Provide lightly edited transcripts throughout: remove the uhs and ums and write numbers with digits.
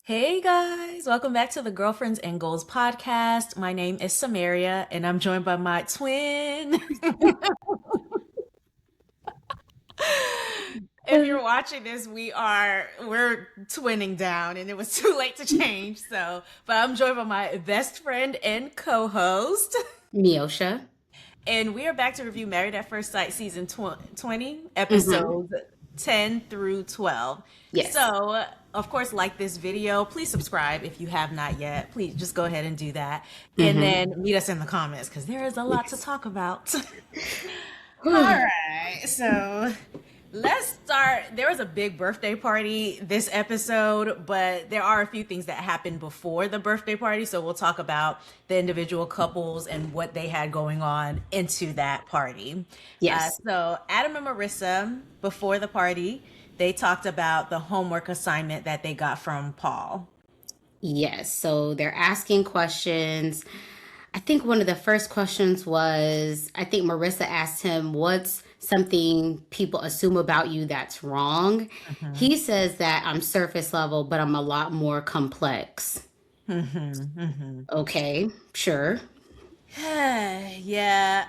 Hey guys, welcome back to the Girlfriends and Goals podcast. My name is Samaria and I'm joined by my twin. If you're watching this, we're twinning down and it was too late to change. But I'm joined by my best friend and co-host. Miosha. And we are back to review Married at First Sight season 20, Mm-hmm. episodes 10 through 12. Yes. So, of course, like this video, please subscribe if you have not yet. Please just go ahead and do that. And Mm-hmm. then meet us in the comments because there is a lot to Yes. talk about. All right. So, let's start. There was a big birthday party this episode, but there are a few things that happened before the birthday party. So we'll talk about the individual couples and what they had going on into that party. Yes. So Adam and Marissa, before the party, they talked about the homework assignment that they got from Paul. Yes. So they're asking questions. I think one of the first questions was I think Marissa asked him, "What's something people assume about you that's wrong?" Mhm. He says that I'm surface level, but I'm a lot more complex. Mhm. Mhm. Okay, sure. Yeah.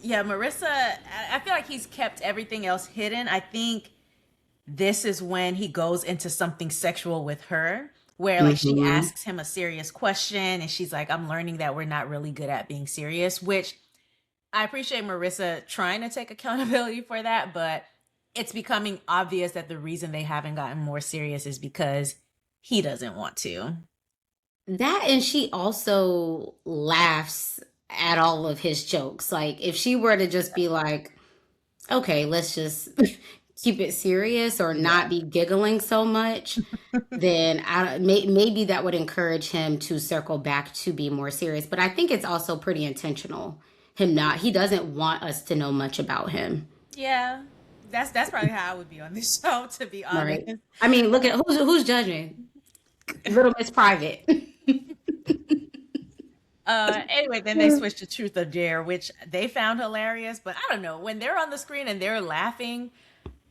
Yeah, Marissa, I feel like he's kept everything else hidden. I think this is when he goes into something sexual with her, where like she Mm-hmm. asks him a serious question and she's like, I'm learning that we're not really good at being serious, which I appreciate Marissa trying to take accountability for that, but it's becoming obvious that the reason they haven't gotten more serious is because he doesn't want to. That and she also laughs at all of his jokes. Like if she were to just be like, okay, let's just keep it serious or Yeah. not be giggling so much, then maybe that would encourage him to circle back to be more serious. But I think it's also pretty intentional. He doesn't want us to know much about him, Yeah. That's probably how I would be on this show, to be honest. right? I mean, look at who's judging. Little Miss Private. Anyway, then they switched to Truth or Dare, which they found hilarious, but I don't know. When they're on the screen and they're laughing,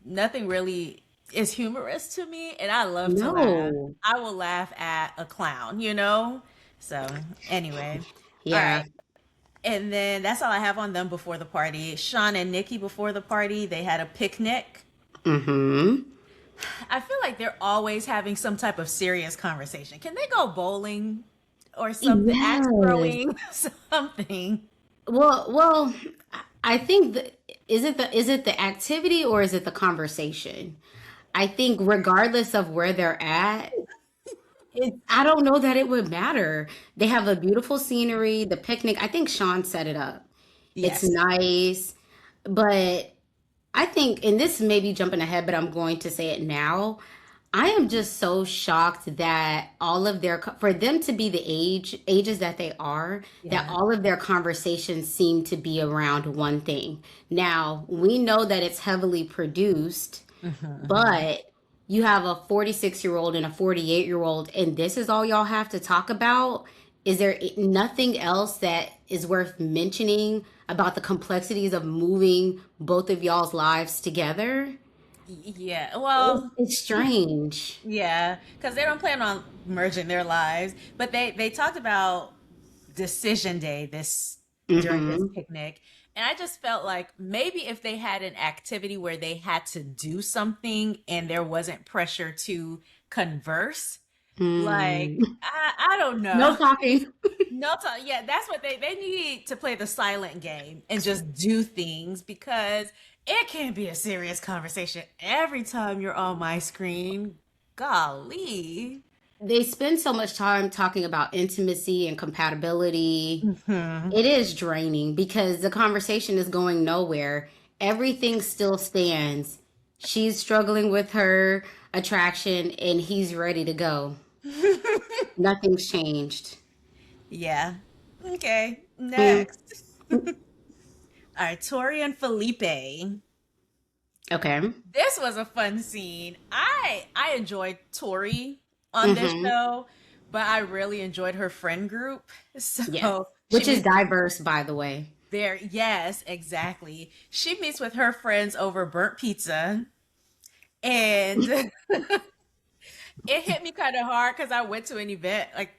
nothing really is humorous to me, and I love to laugh. No. I will laugh at a clown, you know? So, anyway. All Yeah. right. And then that's all I have on them before the party. Sean and Nikki before the party, they had a picnic. Mm-hmm. I feel like they're always having some type of serious conversation. Can they go bowling or something? Axe Yes. throwing, something. Well, I think is it the activity or is it the conversation? I think regardless of where they're at, I don't know that it would matter. They have a beautiful scenery, the picnic. I think Sean set it up. It's Yes. nice, but I think, and this may be jumping ahead, but I'm going to say it now. I am just so shocked that for them to be the ages that they are, that Yeah. all of their conversations seem to be around one thing. Now, we know that it's heavily produced, Hmm. but you have a 46-year-old and a 48-year-old, and this is all y'all have to talk about. Is there nothing else that is worth mentioning about the complexities of moving both of y'all's lives together? Yeah. It's, Well, it's strange. yeah, because they don't plan on merging their lives, but they talked about decision day this during this Mm-hmm. picnic, and I just felt like maybe if they had an activity where they had to do something and there wasn't pressure to converse, like Mm. I don't No know. talking. No, yeah, that's what they need to play the silent game and just do things because it can be a serious conversation every time you're on my screen. Golly. They spend so much time talking about intimacy and compatibility. Hmm. It is draining because the conversation is going nowhere. Everything still stands. She's struggling with her attraction and he's ready to go. Nothing's changed. Yeah. Okay. Mm, Next. All right, Tori and Felipe. okay. This was a fun scene. I enjoyed Tori on this Mm-hmm. show, but I really enjoyed her friend group. Yes. So she Which is meets diverse, by the way. there. Yes, exactly. She meets with her friends over burnt pizza, and It hit me kind of hard because I went to an event, like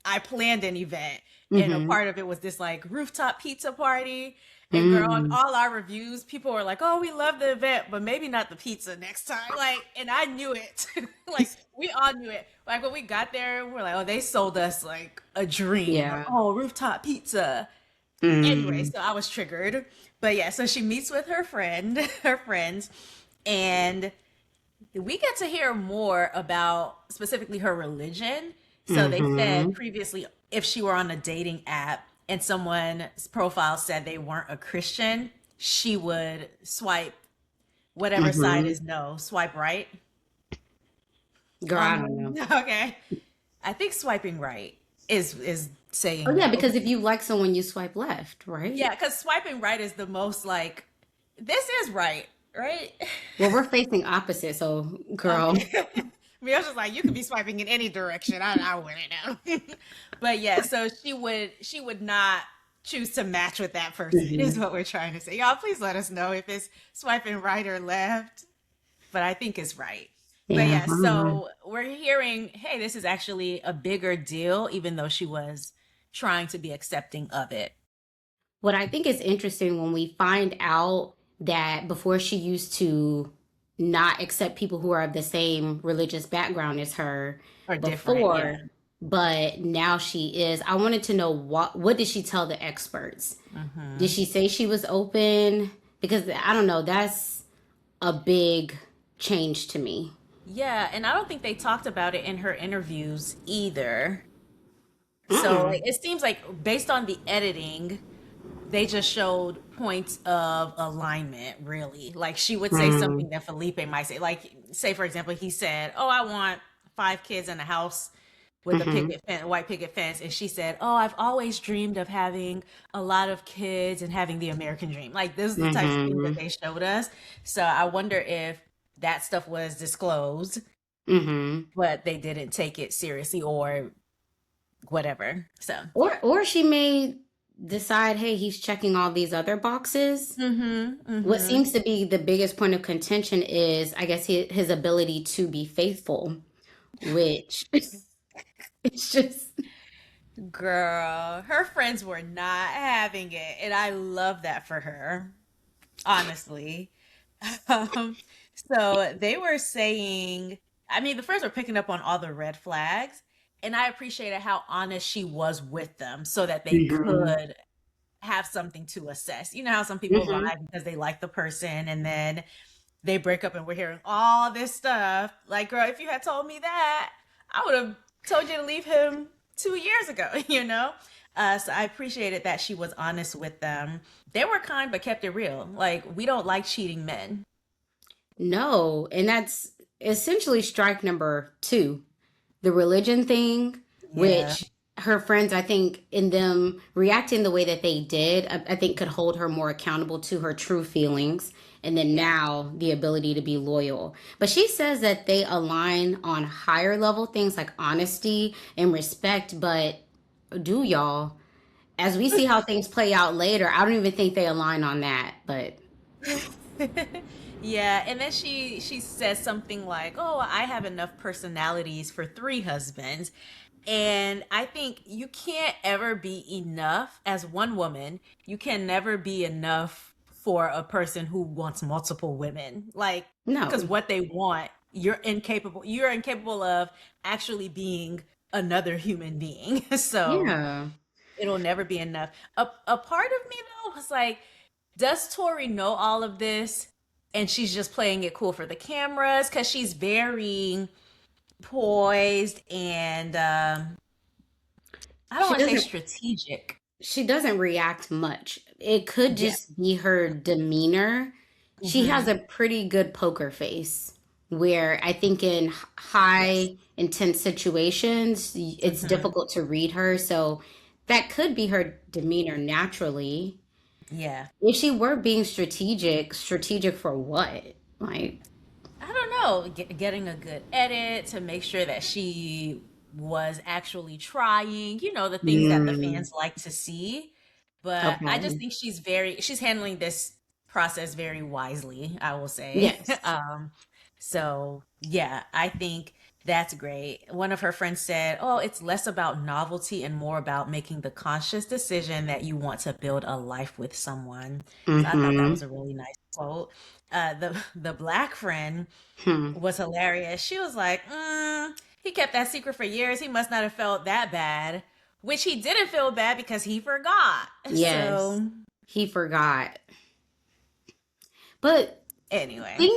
I planned an event, and a Mm-hmm. part of it was this like rooftop pizza party. And girl, on Mm. all our reviews, people were like, "Oh, we love the event, but maybe not the pizza next time." Like, and I knew it. Like, we all knew it. Like when we got there, we're like, "Oh, they sold us like a dream. Like, Yeah. oh, rooftop pizza." Anyway, Mm. so I was triggered. But yeah, so she meets with her friend, her friends, and we get to hear more about specifically her religion. So they said Mm-hmm. previously, if she were on a dating app and someone's profile said they weren't a Christian, she would swipe whatever side Mm-hmm. is no, swipe right. Girl, I don't know. Okay. I think swiping right is Oh saying yeah, no. because if you like someone, you swipe left, right? Yeah, because swiping right is the most like this is right, right? Well, we're facing opposite, so girl. Okay. Mio's just like, you could be swiping in any direction. I wouldn't know. But yeah, so she would not choose to match with that person, is Hmm. what we're trying to say. Y'all, please let us know if it's swiping right or left. But I think it's right. But Yeah, yeah, I don't know. so we're hearing, hey, this is actually a bigger deal, even though she was trying to be accepting of it. What I think is interesting when we find out that before she used to not accept people who are of the same religious background as her Or different, yeah. before, but now she is. I wanted to know what did she tell the experts? Did Hmm. she say she was open? Because I don't know, that's a big change to me. Yeah, and I don't think they talked about it in her interviews either. So like, Mm-mm. it seems like based on the editing, they just showed points of alignment, really. Like she would say Mm. something that Felipe might say. Like, say for example, he said, "Oh, I want 5 kids in a house with a Mm-hmm. picket fence, white picket fence," and she said, "Oh, I've always dreamed of having a lot of kids and having the American dream." Like, those are the types of things that Mm-hmm. they showed us. So I wonder if that stuff was disclosed, Mm-hmm. but they didn't take it seriously or whatever. So. Or she may decide, hey, he's checking all these other boxes. Mm-hmm. What Mm-hmm. seems to be the biggest point of contention is, I guess, his ability to be faithful, which it's just Girl, her friends were not having it, and I love that for her, honestly. Um, so they were saying, I mean, the friends were picking up on all the red flags, and I appreciated how honest she was with them so that they hmm could have something to assess. You know how some people hmm lie because they like the person and then they break up and we're hearing all this stuff. Like, girl, if you had told me that, I would have told you to leave him 2 years ago, you know? So I appreciated that she was honest with them. They were kind but kept it real. Like, we don't like cheating men. No, and that's essentially strike number two. The religion thing, Yeah. which her friends, I think, in them reacting the way that they did, I think could hold her more accountable to her true feelings. And then Yeah. now the ability to be loyal. But she says that they align on higher level things like honesty and respect. But do y'all? As we see how things play out later, I don't even think they align on that. But Yeah, and then she says something like, "Oh, I have enough personalities for 3 husbands." And I think you can't ever be enough as one woman. You can never be enough for a person who wants multiple women. Like, because no. what they want, you're incapable of actually being another human being. So Yeah. it'll never be enough. A part of me though was like, does Tori know all of this? And she's just playing it cool for the cameras because she's very poised and I don't She want to say doesn't strategic. she doesn't react much. It could Yeah. just be her demeanor. She has Hmm. a pretty good poker face where I think in Yes. high intense situations it's Hmm. difficult to read her. So that could be her demeanor naturally. Yeah. If she were being strategic, strategic for what? Like, I don't know. Getting a good edit to make sure that she was actually trying, the things that the mm, fans like to see. But I just okay. think she's handling this process very wisely, I will say. Yes. So yeah, I think That's great. One of her friends said, "Oh, it's less about novelty and more about making the conscious decision that you want to build a life with someone." So I thought that Mm-hmm. was a really nice quote. The black friend Hmm. was hilarious. She was like, he kept that secret for years. He must not have felt that bad," which he didn't feel bad because he forgot. Yes, So he forgot. But anyway,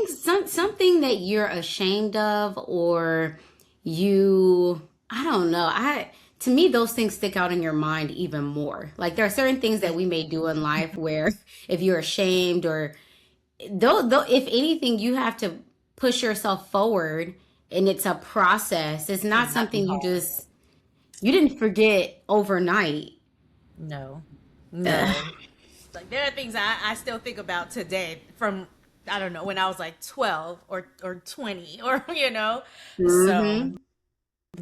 something that you're ashamed of, or I don't know. To me, those things stick out in your mind even more. Like there are certain things that we may do in life where if you're ashamed, or though if anything, you have to push yourself forward, and it's a process. It's to not not be something hard. you didn't forget overnight. No, Ugh. no. Like there are things I still think about today from, I don't know, when I was like 12 or 20 or So Hmm.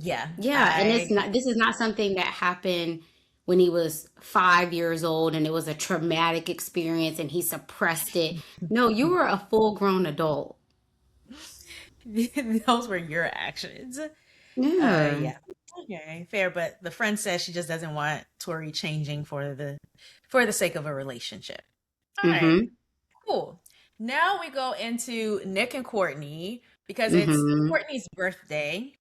yeah, Yeah, and I this is not something that happened when he was 5 years old and it was a traumatic experience and he suppressed it. No, you were a full grown adult. those were your actions. Yeah. Yeah. Okay, fair, but the friend says she just doesn't want Tori changing for the sake of a relationship. All right, Mm-hmm. cool. Now we go into Nick and Courtney because it's Mm-hmm. Courtney's birthday.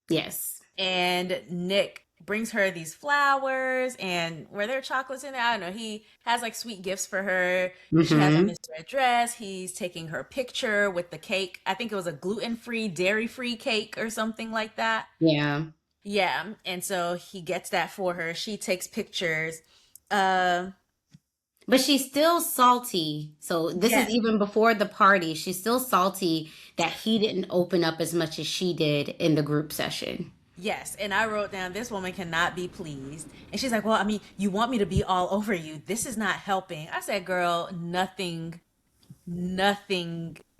Yes. And Nick brings her these flowers, and were there chocolates in there? I don't know. He has like sweet gifts for her. She has a Mm-hmm. misread dress. He's taking her picture with the cake. I think it was a gluten-free, dairy-free cake or something like that. Yeah. Yeah. And so he gets that for her. She takes pictures. Uh But she's still salty. So this is yes. even before the party. She's still salty that he didn't open up as much as she did in the group session. Yes, and I wrote down, this woman cannot be pleased. And she's like, "Well, I mean, you want me to be all over you. This is not helping." I said, "Girl, nothing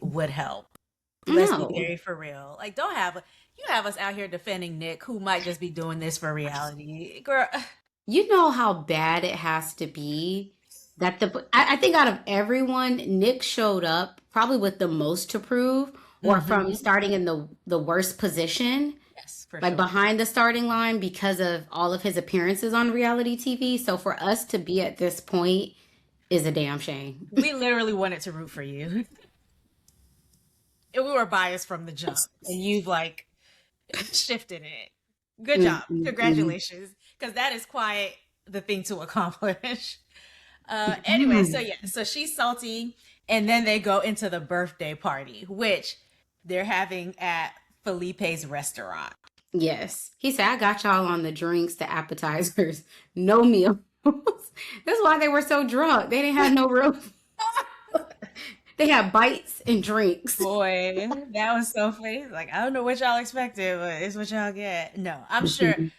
would help. Let's be No. very for real. Like, don't have you have us out here defending Nick, who might just be doing this for reality, girl." You know how bad it has to be that I think out of everyone, Nick showed up probably with the most to prove, or from Hmm. starting in the worst position, Yes, for like sure. behind the starting line because of all of his appearances on reality TV. So for us to be at this point is a damn shame. We literally wanted to root for you, and we were biased from the jump, and you've like shifted it. Good Mm, job, mm, mm. congratulations, because that is quite the thing to accomplish. Anyway, so Mm. yeah, so she's salty, and then they go into the birthday party, which they're having at Felipe's restaurant. Yes. He said, I got y'all on the drinks, the appetizers, no meals. That's why they were so drunk. They didn't have no real, they had bites and drinks. Boy, that was so funny. Like, I don't know what y'all expected, but it's what y'all get. No, I'm sure Mhm.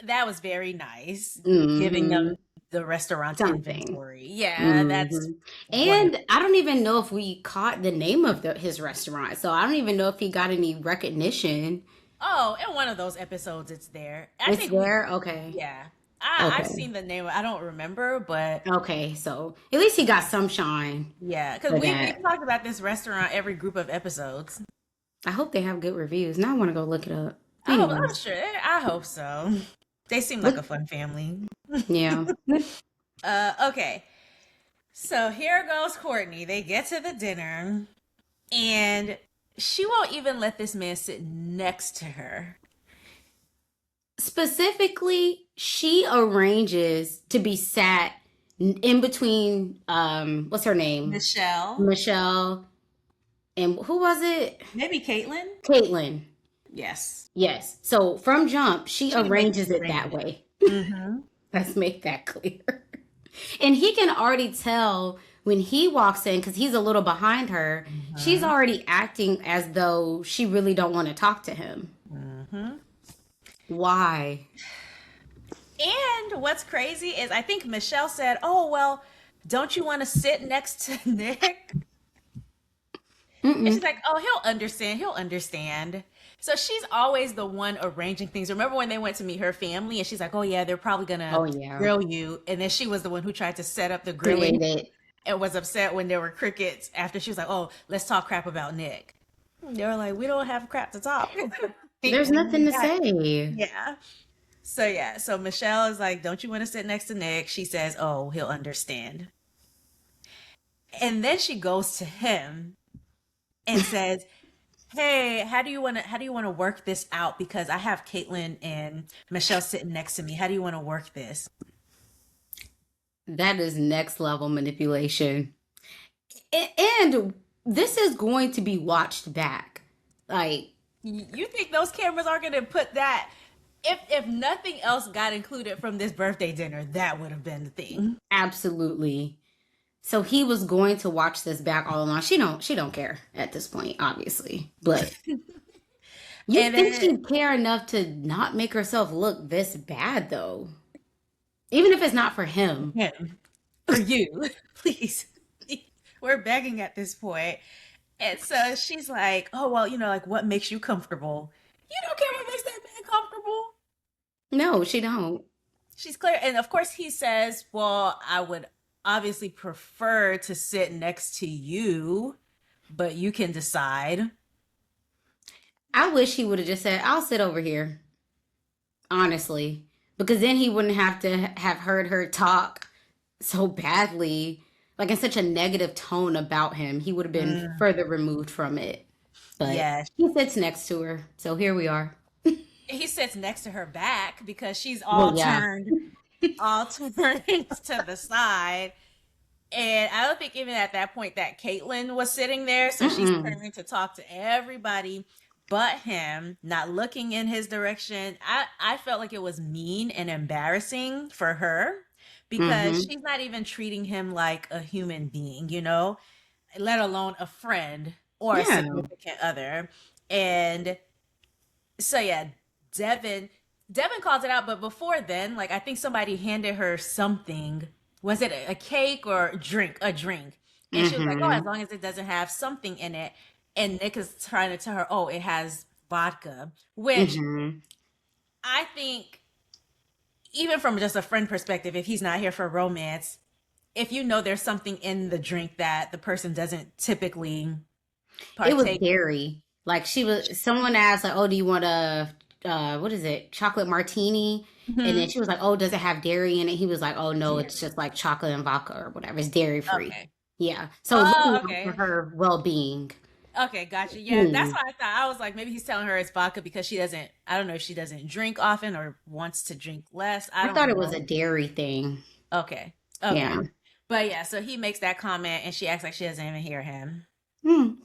that was very nice, giving them Mhm. the restaurant's Something. inventory. Yeah, that's Hmm. wonderful. And I don't even know if we caught the name of his restaurant. So I don't even know if he got any recognition. Oh, in one of those episodes, it's there. I It's think we, there? Okay. yeah, I've Okay. seen the name. I don't remember, but Okay. So at least he got some shine yeah, because for we've that. talked about this restaurant every group of episodes. I hope they have good reviews. Now I want to go look it up. I'm Anyways, sure. I hope so. They seem like look. a fun family. Yeah. Okay. So here goes Courtney. They get to the dinner, and she won't even let this man sit next to her. Specifically, she arranges to be sat in between, what's her name? Michelle, Michelle, and who was it? maybe Caitlin. Caitlin. Yes, Yes. So from jump, she she makes arranges she it arranges that it. way. Mm-hmm. Let's make that clear. And he can already tell when he walks in, because he's a little behind her, she's Mm-hmm. already acting as though she really don't want to talk to him. Mm-hmm. Why? And what's crazy is I think Michelle said, "Oh well, don't you want to sit next to Nick?" And she's Mm-mm. like, "Oh, he'll understand. He'll understand." So she's always the one arranging things. Remember when they went to meet her family and she's like, "Oh yeah, they're probably gonna Oh yeah. grill you," and then she was the one who tried to set up the grilling Created. and was upset when there were crickets after she was like, "Oh, let's talk crap about Nick." They were like, "We don't have crap to talk." There's when nothing you to got say. yeah. So yeah, so Michelle is like, "Don't you want to sit next to Nick?" She says, "Oh, he'll understand." And then she goes to him and says, "Hey, how do you want to work this out? Because I have Caitlin and Michelle sitting next to me. How do you want to work this?" That is next level manipulation. And this is going to be watched back. Like, You think those cameras are gonna put that? If nothing else got included from this birthday dinner, that would have been the thing. absolutely. So he was going to watch this back all along. She don't care at this point, obviously. But you And think then she'd care enough to not make herself look this bad though? Even if it's not for him. him for you, please. We're begging at this point. And so she's like, "Oh well, like what makes you comfortable? You don't care what makes that man comfortable." No, she don't. She's clear. And of course, he says, "Well, I would obviously prefer to sit next to you, but you can decide." I wish he would have just said, I'll sit over here. Honestly. Because then he wouldn't have to have heard her talk so badly, like in such a negative tone about him. He would have been Mm, further removed from it. But yeah. he sits next to her. So here we are. He sits next to her back because she's Well, yeah. all turned to the side. And I don't think even at that point that Caitlyn was sitting there. So she's Mm-mm. turning to talk to everybody but him, not looking in his direction. I felt like it was mean and embarrassing for her because Mm-hmm. she's not even treating him like a human being, let alone a friend or a Yeah. significant other. And so yeah, Devin Devin calls it out, but before then, like I think somebody handed her something. Was it a cake or drink? A drink. And she was like, "Oh, as Mm-hmm. long as it doesn't have something in it." And Nick is trying to tell her, "Oh, it has vodka," which Mm-hmm. I think even from just a friend perspective, if he's not here for romance, if you know there's something in the drink that the person doesn't typically It was partake. dairy. Like someone asked, like, "Oh, do you want a what is it, chocolate martini?" And then Mhm. she was like, "Oh, does it have dairy in it?" He was like, "Oh no, it's Dairy. just like chocolate and vodka or whatever. It's dairy free." Okay. Yeah. So Oh, looking out for okay. her well being. Okay, gotcha. Yeah, that's Hmm. what I thought. I was like, maybe he's telling her it's vodka because she doesn't, I don't know if she doesn't drink often or wants to drink less. I I don't thought it was know. a dairy thing. Okay. Yeah. Okay. But yeah, so he makes that comment and she acts like she doesn't even hear him.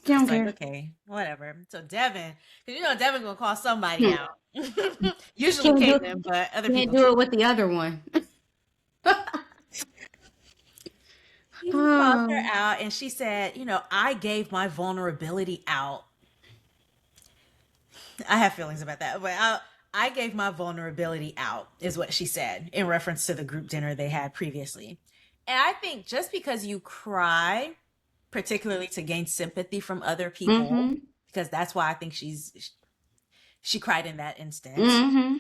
She don't It's like, care. okay, whatever. So Devin, because Devin gonna call somebody Hmm. out. Usually Can't do Caitlyn, but other can't people do too. it with the other one. He calls her Oh. out and she said, I gave my vulnerability out. I have feelings about that, but I gave my vulnerability out, is what she said in reference to the group dinner they had previously. And I think just because you cry, particularly to gain sympathy from other people, Mm-hmm. because that's why I think she cried in that instance. Mm-hmm.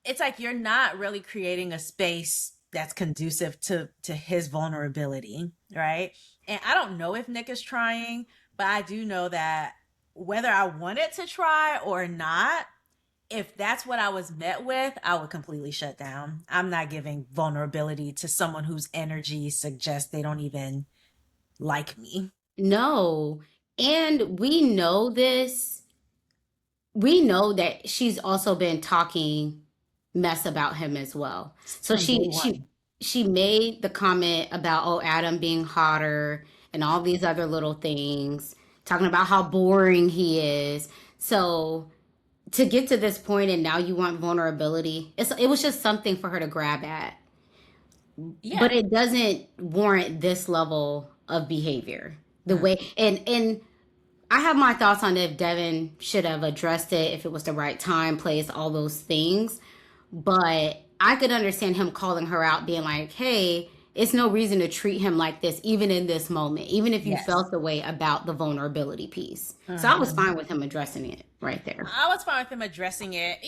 It's like you're not really creating a space that's conducive to his vulnerability, right? And I don't know if Nick is trying, but I do know that whether I wanted to try or not, if that's what I was met with, I would completely shut down. I'm not giving vulnerability to someone whose energy suggests they don't even like me. No. And we know this. We know that she's also been talking mess about him as well. So From day she one. she made the comment about, oh, Adam being hotter and all these other little things, talking about how boring he is. So to get to this point and now you want vulnerability, it was just something for her to grab at. But Yeah. it doesn't warrant this level of behavior. The Mm. way and I have my thoughts on if Devin should have addressed it, if it was the right time, place, all those things. But I could understand him calling her out, being like, hey, it's no reason to treat him like this, even in this moment, even if you Yes. felt the way about the vulnerability piece. So I was Mhm. fine with him addressing it right there. I was fine with him addressing it.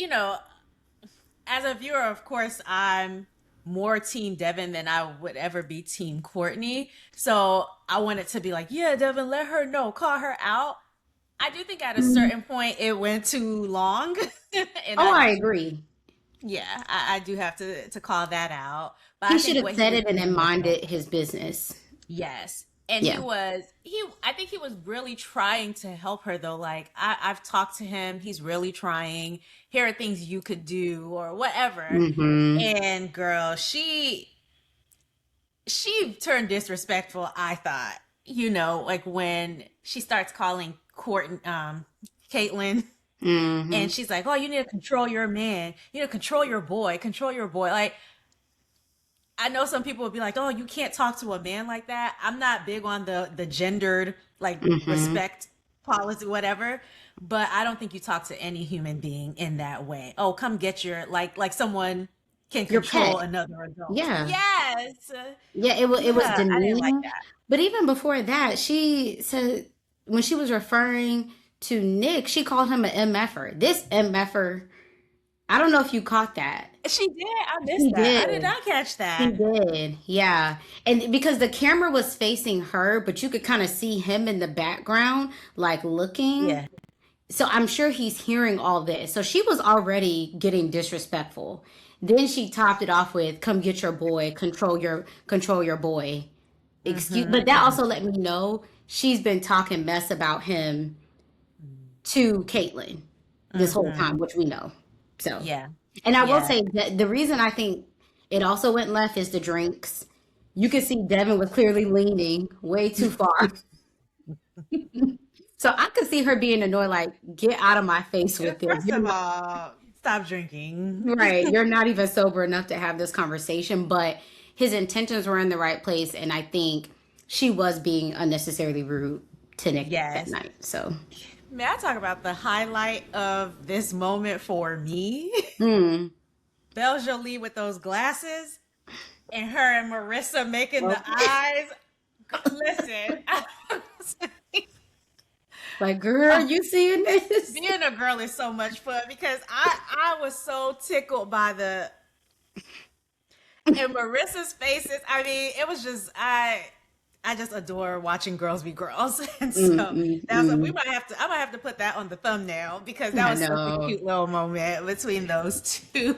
As a viewer, of course, I'm more team Devin than I would ever be team Courtney. So I wanted to be like, yeah, Devin, let her know, call her out. I do think at a Mm. certain point it went too long, and Oh, I agree. yeah, I do have to call that out. But He I should think have what he said was it and doing then was so minded his business. yes. And Yeah. I think he was really trying to help her though. Like I've talked to him, he's really trying. Here are things you could do or whatever. Hmm. And girl, she turned disrespectful, I thought. Like when she starts calling Court Caitlyn and Hmm. she's like, "Oh, you need to control your man. You need to control your boy. Control your boy." Like I know some people would be like, "Oh, you can't talk to a man like that." I'm not big on the gendered like Hmm. respect policy, whatever. But I don't think you talk to any human being in that way. Oh, come get your like someone can Your control pet. another adult. Yeah. Yes. Yeah, it was Yeah, I didn't like demeaning. that. But even before that, she said when she was referring to Nick, she called him an MFer. This MFer, I don't know if you caught that. She did. I She missed that. I did did. not catch She that. did. Yeah. And because the camera was facing her, but you could kind of see him in the background, like looking. Yeah. So I'm sure he's hearing all this. So she was already getting disrespectful. Then she topped it off with "Come get your boy, control your boy." Excuse, Mm-hmm. but that Mm-hmm. also let me know she's been talking mess about him to Caitlyn this whole Mm-hmm. time, which we know. So, Yeah. and I will Yeah. say that the reason I think it also went left is the drinks. You could see Devin was clearly leaning way too far. So I could see her being annoyed, like, get out of my face with this. First of all, stop drinking. Right. You're not even sober enough to have this conversation, but his intentions were in the right place. And I think she was being unnecessarily rude to Nick that Yes. night. So, May I talk about the highlight of this moment for me? hmm. Belle Jolie with those glasses and her and Marissa making the Okay. eyes. Listen, Like, girl, you seeing this? being a girl is so much fun because I was so tickled by the and Marissa's faces. I mean, it was just I just adore watching girls be girls, and Mm, so mm, that's what we mm. might have to. I might have to put that on the thumbnail because that I was such a know. cute little moment between those two.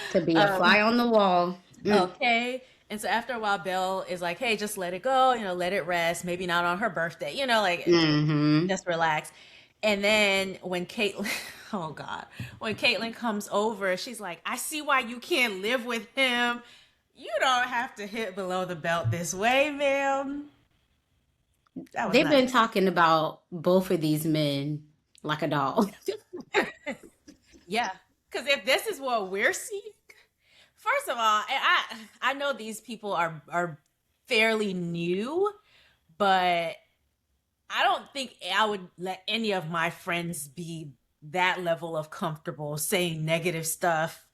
To be a um, fly on the wall. Mm, okay. And so after a while, Belle is like, "Hey, just let it go. Let it rest. Maybe not on her birthday. Like hmm. just relax." And then when Caitlyn, oh God, when Caitlyn comes over, she's like, "I see why you can't live with him. You don't have to hit below the belt this way, ma'am." That was They've nice. been talking about both of these men like a doll. Yeah. Because if this is what we're seeing, first of all, I know these people are fairly new, but I don't think I would let any of my friends be that level of comfortable saying negative stuff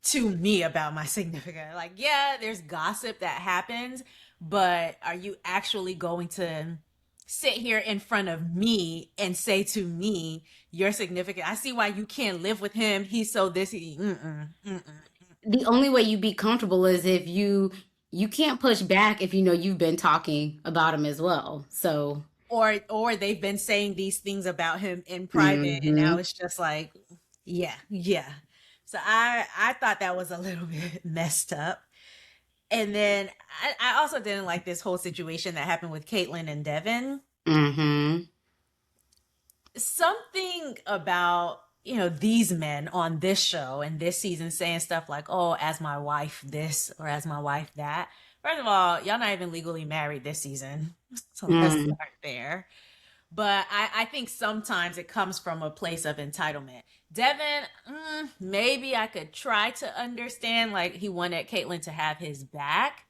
to me about my significant. Like, yeah, there's gossip that happens, but are you actually going to sit here in front of me and say to me, your significant, I see why you can't live with him. He's so this, mm-mm, mm-mm. The only way you be comfortable is if you can't push back if you know you've been talking about him as well. So, Or they've been saying these things about him in private, and now hmm. it's just like, yeah, yeah. So I thought that was a little bit messed up. And then I also didn't like this whole situation that happened with Caitlyn and Devin. Hmm. Something about these men on this show and this season saying stuff like, "Oh, as my wife this or as my wife that." First of all, y'all not even legally married this season, so let's Mm. start there. But I think sometimes it comes from a place of entitlement. Devin, maybe I could try to understand, like he wanted Caitlyn to have his back,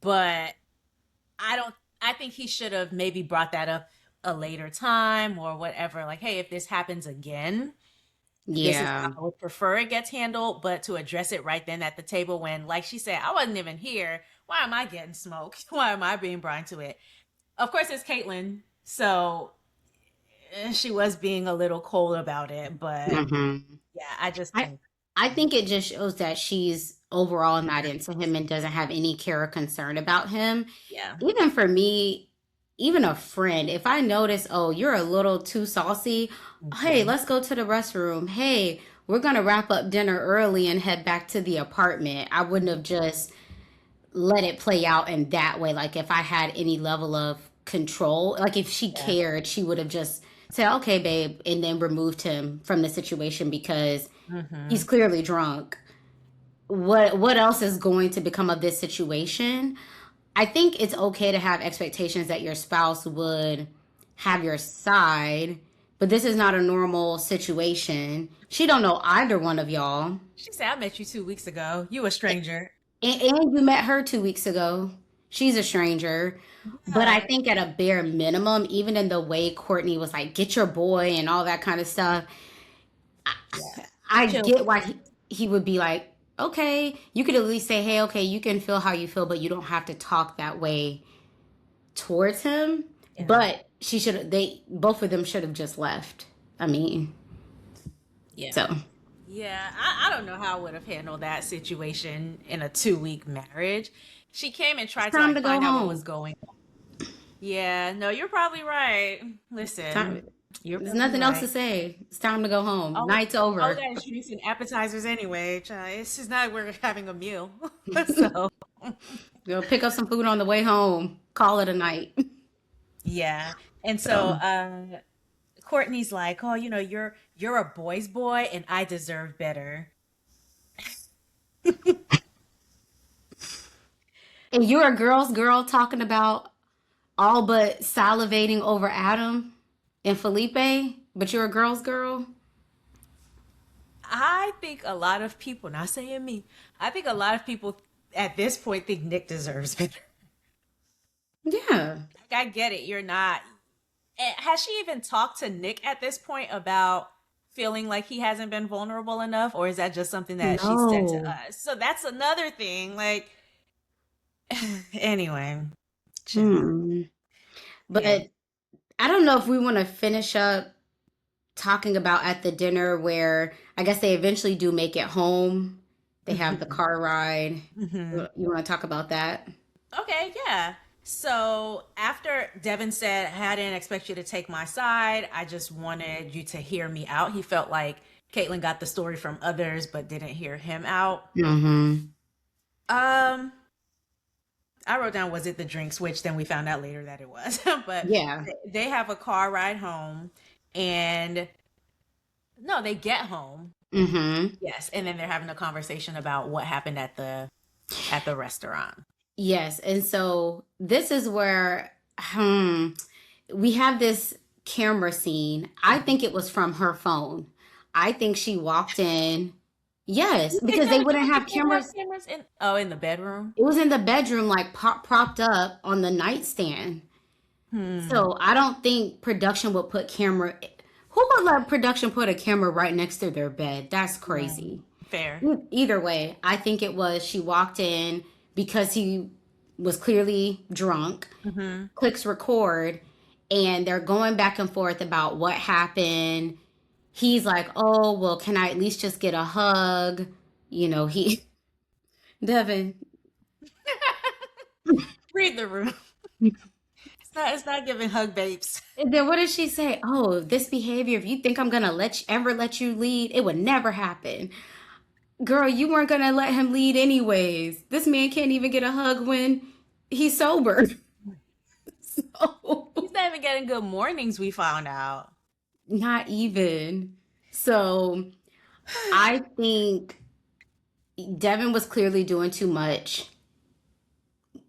but I don't. I think he should have maybe brought that up a later time or whatever. Like, hey, if this happens again, this is Yeah. how I would prefer it gets handled. But to address it right then at the table, when, like she said, I wasn't even here. Why am I getting smoked? Why am I being brought into it? Of course, it's Caitlyn, so she was being a little cold about it. But Hmm. yeah, I just I think, I think it just shows that she's overall not into him and doesn't have any care or concern about him. yeah, Even for me, even a friend, if I notice, oh, you're a little too saucy, hey, Mhm. let's go to the restroom. Hey, we're gonna wrap up dinner early and head back to the apartment. I wouldn't have just let it play out in that way. Like if I had any level of control, like if she Yeah. cared, she would have just said, okay, babe, and then removed him from the situation because he's Mhm. clearly drunk. What else is going to become of this situation? I think it's okay to have expectations that your spouse would have your side, but this is not a normal situation. She don't know either one of y'all. She said, "I met you 2 weeks ago. You a stranger." And you met her 2 weeks ago. She's a stranger. But I Yeah. think at a bare minimum, even in the way Courtney was like, get your boy and all that kind of stuff, Yeah. I Chill. get why he would be like, okay, you could at least say, hey, okay, you can feel how you feel, but you don't have to talk that way towards him. Yeah. But they both of them should have just left. I mean, Yeah. so Yeah. I don't know how I would have handled that situation in a 2 week marriage. She came and it's tried to time like to go find out what was home. going on. Yeah, no, you're probably right. Time. Listen, you're There's probably nothing else to right. say. It's time to go home. All we, Night's all we over. got is drinks and appetizers anyway. Child. It's just not we're having a meal. So Go pick up some food on the way home. Call it a night. yeah. And so So, Courtney's like, "Oh, you're a boy's boy and I deserve better." and you're a girl's girl talking about all but salivating over Adam and Felipe, but you're a girl's girl? I think a lot of people, not saying me, I think a lot of people at this point think Nick deserves better. Yeah. Like, I get it. You're not. Has she even talked to Nick at this point about feeling like he hasn't been vulnerable enough, or is that just something that she said to No. us? So that's another thing. Like, anyway, child. Hmm. Yeah. But I don't know if we want to finish up talking about at the dinner where I guess they eventually do make it home. They have the car ride. Hmm. You want to talk about that? Okay, yeah. So after Devin said, "Hey, I didn't expect you to take my side. I just wanted you to hear me out." He felt like Caitlyn got the story from others, but didn't hear him out. Mm-hmm. Um, I wrote down, was it the drinks, which then we found out later that it was. But Yeah. they have a car ride home, and no, they get home. Mm-hmm. Yes, and then they're having a conversation about what happened at the restaurant. Yes. And so this is where we have this camera scene. I think it was from her phone. I think she walked in. Yes, You think because that they a wouldn't camera have didn't have cameras. cameras in the bedroom? It was in the bedroom, like propped up on the nightstand. Hmm. So I don't think production would put camera. Who would let production put a camera right next to their bed? That's Right. crazy. Fair. Either way, I think it was she walked in because he was clearly drunk, Hmm. clicks record, and they're going back and forth about what happened. He's like, oh, well, can I at least just get a hug? He, Devin, Read the room. It's not giving hug babes. and then what did she say? Oh, this behavior, if you think I'm gonna ever let you lead, it would never happen. Girl, you weren't gonna let him lead anyways. This man can't even get a hug when he's sober. So, He's not even getting good mornings, we found out. not even. So, I think Devin was clearly doing too much.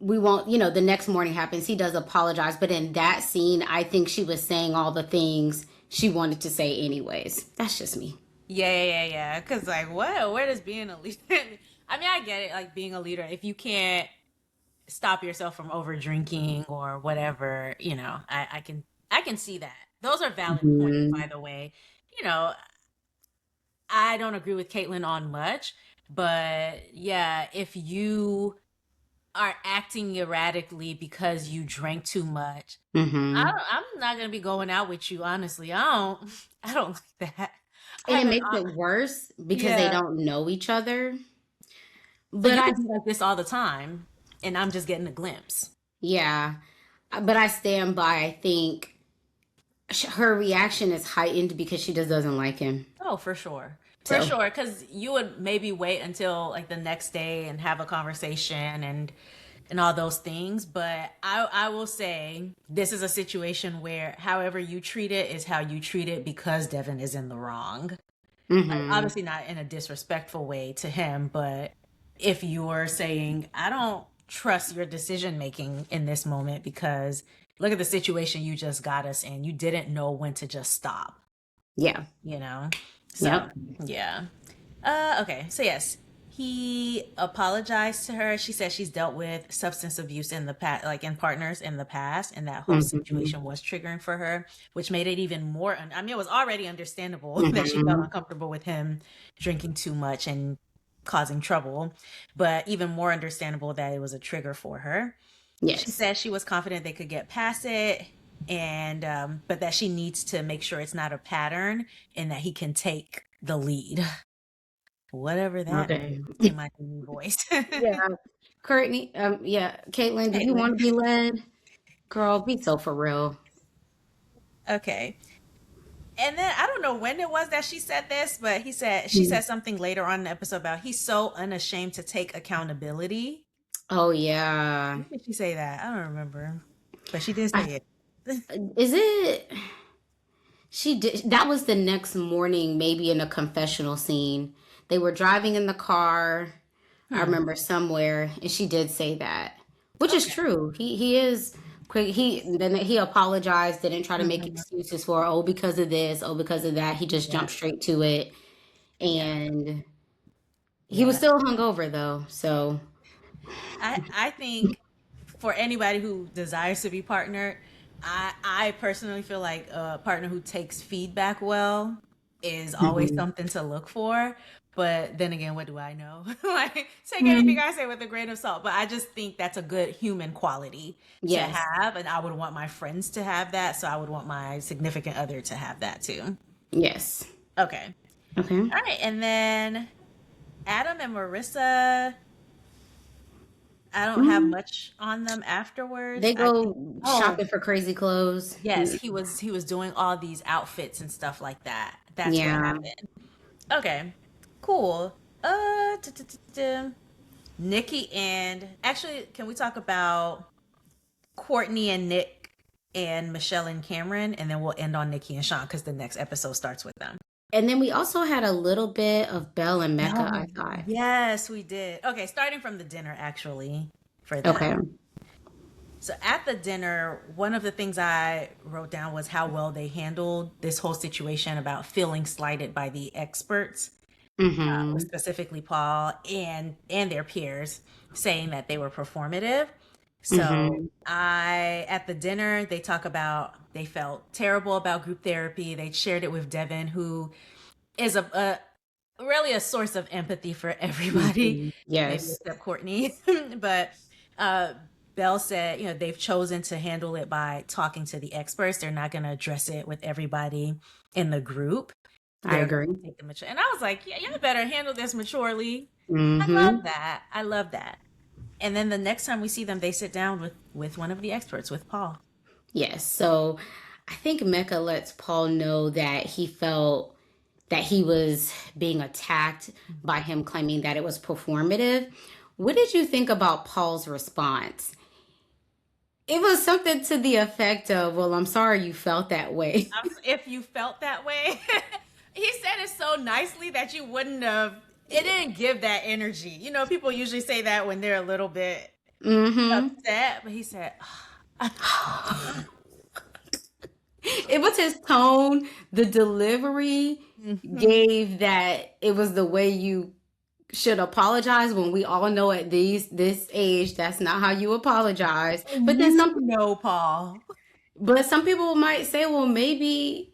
We won't, the next morning happens. He does apologize. But in that scene, I think she was saying all the things she wanted to say, anyways. That's just me. Yeah, yeah, yeah, yeah. Because, like, what? Where does being a leader? I mean, I get it, like, being a leader. If you can't stop yourself from over drinking or whatever, I can see that. Those are valid points, by Mhm. the way. You know, I don't agree with Caitlyn on much, but yeah, if you are acting erratically because you drank too much, Hmm. I'm not gonna be going out with you. Honestly, I don't like that. I And it haven't. makes it worse because they Yeah. don't know each other. So But you could be like this all the time, and I'm just getting a glimpse. yeah, but I stand by. I think her reaction is heightened because she just doesn't like him. Oh, for sure. For So sure. Because you would maybe wait until like the next day and have a conversation and all those things. But I will say this is a situation where however you treat it is how you treat it because Devin is in the wrong. Like hmm obviously not in a disrespectful way to him, but if you're saying, I don't trust your decision making in this moment because look at the situation you just got us in. You didn't know when to just stop, yeah, you know? So, yep, yeah. Okay. So yes, he apologized to her. She said she's dealt with substance abuse in the past, like in partners in the past, and that whole hmm situation was triggering for her, which made it even more. I mean, it was already understandable that she felt hmm uncomfortable with him drinking too much and causing trouble, but even more understandable that it was a trigger for her. She yes, said she was confident they could get past it, and but that she needs to make sure it's not a pattern and that he can take the lead. Whatever that means okay, in my new voice. yeah. Courtney, yeah, Caitlin, do you want Caitlin. to be led? Girl, be so for real. Okay. And then I don't know when it was that she said this, but she Mm. said something later on in the episode about he's so unashamed to take accountability. Oh yeah. When did she say that? I don't remember. But she did I, say it. is it? She did. That was the next morning, maybe in a confessional scene. They were driving in the car. I Hmm. remember somewhere, and she did say that, which is Okay. true. He is quick. He apologized. Didn't try to make Hmm. excuses for, oh, because of this, oh, because of that. He just Yeah. jumped straight to it, Yeah. and he was Yeah. still hungover though. So I think for anybody who desires to be partnered, I personally feel like a partner who takes feedback well is always mhm. something to look for. But then again, what do I know? Like, take anything Mhm. I say with a grain of salt. But I just think that's a good human quality to Yes, have, and I would want my friends to have that. So I would want my significant other to have that too. yes. Okay. Okay. All right, and then Adam and Marissa, I don't have Mhm. much on them afterwards. They I think, go oh, shopping for crazy clothes. yes, he was doing all these outfits and stuff like that. That's what Yeah. happened. Okay. Cool. t- t- t- t- Nikki and actually, can we talk about Courtney and Nick and Michelle and Cameron, and then we'll end on Nikki and Sean because the next episode starts with them. And then we also had a little bit of Belle and Mecca, I No. thought. Yes, we did. Okay, starting from the dinner actually for Okay. them. So at the dinner, one of the things I wrote down was how well they handled this whole situation about feeling slighted by the experts, Mm-hmm. specifically Paul and their peers, saying that they were performative. So Mm-hmm. I at the dinner they talk about they felt terrible about group therapy. They shared it with Devin, who is a really a source of empathy for everybody, Mm-hmm. maybe Yes. except Courtney. But uh, Belle said, they've chosen to handle it by talking to the experts. They're not going to address it with everybody in the group. I They're going agree. to take the mature. And I was like, yeah, y'all better handle this maturely. I love Mm-hmm. that. I love that. And then the next time we see them, they sit down with one of the experts, with Paul. Yes. So I think Mecca lets Paul know that he felt that he was being attacked by him claiming that it was performative. What did you think about Paul's response? It was something to the effect of, well, I'm sorry you felt that way. If you felt that way, he said it so nicely that you wouldn't have. It didn't give that energy. People usually say that when they're a little bit Mm-hmm. upset, but he said, "I'm sorry." It was his tone, the delivery Mhm. gave that it was the way you should apologize when we all know at this age that's not how you apologize. And you know, Paul. But some people might say, well, maybe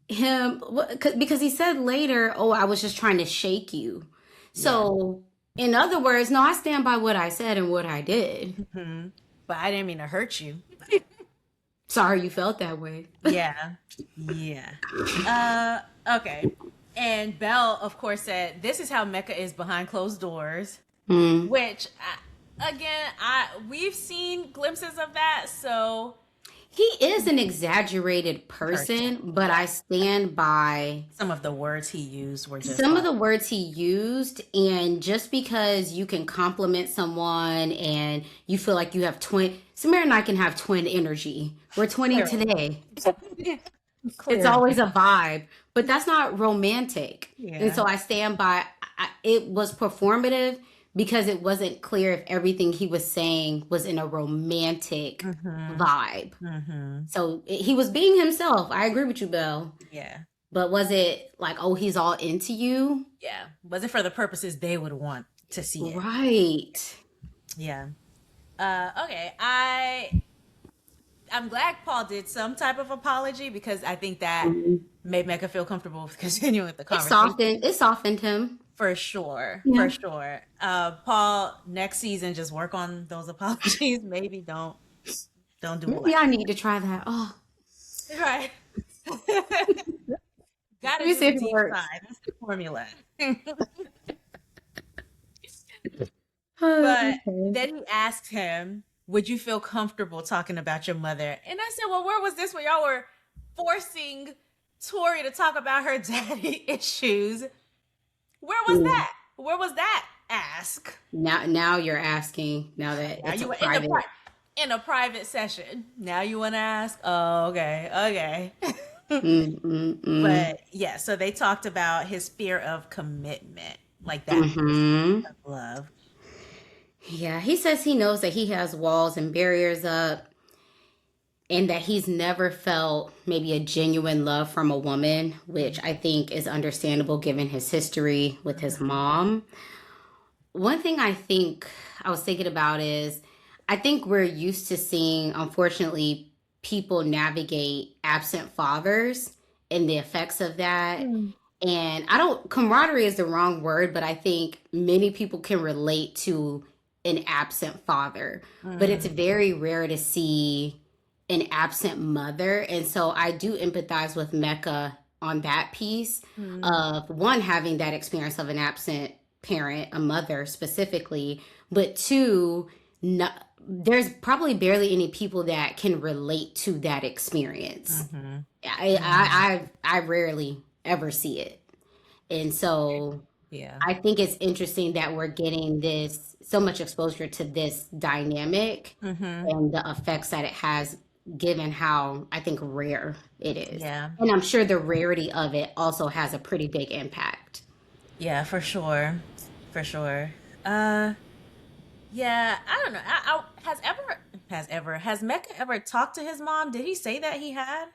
because he said later, oh, I was just trying to shake you. Yeah. So in other words, no, I stand by what I said and what I did. Hmm. But I didn't mean to hurt you. Sorry you felt that way. Yeah. Yeah. Okay. And Belle, of course, said, "This is how Mecca is behind closed doors," Mm, which again, we've seen glimpses of that, so He is an exaggerated person. person, but Yeah. I stand by Some of the words he used were just some of like, the words he used. And just because you can compliment someone and you feel like you have twin, Samara and I can have twin energy. We're twinning clearly. today. It's always Clearly. a vibe, but that's not romantic. And Yeah. so I stand by it was performative because it wasn't clear if everything he was saying was in a romantic Mm-hmm. vibe. Mm-hmm. So he was being himself. I agree with you, Belle. Yeah. But was it like, oh, he's all into you? Yeah. Was it for the purposes they would want to see it? Right. Yeah. Okay. I'm glad Paul did some type of apology because I think that Mhm. made Mecca feel comfortable with continuing with the It conversation. softened. It softened him. For sure. Yeah. For sure. Paul, next season just work on those apologies. Maybe don't do it Maybe like I need to try that. Oh, that. Right. let Gotta me do see a if it deep works. dive. That's the formula. But Okay. then he asked him, would you feel comfortable talking about your mother? And I said, well, where was this when y'all were forcing Tori to talk about her daddy issues? Where was Mm. that? Where was that ask? Now you're asking. Now that Now it's a you were private. in a private session. Now you want to ask? Oh, okay, okay. Mm, mm, mm. But yeah, so they talked about his fear of commitment, like that Hmm. of love. Yeah, he says he knows that he has walls and barriers up, and that he's never felt maybe a genuine love from a woman, which I think is understandable given his history with his Mm-hmm. mom. One thing I think I was thinking about is I think we're used to seeing, unfortunately, people navigate absent fathers and the effects of that. And I don't, camaraderie is the wrong word, but I think many people can relate to an absent father. But it's Mm-hmm. very rare to see an absent mother. And so I do empathize with Mecca on that piece Mm-hmm. of one, having that experience of an absent parent, a mother specifically, but two, no, there's probably barely any people that can relate to that experience. Mm-hmm. I rarely ever see it. And so Yeah. I think it's interesting that we're getting this so much exposure to this dynamic Mm-hmm. and the effects that it has, given how I think rare it is. Yeah. And I'm sure the rarity of it also has a pretty big impact. Yeah, for sure. For sure. Uh yeah, I don't know. Has Mecca ever talked to his mom? Did he say that he had?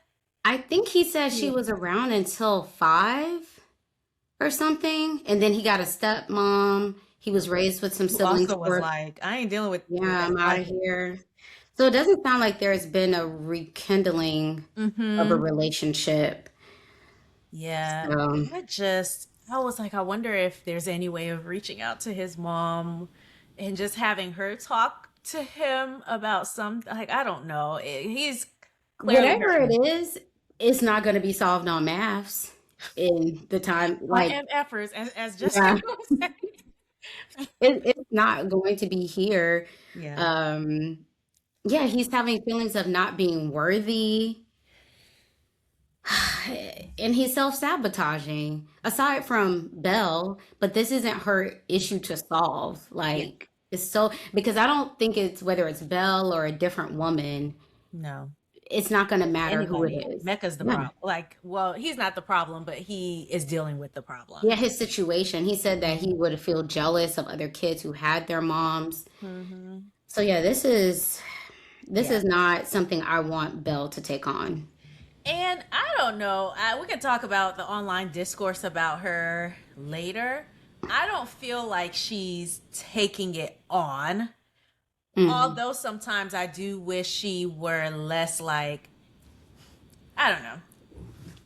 I think he said she Yeah. was around until 5 or something. And then he got a stepmom. He was raised with some Who siblings also was for, like, I ain't dealing with yeah, that I'm out of nonsense. here. So it doesn't sound like there's been a rekindling of a Mm-hmm. relationship. Yeah. So I was like, I wonder if there's any way of reaching out to his mom and just having her talk to him about some, like, I don't know. He's clearly whatever it hurting. is, it's not going to be solved on MAFS in the time. By Like, MFers, as Jessica yeah, was saying. it's not going to be here. Yeah. Um, yeah, he's having feelings of not being worthy. And he's self-sabotaging aside from Belle, but this isn't her issue to solve. Yeah. Like, it's so, because I don't think it's whether it's Belle or a different woman, No. it's not going to matter who it Anybody. is. Mecca's the Yeah. problem. Like, well, he's not the problem, but he is dealing with the Yeah, problem. his situation. He said that Mm-hmm. he would feel jealous of other kids who had their moms. Mm-hmm. So yeah, this Yeah. is not something I want Belle to take on. And I don't know. We can talk about the online discourse about her later. I don't feel like she's taking it on. Mm, Although sometimes I do wish she were less like, I don't know,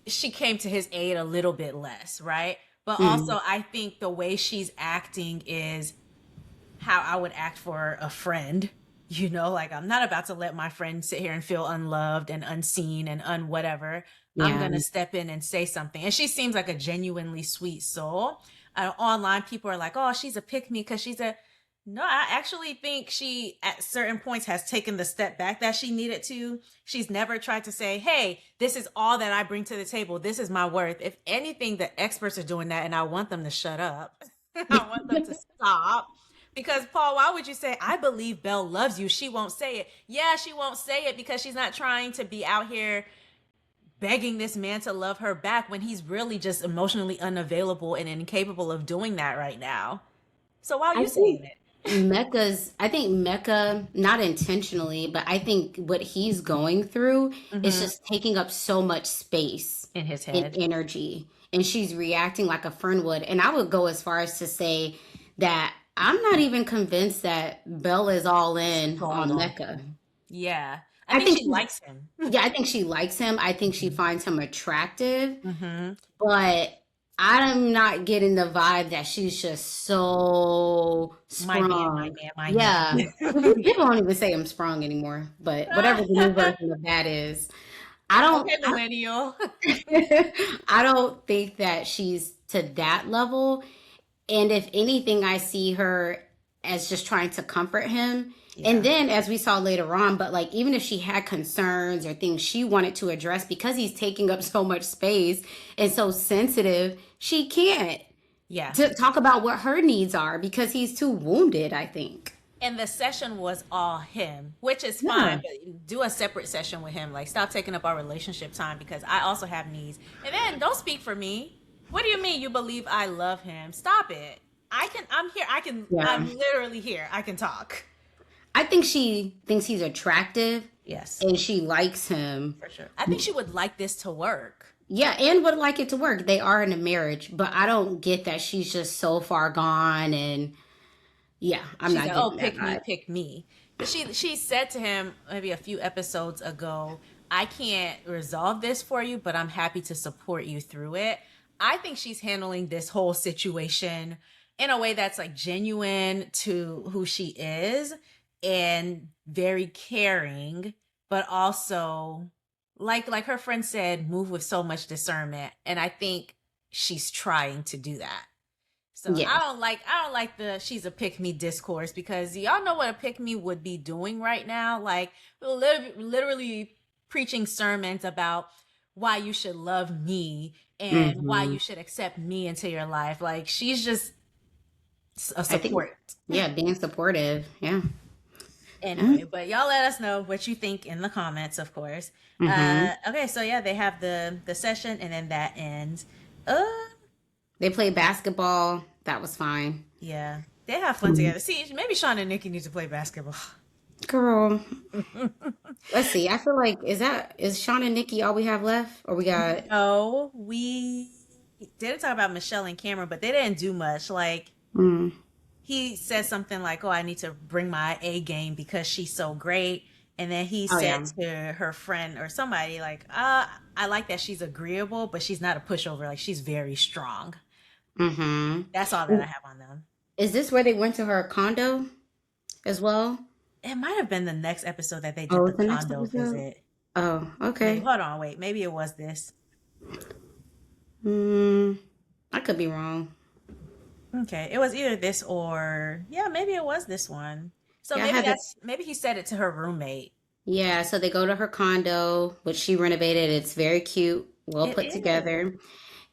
she came to his aid a little bit less, right? But mm, also, I think the way she's acting is how I would act for a friend. You know, like I'm not about to let my friend sit here and feel unloved and unseen and whatever. I'm yeah. going to step in and say something. And she seems like a genuinely sweet soul. Online, people are like, oh, she's a pick me because she's a. No, I actually think she, at certain points, has taken the step back that she needed to. She's never tried to say, hey, this is all that I bring to the table. This is my worth. If anything, the experts are doing that, and I want them to shut up. I want them to stop. Because, Paul, why would you say, I believe Belle loves you? She won't say it. Yeah, she won't say it because she's not trying to be out here begging this man to love her back when he's really just emotionally unavailable and incapable of doing that right now. So why are I you saying think it? I think Mecca, not intentionally, but I think what he's going through is Mm-hmm. just taking up so much space In his and head. energy. And she's reacting like a friend would. And I would go as far as to say that I'm not even convinced that Belle is all in Sold on on Mecca. him. Yeah. I I think think she she's, likes him. yeah, I think she likes him. I think she Mhm. finds him attractive, Mhm. but I'm not getting the vibe that she's just so My man, my sprung. man, my Yeah. man. People don't even say I'm sprung anymore, but whatever the new version of that is, I don't, Okay, millennial. I don't think that she's to that level. And if anything, I see her as just trying to comfort him. And Yeah. then, as we saw later on, but like, even if she had concerns or things she wanted to address, because he's taking up so much space and so sensitive, she can't Yeah. to talk about what her needs are because he's too wounded, I think. And the session was all him, which is Yeah. fine, but do a separate session with him. Like, stop taking up our relationship time because I also have needs. And then don't speak for me. What do you mean you believe I love him? Stop it. I'm here. I'm Yeah. literally here. I can talk. I think she thinks he's attractive Yes, and she likes him. for sure. I think she would like this to work. Yeah, and would like it to work. They are in a marriage, but I don't get that she's just so far gone and yeah, I'm She's not like, "Oh, getting that pick me, vibe. pick me." But she said to him maybe a few episodes ago, "I can't resolve this for you, but I'm happy to support you through it." I think she's handling this whole situation in a way that's like genuine to who she is and very caring, but also like her friend said, move with so much discernment. And I think she's trying to do that. So Yeah. I don't like the she's a pick me discourse because y'all know what a pick me would be doing right now. Like literally preaching sermons about why you should love me and why Hmm. you should accept me into your life. Like she's just a I think, support. yeah, being supportive. Yeah. Yeah. Anyway, but y'all let us know what you think in the comments, of course. Hmm. Okay, so yeah, they have the session and then that ends. Uh They play basketball. That was fine. yeah. They have fun Mhm. together. See, maybe Sean and Nikki need to play basketball. Girl, let's see. I feel like is Sean and Nikki all we have left, or we got? No, we didn't talk about Michelle and Cameron, but they didn't do much. Like Mm. he said something like, "Oh, I need to bring my A game because she's so great." And then he Oh said yeah. to her friend or somebody like, I like that she's agreeable, but she's not a pushover. Like she's very strong." Mm-hmm. That's all that I have on them. Is this where they went to her condo as well? It might have been the next episode that they did Oh, the it's the next condo episode. visit. Oh, Maybe okay. hold on, wait. Maybe it was this. Mm, I could be wrong. Okay, it was either this or yeah, maybe it was this one. So Yeah, I maybe have it. maybe he said it to her roommate. Yeah, so they go to her condo, which she renovated. It's very cute, well It put is. together.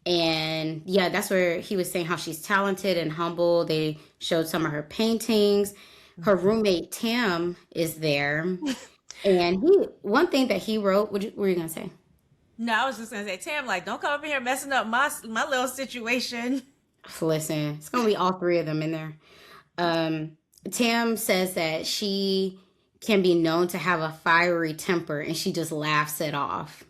And yeah, that's where he was saying how she's talented and humble. They showed some of her paintings. Her roommate Tim is there. And one thing that he wrote, what were you gonna say? No, I was just gonna say, Tam, like, don't come up in here messing up my little situation. Listen, it's gonna be all three of them in there. Um, Tam says that she can be known to have a fiery temper, and she just laughs it off.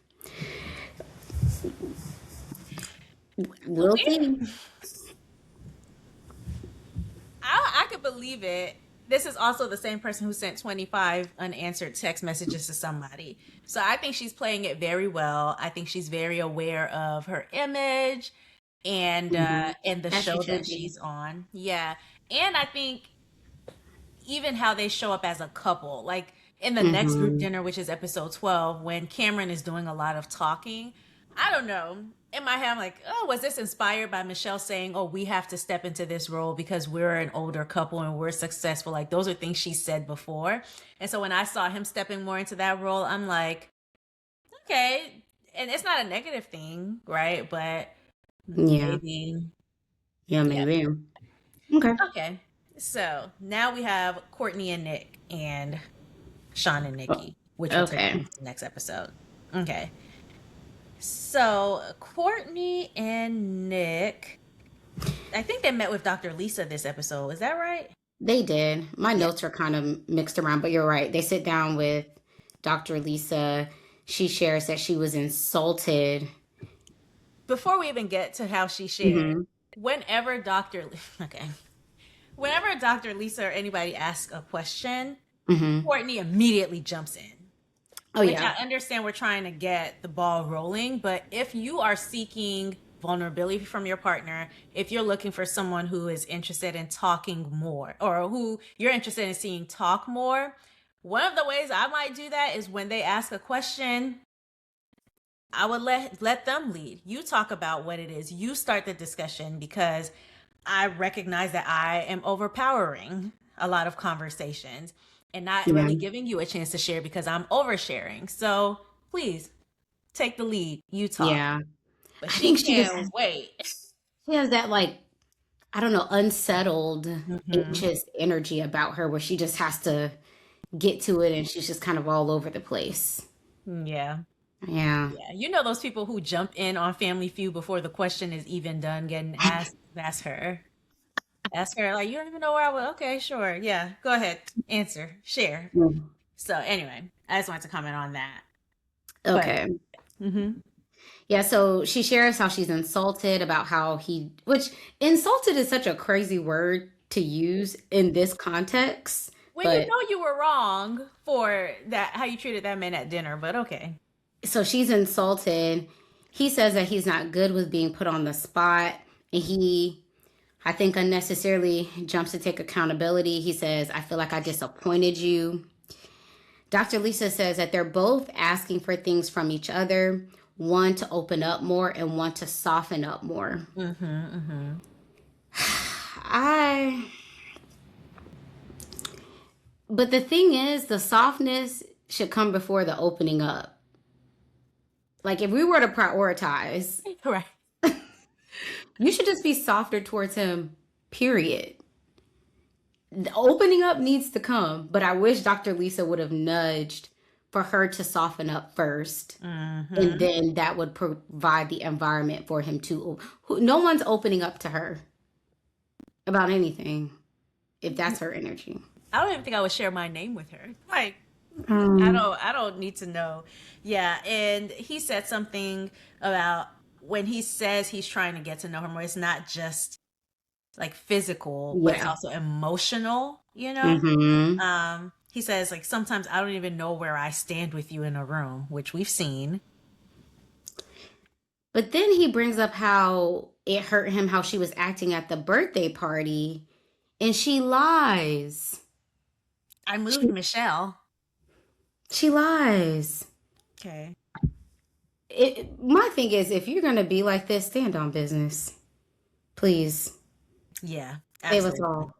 I We'll believe see. I could believe it. This is also the same person who sent 25 unanswered text messages to somebody. So I think she's playing it very well. I think she's very aware of her image Hmm. and the As she show should that be. she's on. Yeah. And I think even how they show up as a couple, like in the next group Hmm. dinner, which is episode 12, when Cameron is doing a lot of talking, I don't know. In my head, I'm like, oh, was this inspired by Michelle saying, oh, we have to step into this role because we're an older couple and we're successful? Like, those are things she said before. And so when I saw him stepping more into that role, I'm like, okay. And it's not a negative thing, right? But Yeah. maybe, Yeah, yeah. maybe. Okay. Okay. So now we have Courtney and Nick and Sean and Oh, Nikki, which will take okay. place in the next episode. Okay. So Courtney and Nick, I think they met with Dr. Lisa this episode. Is that right? They did. My Yeah. notes are kind of mixed around, but you're right. They sit down with Dr. Lisa. She shares that she was insulted. Before we even get to how she shared, Hmm. whenever Dr. Okay, whenever Dr. Lisa or anybody asks a question, Hmm. Courtney immediately jumps in. Oh, Which yeah. I understand we're trying to get the ball rolling, but if you are seeking vulnerability from your partner, if you're looking for someone who is interested in talking more or who you're interested in seeing talk more, one of the ways I might do that is when they ask a question, I would let them lead. You talk about what it is. You start the discussion because I recognize that I am overpowering a lot of conversations and not Yeah. really giving you a chance to share because I'm oversharing. So please take the lead. You talk. Yeah. But I she think she just can't wait. she has that, like, I don't know, unsettled, Hmm. anxious energy about her where she just has to get to it and she's just kind of all over the place. Yeah. Yeah. Yeah. You know those people who jump in on Family Feud before the question is even done getting asked? That's her. Ask her, like, you don't even know where I was. Okay, sure. Yeah. Go ahead. Answer. Share. Mm. So anyway, I just wanted to comment on that. But Okay. mhm. Yeah, so she shares how she's insulted about how which insulted is such a crazy word to use in this context, When you but know you were wrong for that, how you treated that man at dinner, but okay. so she's insulted. He says that he's not good with being put on the spot, and I think, unnecessarily jumps to take accountability. He says, I feel like I disappointed you. Dr. Lisa says that they're both asking for things from each other, one to open up more and one to soften up more. Mm-hmm, mm-hmm. I But the thing is, the softness should come before the opening up. Like, if we were to prioritize, Right. you should just be softer towards him, period. The opening up needs to come, but I wish Dr. Lisa would have nudged for her to soften up first. And Mm-hmm. then that would provide the environment for him to. No one's opening up to her about anything if that's her energy. I don't even think I would share my name with her. Like, Um, I don't need to know. Yeah, and he said something about when he says he's trying to get to know her more, it's not just like physical, but it's yeah. also emotional, you know? Hmm. He says like sometimes I don't even know where I stand with you in a room, which we've seen. But then he brings up how it hurt him how she was acting at the birthday party, and she lies. I moved She Michelle. she lies. Okay. My thing is, if you're gonna be like this, stand on business, please. Yeah, Save us absolutely. all.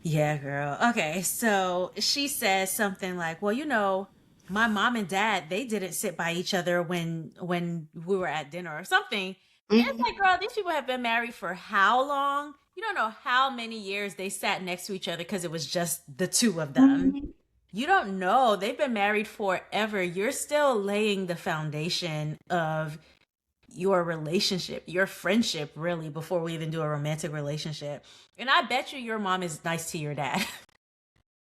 Yeah, girl. Okay, so she says something like, "Well, you know, my mom and dad, they didn't sit by each other when we were at dinner or something." And it's like, Mhm. girl, these people have been married for how long? You don't know how many years they sat next to each other because it was just the two of them. Mhm. You don't know. They've been married forever. You're still laying the foundation of your relationship, your friendship, really, before we even do a romantic relationship. And I bet you your mom is nice to your dad.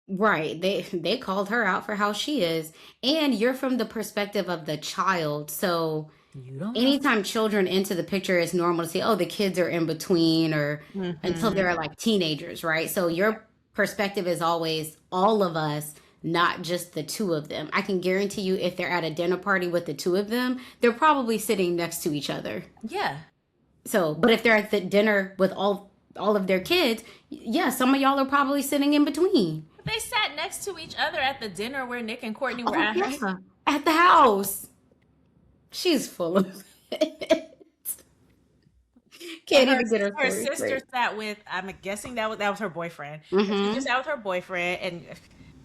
Right. They called her out for how she is, and you're from the perspective of the child, so You don't know. anytime children enter the picture, it's normal to say, oh, the kids are in between or until Mm-hmm. they're like teenagers, right? So your perspective is always all of us, not just the two of them. I can guarantee you, if they're at a dinner party with the two of them, they're probably sitting next to each other. Yeah. So, but if they're at the dinner with all of their kids, yeah, some of y'all are probably sitting in between. They sat next to each other at the dinner where Nick and Courtney were Oh at. yeah, at the house. She's full of it. And Can't even get her her story sister straight. sat with, I'm guessing that was her boyfriend. Her sister Mm-hmm. sat with her boyfriend, and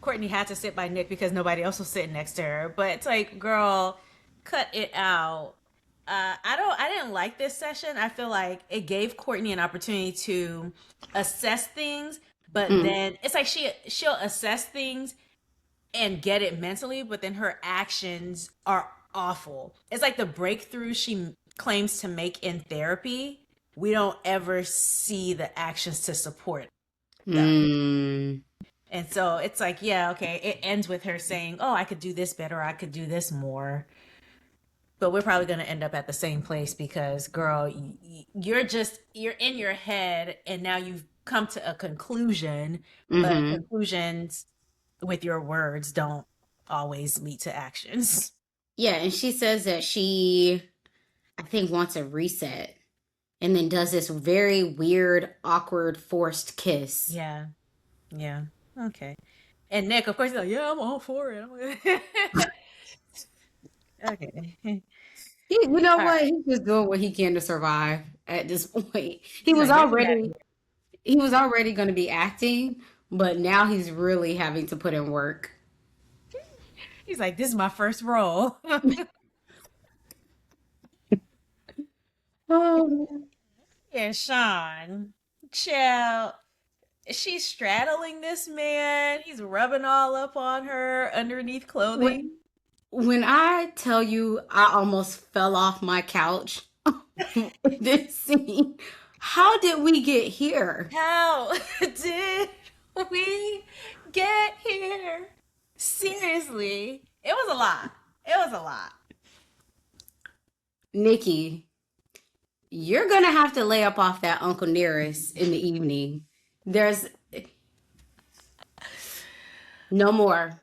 Courtney had to sit by Nick because nobody else was sitting next to her. But it's like, girl, cut it out. I didn't like this session. I feel like it gave Courtney an opportunity to assess things, but Mm. then it's like she'll assess things and get it mentally, but then her actions are awful. It's like the breakthrough she claims to make in therapy. We don't ever see the actions to support them. Mm. And so it's like, yeah, okay, it ends with her saying, "Oh, I could do this better. I could do this more." But we're probably going to end up at the same place because, girl, you're in your head and now you've come to a conclusion, but Mm-hmm. conclusions with your words don't always lead to actions. Yeah, and she says that she, I think, wants a reset, and then does this very weird, awkward, forced kiss. Yeah, yeah, okay. And Nick, of course, he's like, "Yeah, I'm all for it." Okay, You know all what? right. He's just doing what he can to survive at this point. He He's was like, "Get me out of already here." he was already going to be acting, but now he's really having to put in work. He's like, "This is my first role." Oh, Yeah, Sean, chill. She's straddling this man. He's rubbing all up on her underneath when clothing. when I tell you I almost fell off my couch in this scene, how did we get here? How did we get here? Seriously, it was a lot. It was a lot. Nikki, you're gonna have to lay up off that Uncle Nearest in the evening. There's no more.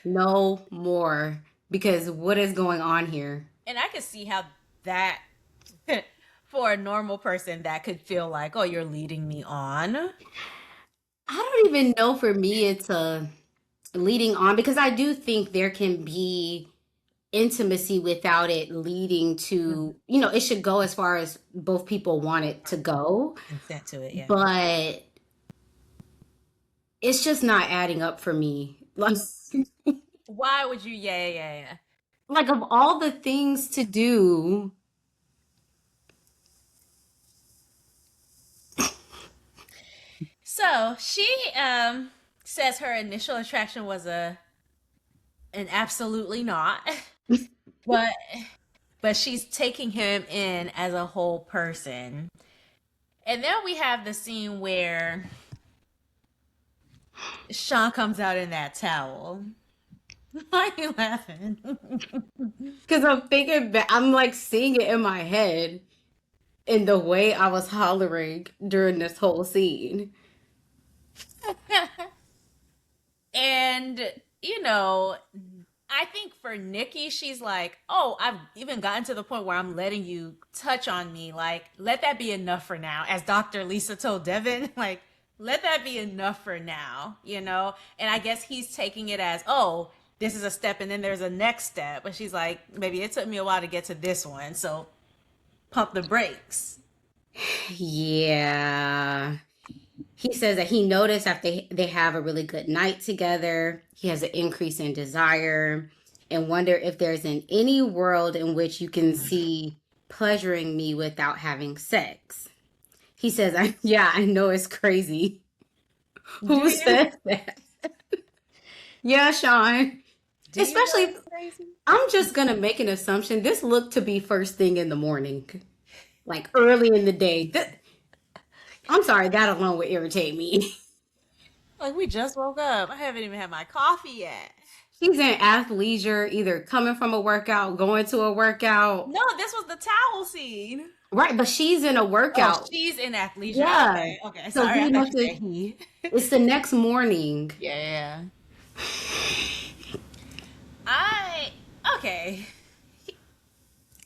No more. Because what is going on here? And I could see how that, for a normal person, that could feel like, oh, you're leading me on. I don't even know for me it's a leading on because I do think there can be intimacy without it leading Mhm. to, it should go as far as both people want it to go, Consent to it, yeah. but it's just not adding up for me. Why would you? Yeah, yeah, yeah, yeah. Like of all the things to do, So she says her initial attraction was an absolutely not, but she's taking him in as a whole person. And then we have the scene where Sean comes out in that towel. Why are you laughing? because I'm thinking back, I'm like seeing it in my head in the way I was hollering during this whole scene. And you know, I think for Nikki, she's like, "Oh, I've even gotten to the point where I'm letting you touch on me. Like, let that be enough for now." As Dr. Lisa told Devin, like, let that be enough for now, you know? And I guess he's taking it as, "Oh, this is a step and then there's a next step." But she's like, "Maybe it took me a while to get to this one. So, pump the brakes." Yeah. He says that he noticed after they have a really good night together, he has an increase in desire and wonder if there's in any world in which you can see pleasuring me without having sex. He says, yeah, I know it's crazy. Do Who you? says that? Yeah, Sean. Do you know Especially, it's crazy? I'm just going to make an assumption. This looked to be first thing in the morning, like early in the day. I'm sorry, that alone would irritate me. Like, we just woke up. I haven't even had my coffee yet. She's in athleisure, either coming from a workout, going to a workout. No, this was the towel scene. Right, but she's in a Oh, workout. she's in athleisure. Yeah. Okay, okay. So Sorry, I he thought must you have, said he. it's the next morning. Yeah, yeah. I okay.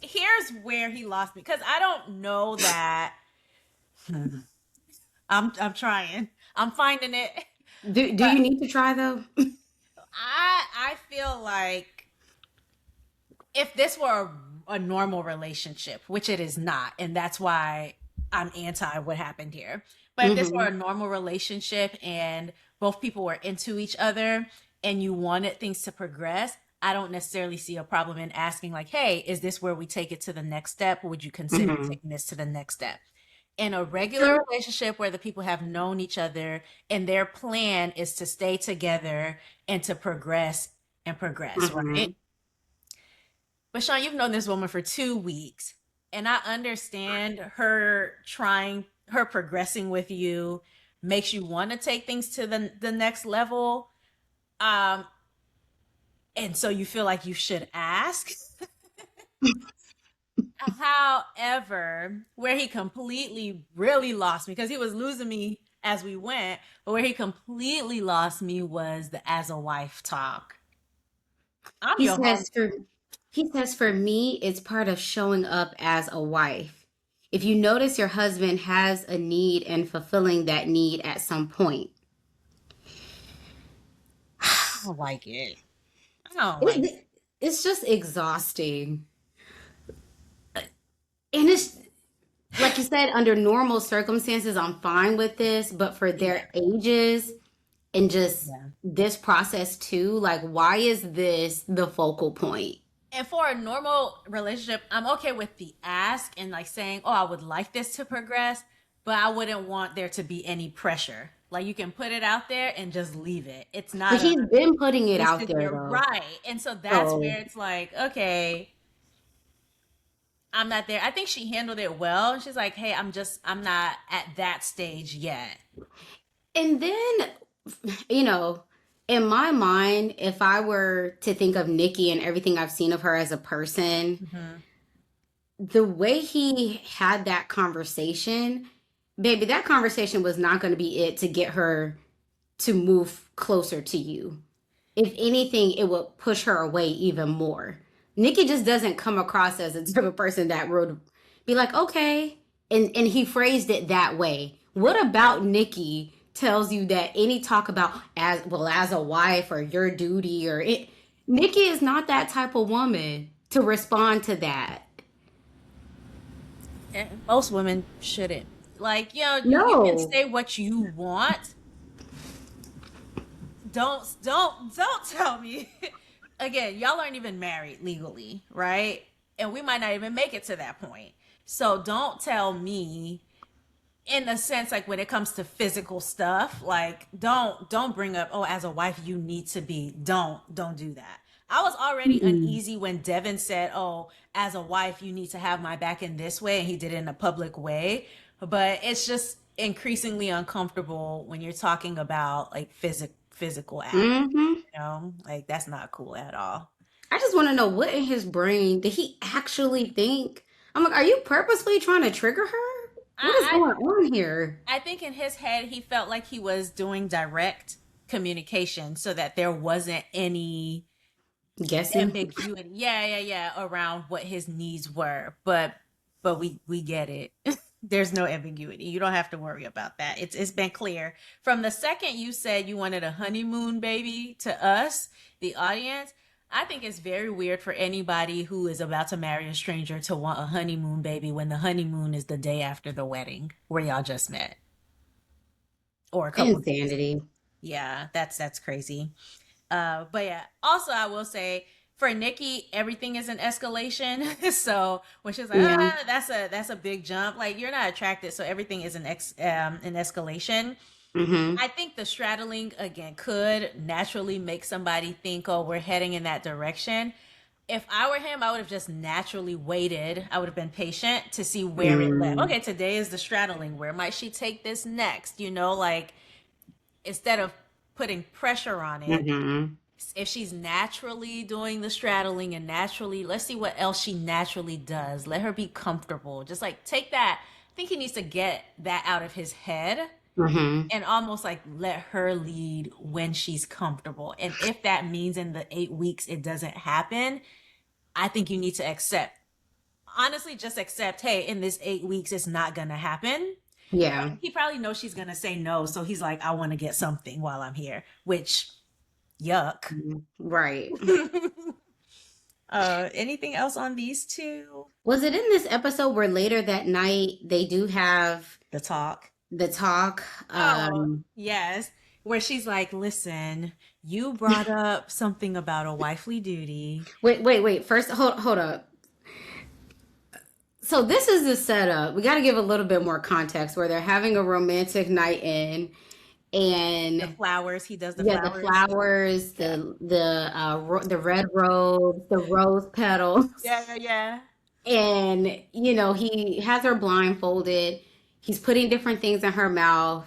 Here's where he lost me because I don't know that. I'm trying. I'm finding it, Do but you need to try though? I feel like if this were a normal relationship, which it is not, and that's why I'm anti what happened here. But if this were Hmm. a normal relationship and both people were into each other and you wanted things to progress, I don't necessarily see a problem in asking, like, hey, is this where we take it to the next step? Would you consider Hmm. taking this to the next step? In a regular True. relationship where the people have known each other and their plan is to stay together and to progress and progress, right? Hmm. But Sean, you've known this woman for 2 weeks, and I understand her progressing with you makes you want to take things to the next level. Um, and so you feel like you should ask. However, where he completely really lost me, because he was losing me as we went, but where he completely lost me was the as a wife talk. I'm He your home. says for he says for me, it's part of showing up as a wife. If you notice your husband has a need and fulfilling that need at some point. I don't like it. I don't like it. It, it's just exhausting. And it's like you said, under normal circumstances, I'm fine with this, but for Yeah. their ages and just Yeah. this process too, like, why is this the focal point? And for a normal relationship, I'm okay with the ask and like saying, "Oh, I would like this to progress," but I wouldn't want there to be any pressure. Like you can put it out there and just leave it. It's But not a he's been putting it this out is there your though. right. And so that's So, where it's like, okay, I'm not there. I think she handled it well. She's like, "Hey, I'm not at that stage yet." and then, in my mind, if I were to think of Nikki and everything I've seen of her as a person, Hmm. the way he had that conversation, baby, that conversation was not going to be it to get her to move closer to you. If anything, it would push her away even more. Nikki just doesn't come across as a type of person that would be like, okay. And he phrased it that way. What about Nikki tells you that any talk about as a wife or your duty or it, Nikki is not that type of woman to respond to that. And most women shouldn't. Like, you can No. say what you want. Don't tell me. Again, y'all aren't even married legally, right? And we might not even make it to that point. So don't tell me, in a sense, like when it comes to physical stuff, like don't bring up, oh, as a wife you need to be. Don't do that. I was already Mm-mm. uneasy when Devin said, oh, as a wife you need to have my back in this way, and he did it in a public way. But it's just increasingly uncomfortable when you're talking about like physical acts. Hmm. Like that's not cool at all. I just want to know what in his brain did he actually think? I'm like, are you purposely trying to trigger her? What is I, going on here? I think in his head he felt like he was doing direct communication so that there wasn't any Guessing. ambiguity. Yeah, around what his needs were. But we get it. There's no ambiguity. You don't have to worry about that. It's been clear from the second you said you wanted a honeymoon baby to us, the audience. I think it's very weird for anybody who is about to marry a stranger to want a honeymoon baby when the honeymoon is the day after the wedding where y'all just met or a couple days. Insanity. Yeah, that's crazy. But yeah, also I will say for Nikki, everything is an escalation. So when she's like, Yeah. that's a big jump. Like you're not attracted, so everything is an escalation. Hmm. I think the straddling again could naturally make somebody think, oh, we're heading in that direction. If I were him, I would have just naturally waited. I would have been patient to see where it led. Mm. Okay, today is the straddling. Where might she take this next? Like instead of putting pressure on it, Hmm. if she's naturally doing the straddling and naturally, let's see what else she naturally does. Let her be comfortable. Just like take that. I think he needs to get that out of his head Hmm. and almost like let her lead when she's comfortable. And if that means in the 8 weeks it doesn't happen, I think you need to accept. Honestly, just accept, hey, in this 8 weeks, it's not going to happen. Yeah. He probably knows she's going to say no. So he's like, I want to get something while I'm here, which yuck. Mhm. Right. Anything else on these two? Was it in this episode where later that night they do have The talk. the talk? Oh, yes. Where she's like, listen, you brought up something about a wifely duty. Wait. First, hold up. So this is the setup. We got to give a little bit more context where they're having a romantic night in, The and flowers, he does the yeah, the flowers. flowers, Yeah. the red rose, the rose petals, Yeah, yeah, yeah. and he has her blindfolded. He's putting different things in her mouth.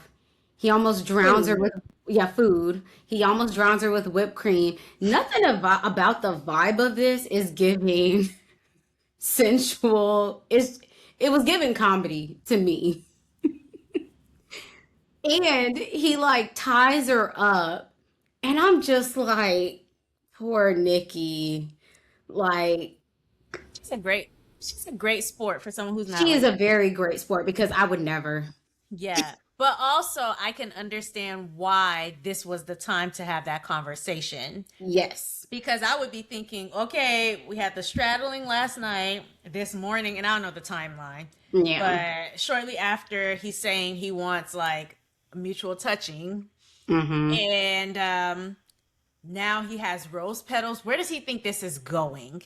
He almost drowns her Food. with food. He almost drowns her with whipped cream. Nothing about the vibe of this is giving sensual. It was giving comedy to me. And he like ties her up, and I'm just like, poor Nikki. Like, She's a great, she's a great sport for someone who's not she is like, a very great sport because I would never. yeah. But also, I can understand why this was the time to have that conversation. Yes. Because I would be thinking, okay, we had the straddling last night, this morning, and I don't know the timeline, Yeah. but shortly after, he's saying he wants like mutual touching, Mm-hmm. and now he has rose petals. Where does he think this is going?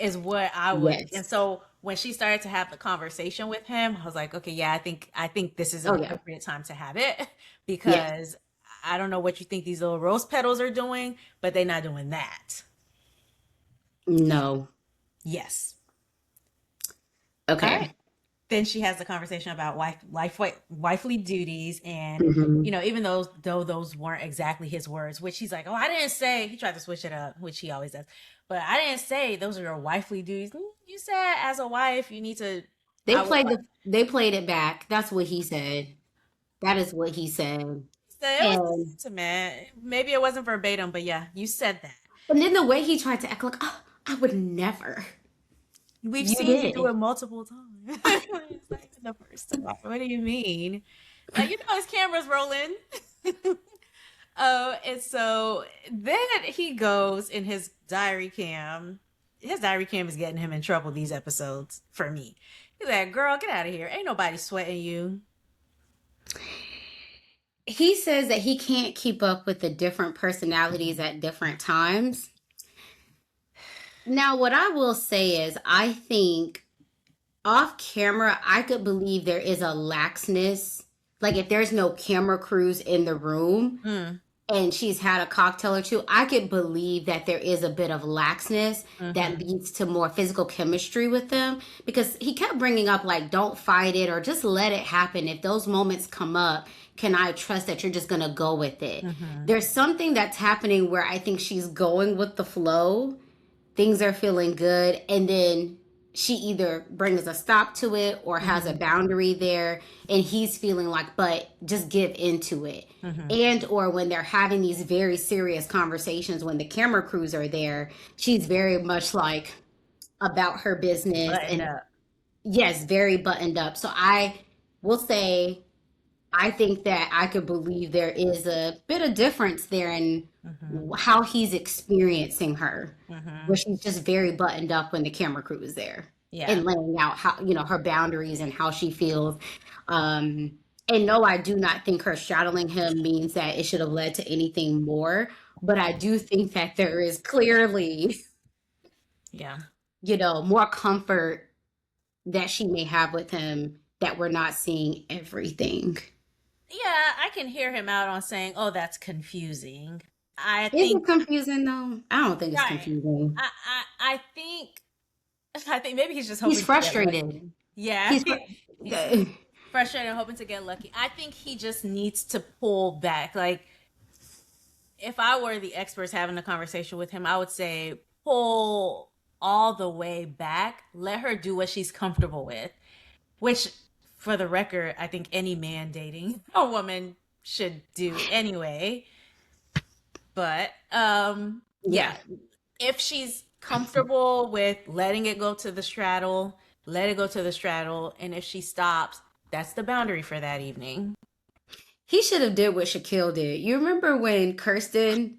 Is what I would. And Yes. so when she started to have the conversation with him, I was like, okay, yeah, I think this is an Oh yeah. appropriate time to have it Yes. because I don't know what you think these little rose petals are doing, but they're not doing that. No. Yes. All right. Okay. Then she has the conversation about wifely duties, and Mm-hmm. even though those weren't exactly his words, which he's like, oh, I didn't say. He tried to switch it up, which he always does, but I didn't say those are your wifely duties. You said as a wife you need to. They I would played it back. That's what he said. That is what he said. say it was And sentiment. Maybe it wasn't verbatim, but yeah, you said that. then the way he tried to act like, oh, I would never. We've You seen you do did. it multiple times. It's not even the first time. What do you mean? Like, his camera's rolling. Oh, and so then he goes in his diary cam. His diary cam is getting him in trouble these episodes for me. He's like, girl, get out of here. Ain't nobody sweating you. He says that he can't keep up with the different personalities at different times. Now, what I will say is, I think off camera, I could believe there is a laxness. Like, if there's no camera crews in the room Mm, and she's had a cocktail or two, I could believe that there is a bit of laxness that mm-hmm, leads to more physical chemistry with them. Because he kept bringing up, like, don't fight it or just let it happen. If those moments come up, can I trust that you're just going to go with it? mm-hmm, There's something that's happening where I think she's going with the flow, things are feeling good, and then she either brings a stop to it or has a mm-hmm, boundary there, and he's feeling like, but just give into it. mm-hmm. And or when they're having these very serious conversations when the camera crews are there, she's very much like about her business, Buttoned and up. yes, very buttoned up. So I will say I think that I could believe there is a bit of difference there in Mm-hmm, how he's experiencing her, mm-hmm. where she's just very buttoned up when the camera crew is there Yeah. and laying out how, her boundaries and how she feels. Um, and no, I do not think her straddling him means that it should have led to anything more. But I do think that there is clearly, Yeah. more comfort that she may have with him that we're not seeing everything. Yeah, I can hear him out on saying, "Oh, that's confusing." I Is it think confusing though? I don't think it's right. confusing. I think I think maybe he's just He's hoping to get frustrated. lucky. Yeah, He's fr- he's frustrated, hoping to get lucky. I think he just needs to pull back. Like, if I were the experts having a conversation with him, I would say pull all the way back. Let her do what she's comfortable with. Which, for the record, I think any man dating a woman should do anyway. But yeah. yeah, if she's comfortable with letting it go to the straddle, let it go to the straddle, and if she stops, that's the boundary for that evening. He should have did what Shaquille did. You remember when Kirsten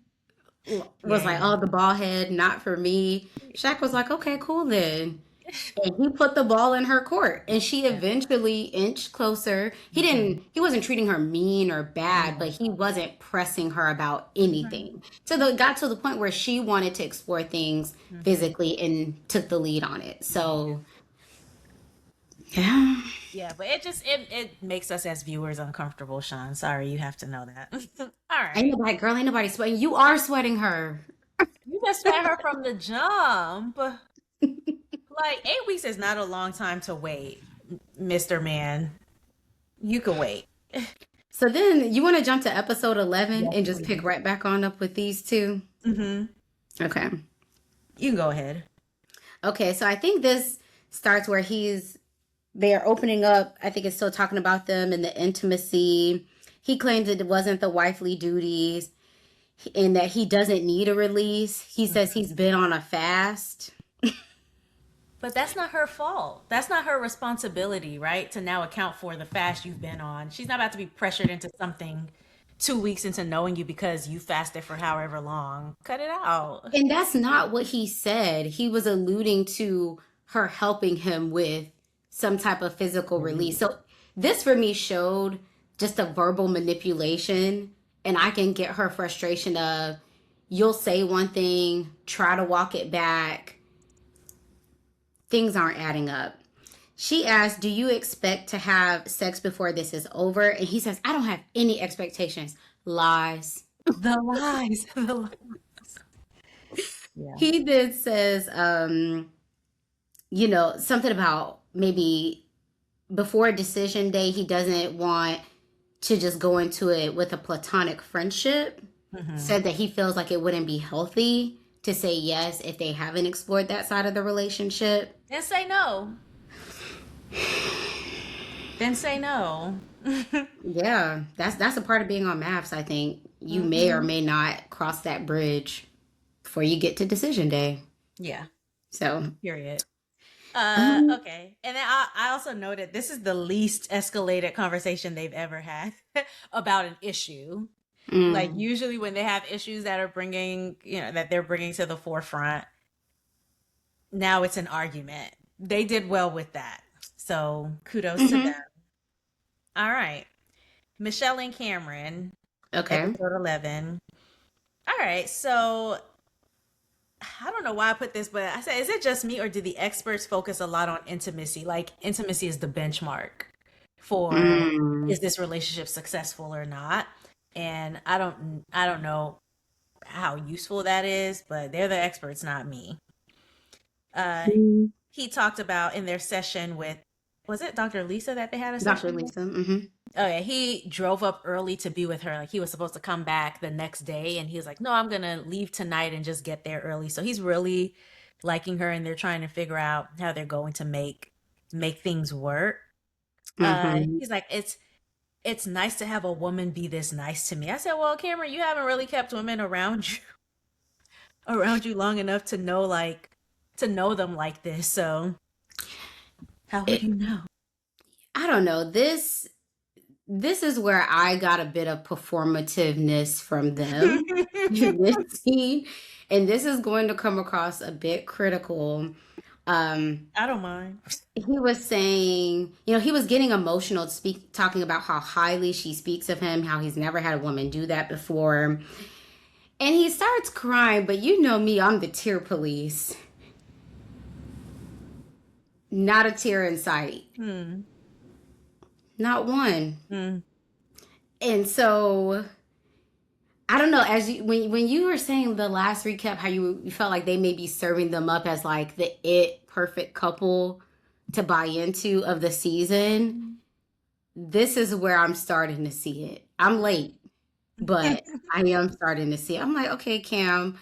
was Yeah. like, "Oh, the ball head, not for me." Shaq was like, "Okay, cool then." And he put the ball in her court, and she Yeah. eventually inched closer. Mhm. He wasn't treating her mean or bad, but Yeah. he wasn't pressing her about Mhm. anything. So it got to the point where she wanted to explore things Mhm. physically and took the lead on it. Yeah. So yeah, Yeah, but it makes us as viewers uncomfortable, Sean. Sorry, you have to know that. All right. ain't nobody sweating. You are sweating her. You just met her from the jump. Like 8 weeks is not a long time to wait, Mr. Man. You could wait. So then you want to jump to episode 11 Yes, and just pick please. right back on up with these two? Mm-hmm. Okay. You can go ahead. Okay, so I think this starts where they're opening up. I think it's still talking about them and the intimacy. He claims it wasn't the wifely duties and that he doesn't need a release. He says he's been on a fast. But that's not her fault. That's not her responsibility, right? To now account for the fast you've been on. She's not about to be pressured into something 2 weeks into knowing you because you fasted for however long. Cut it out. And that's not what he said. He was alluding to her helping him with some type of physical release. So this for me showed just a verbal manipulation. And I can get her frustration of you'll say one thing, try to walk it back. Things aren't adding up. She asked, "Do you expect to have sex before this is over?" And he says, "I don't have any expectations." Lies. The lies. The lies. Yeah. He then says, something about maybe before decision day, he doesn't want to just go into it with a platonic friendship. Mm-hmm. Said that he feels like it wouldn't be healthy to say yes if they haven't explored that side of the relationship. Then say no. Then say no. Yeah, that's a part of being on MAFS. I think you may or Hmm. may not cross that bridge before you get to decision day. Yeah. So, Period. um, Okay. And then I also noted this is the least escalated conversation they've ever had about an issue. Like mm, usually when they have issues that are bringing, that they're bringing to the forefront, now it's an argument. They did well with that. So kudos to them. hmm All right. Michelle and Cameron, okay, episode 11. All right. So I don't know why I put this, but I said, is it just me or do the experts focus a lot on intimacy? Like intimacy is the benchmark for mm, is this relationship successful or not? And I don't know how useful that is, but they're the experts, not me. Uh mm. he talked about in their session with was it Dr. Lisa that they had a Dr. session with? Lisa. Hmm Oh yeah, he drove up early to be with her. Like he was supposed to come back the next day, and he was like, "No, I'm gonna leave tonight and just get there early." So he's really liking her, and they're trying to figure out how they're going to make things work. hmm He's like, "It's nice to have a woman be this nice to me." I said, "Well, Cameron, you haven't really kept women around you around you long enough to know them like this. So how would It, you know?" I don't know. This is where I got a bit of performativeness from them in this scene, and this is going to come across a bit critical. I don't mind. He was saying, he was getting emotional talking about how highly she speaks of him, how he's never had a woman do that before. And he starts crying, but you know me, I'm the tear police. Not a tear in sight. Hmm. Not one. Hmm. And so I don't know, as when you were saying the last recap, how you felt like they may be serving them up as like the perfect couple to buy into of the season. This is where I'm starting to see it. I'm late, but I am starting to see it. I'm like, okay, Cam,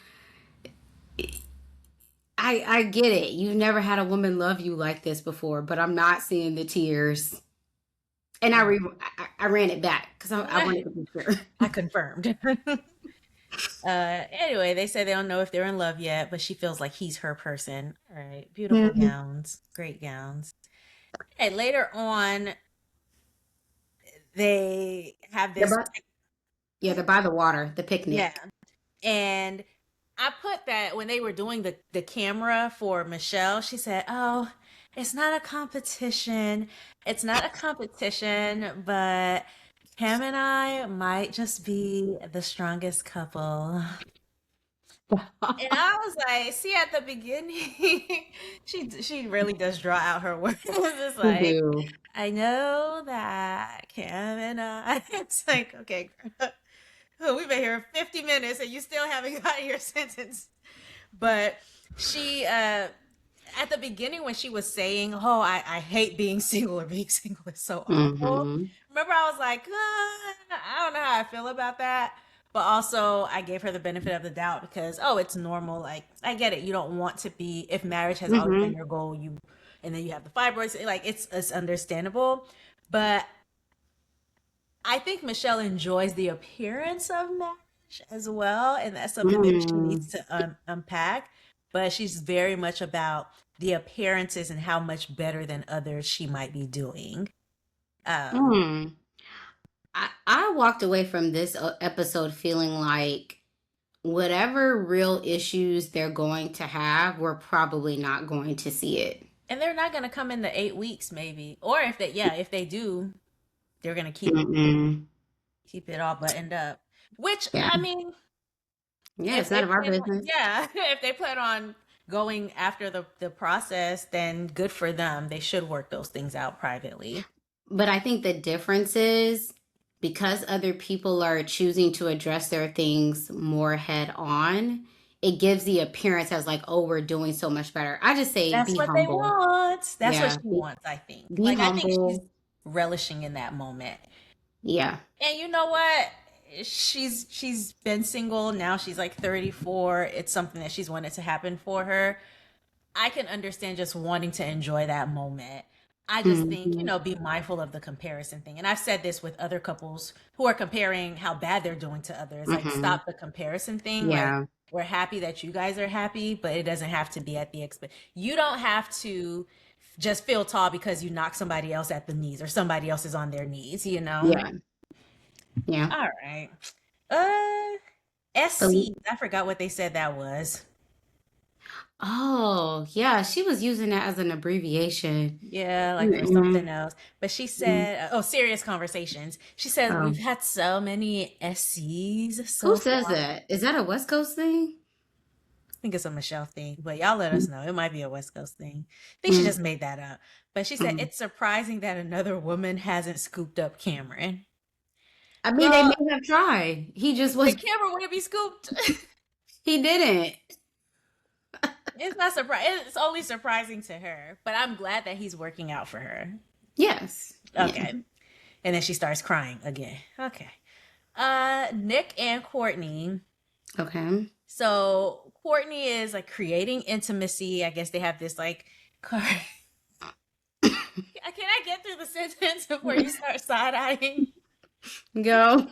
I get it. You've never had a woman love you like this before, but I'm not seeing the tears. And I ran it back because I wanted to be sure. I confirmed. Anyway, they say they don't know if they're in love yet, but she feels like he's her person. All right, beautiful Mhm. gowns, great gowns. And later on, they have They're this, by, yeah, they're by the water, the picnic. yeah, And I put that when they were doing the camera for Michelle, she said, "Oh, it's not a competition. It's not a competition, but Cam and I might just be the strongest couple." And I was like, see, at the beginning, she really does draw out her words. It's You like, do. I know that Cam and I. It's like, okay, girl, we've been here 50 minutes and you still haven't gotten your sentence. But she, at the beginning when she was saying, "Oh, I hate being single or being single is so awful." Hmm. Remember, I was like, I don't know how I feel about that. But also, I gave her the benefit of the doubt because, oh, it's normal. Like, I get it. You don't want to be, if marriage has always been Hmm. your goal, and then you have the fibroids, like, it's understandable. But I think Michelle enjoys the appearance of marriage as well, and that's something maybe she needs Mm. to unpack. But she's very much about the appearances and how much better than others she might be doing. Um, Mm. I walked away from this episode feeling like whatever real issues they're going to have, we're probably not going to see it. and they're not going to come in the 8 weeks, maybe, or if they, yeah, if they do, they're going to Mm-mm. keep it all buttoned up. Which Yeah. I mean, Yeah, if it's they none of our plan on, business. yeah, if they plan on going after the process, then good for them. They should work those things out privately. But I think the difference is because other people are choosing to address their things more head on, it gives the appearance as like, oh, we're doing so much better. I just say That's be what they humble. want. That's what Yeah. she wants, I think. Be Like, I think she's humble. relishing in that moment. Yeah. And you know what? She's been single now. She's like 34. It's something that she's wanted to happen for her. I can understand just wanting to enjoy that moment. I just think, Hmm. be mindful of the comparison thing. And I've said this with other couples who are comparing how bad they're doing to others. Like, Hmm. stop the comparison thing. Like, Yeah. we're happy that you guys are happy, but it doesn't have to be at the expense. You don't have to just feel tall because you knock somebody else at the knees or somebody else is on their knees. Yeah. Yeah. All right. Uh, The SC. I forgot what they said that was. Oh, yeah, she was using that as an abbreviation. Yeah, like for something Mm-mm. else. But she Mm. said, oh, serious conversations. She said, Oh, we've had so many SCs who so says far. that? Is that a West Coast thing? I think it's a Michelle thing, but y'all let us know. It might be a West Coast thing. I think she Mm-mm. just made that up. But she said, it's surprising that another woman hasn't scooped up Cameron. I mean, they Girl, may have tried. He just the was, Cameron wouldn't be scooped. he didn't. It's not surprising. It's only surprising to her, but I'm glad that he's working out for her. Yes. Yeah. Okay. And then she starts crying again. Okay. Nick and Courtney. Okay. So Courtney is like creating intimacy. I guess they have this like car. Can I get through the sentence before you start side eyeing? Go.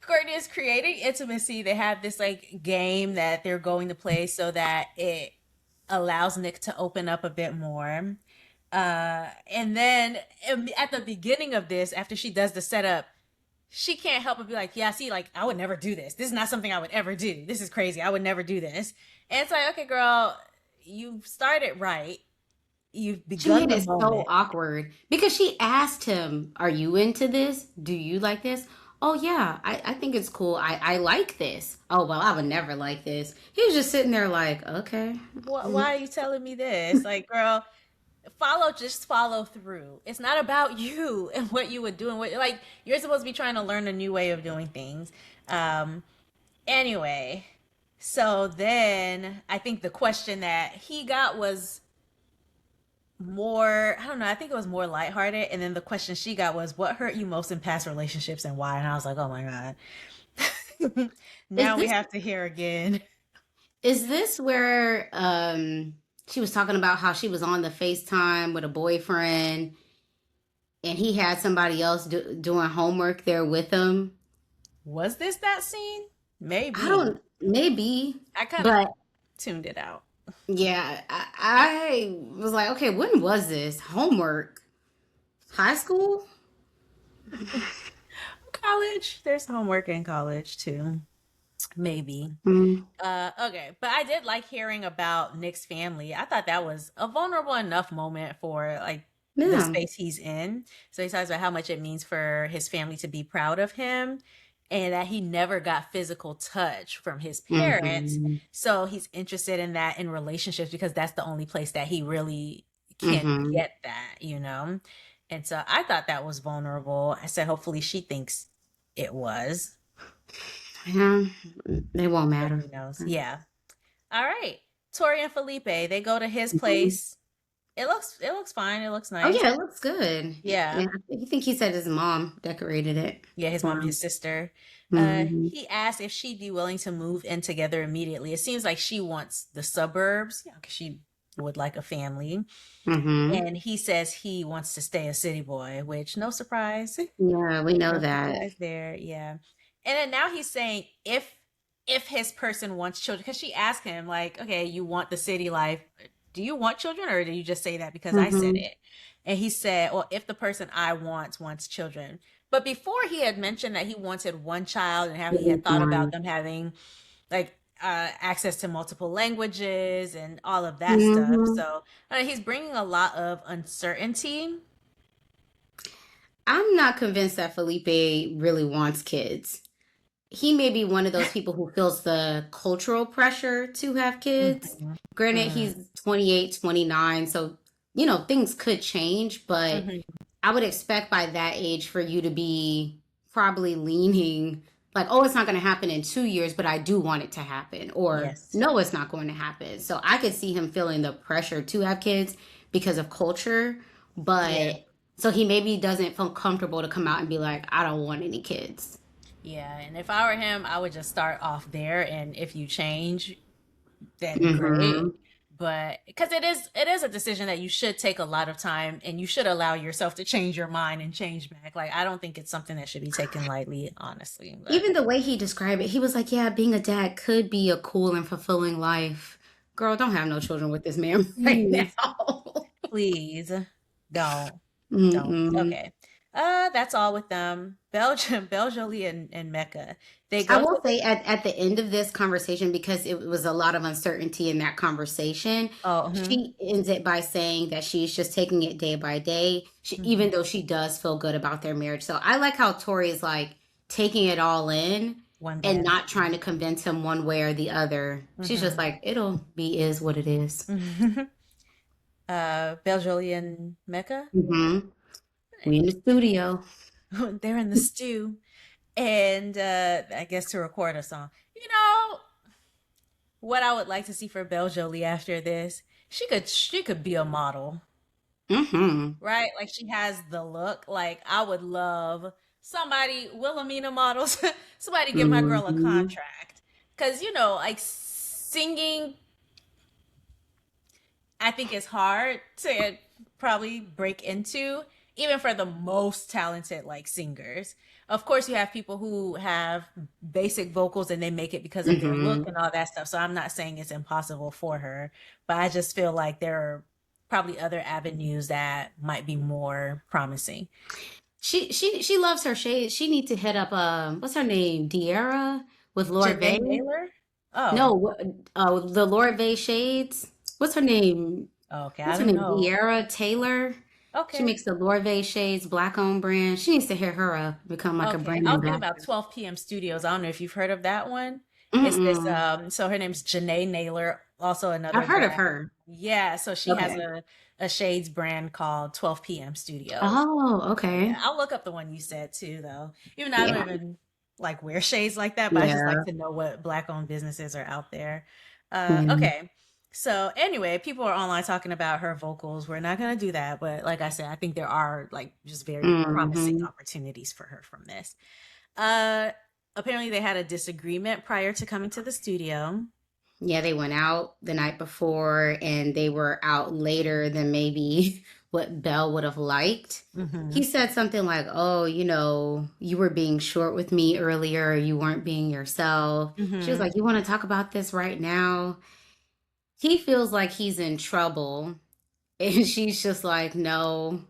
Courtney is creating intimacy. They have this like game that they're going to play so that it allows Nick to open up a bit more. And then at the beginning of this, after she does the setup, she can't help but be like, yeah, see, like, I would never do this. This is not something I would ever do. This is crazy. I would never do this. And it's like, okay, girl, you started right. You've She begun made the it so moment. awkward because she asked him, are you into this? Do you like this? Oh, yeah, I think it's cool. I like this. Oh, well, I would never like this. He was just sitting there like, okay. Why are you telling me this? Like, girl, just follow through. It's not about you and what you would do and what, like, you're supposed to be trying to learn a new way of doing things. Um, anyway, so then I think the question that he got was more, I don't know, I think it was more lighthearted. And then the question she got was, what hurt you most in past relationships and why? And I was like, oh my God. Is Now we this have to hear again. Is this where she was talking about how she was on the FaceTime with a boyfriend and he had somebody else doing homework there with him? Was this that scene? I Maybe. don't, maybe, I kind of but tuned it out. yeah, I was like, okay, when was this? Homework? High school? College. There's homework in college too. maybe. Mm. Okay, but I did like hearing about Nick's family. I thought that was a vulnerable enough moment for like the Yeah. space he's in. So he talks about how much it means for his family to be proud of him and that he never got physical touch from his parents. Mm-hmm. So he's interested in that in relationships because that's the only place that he really can Mm-hmm. get that, you know? And so I thought that was vulnerable. I said, hopefully she thinks it was, Yeah. It won't but matter. who knows? Yeah. All right. Tori and Felipe, they go to his Mhm. place. It looks fine. It looks Oh nice. yeah, it looks good. Yeah. Yeah, I think he said his mom decorated it Yeah, his mom for and his him. sister. Hmm. He asked if she'd be willing to move in together immediately. It seems like she wants the suburbs, yeah, because she would like a family. Hmm. And he says he wants to stay a city boy, which no surprise. Yeah, we know No that. surprise there. Yeah. And then now he's saying if his person wants children, because she asked him, like, okay, you want the city life. Do you want children or do you just say that because I said Hmm. it? And he said, well, if the person I want wants children. But before he had mentioned that he wanted one child and how he had thought about them having like access to multiple languages and all of that stuff. Hmm. So he's bringing a lot of uncertainty. I'm not convinced that Felipe really wants kids. He may be one of those people who feels the cultural pressure to have kids. Mhm. Granted, Mhm. he's 28, 29, so things could change, but Mhm. I would expect by that age for you to be probably leaning like, oh, it's not going to happen in 2 years, but I do want it to happen. Or, Yes. no, it's not going to happen. So I could see him feeling the pressure to have kids because of culture. Yeah. But so he maybe doesn't feel comfortable to come out and be like, I don't want any kids. Yeah. And if I were him, I would just start off there. And if you change, then great. Hmm. But because it is a decision that you should take a lot of time and you should allow yourself to change your mind and change back. Like I don't think it's something that should be taken lightly, honestly. But Even the way he described it, he was like, yeah, being a dad could be a cool and fulfilling life. Girl, don't have no children with this man right please, now. please don't. Don't. Mm-mm. Okay. That's all with them. Belgium, Belgium and Mecca. They I go will to say at the end of this conversation, because it was a lot of uncertainty in that conversation, oh she ends it by saying that she's just taking it day by day, mhm. even though she does feel good about their marriage. So I like how Tori is like taking it all in One and bad not trying to convince him one way or the other. She's just hmm like, it'll be is what it is. Belgian Mecca. Hmm. We in the studio. They're in the stew. And I guess to record a song. You know what I would like to see for Belle Jolie after this? She could be a model, Hmm. right? Like she has the look. Like I would love somebody Wilhelmina models. Somebody give my girl a Hmm. contract because like singing. I think it's hard to probably break into, even for the most talented like singers. Of course, you have people who have basic vocals and they make it because of their look Hmm. and all that stuff. So I'm not saying it's impossible for her, but I just feel like there are probably other avenues that might be more promising. She loves her shade. She needs to hit up what's her name? Diarra with Lord Janae Vay. Naylor? Oh, No, the Lord Vay shades. What's her name? okay. I What's her don't name? know. Diarra Taylor. She Okay. makes the Lord Vay shades, black owned brand. She needs to hit her up, become like a Okay. brand I was thinking about ambassador. 12 p.m. Studios. I don't know if you've heard of that one. It's this Mm-mm. so her name's Janae Naylor, also I've another heard of grad. her. Yeah, so she has Okay. a shades brand called 12 p.m. Studios. Oh, Yeah, okay. I'll look up the one you said too though. Even though I don't Yeah. even like wear shades like that, but I just like Yeah. to know what black owned businesses are out there. Yeah. Okay. So anyway, people are online talking about her vocals. We're not gonna do that, but like I said, I think there are like just very promising Hmm. opportunities for her from this. Uh, Apparently they had a disagreement prior to coming to the studio. Yeah, they went out the night before and they were out later than maybe what Belle would have liked. He Hmm. said something like, oh, you were being short with me earlier. You weren't being yourself. She was Hmm. like, you want to talk about this right now? He feels like he's in trouble. And she's just like, no,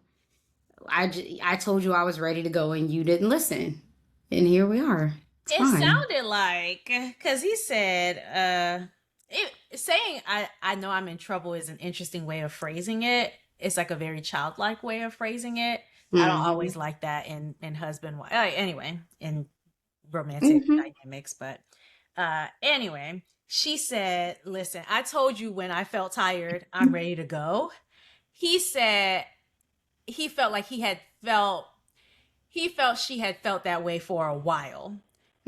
I told you I was ready to go and you didn't listen. And here we are. It's It fine. sounded like because he said, saying I know I'm in trouble is an interesting way of phrasing it. It's like a very childlike way of phrasing it. I don't always Hmm. like that in husband wife. Anyway, in romantic Hmm. dynamics, but anyway, she said, "Listen, I told you when I felt tired, I'm ready to go." He said he felt like he felt she had felt that way for a while.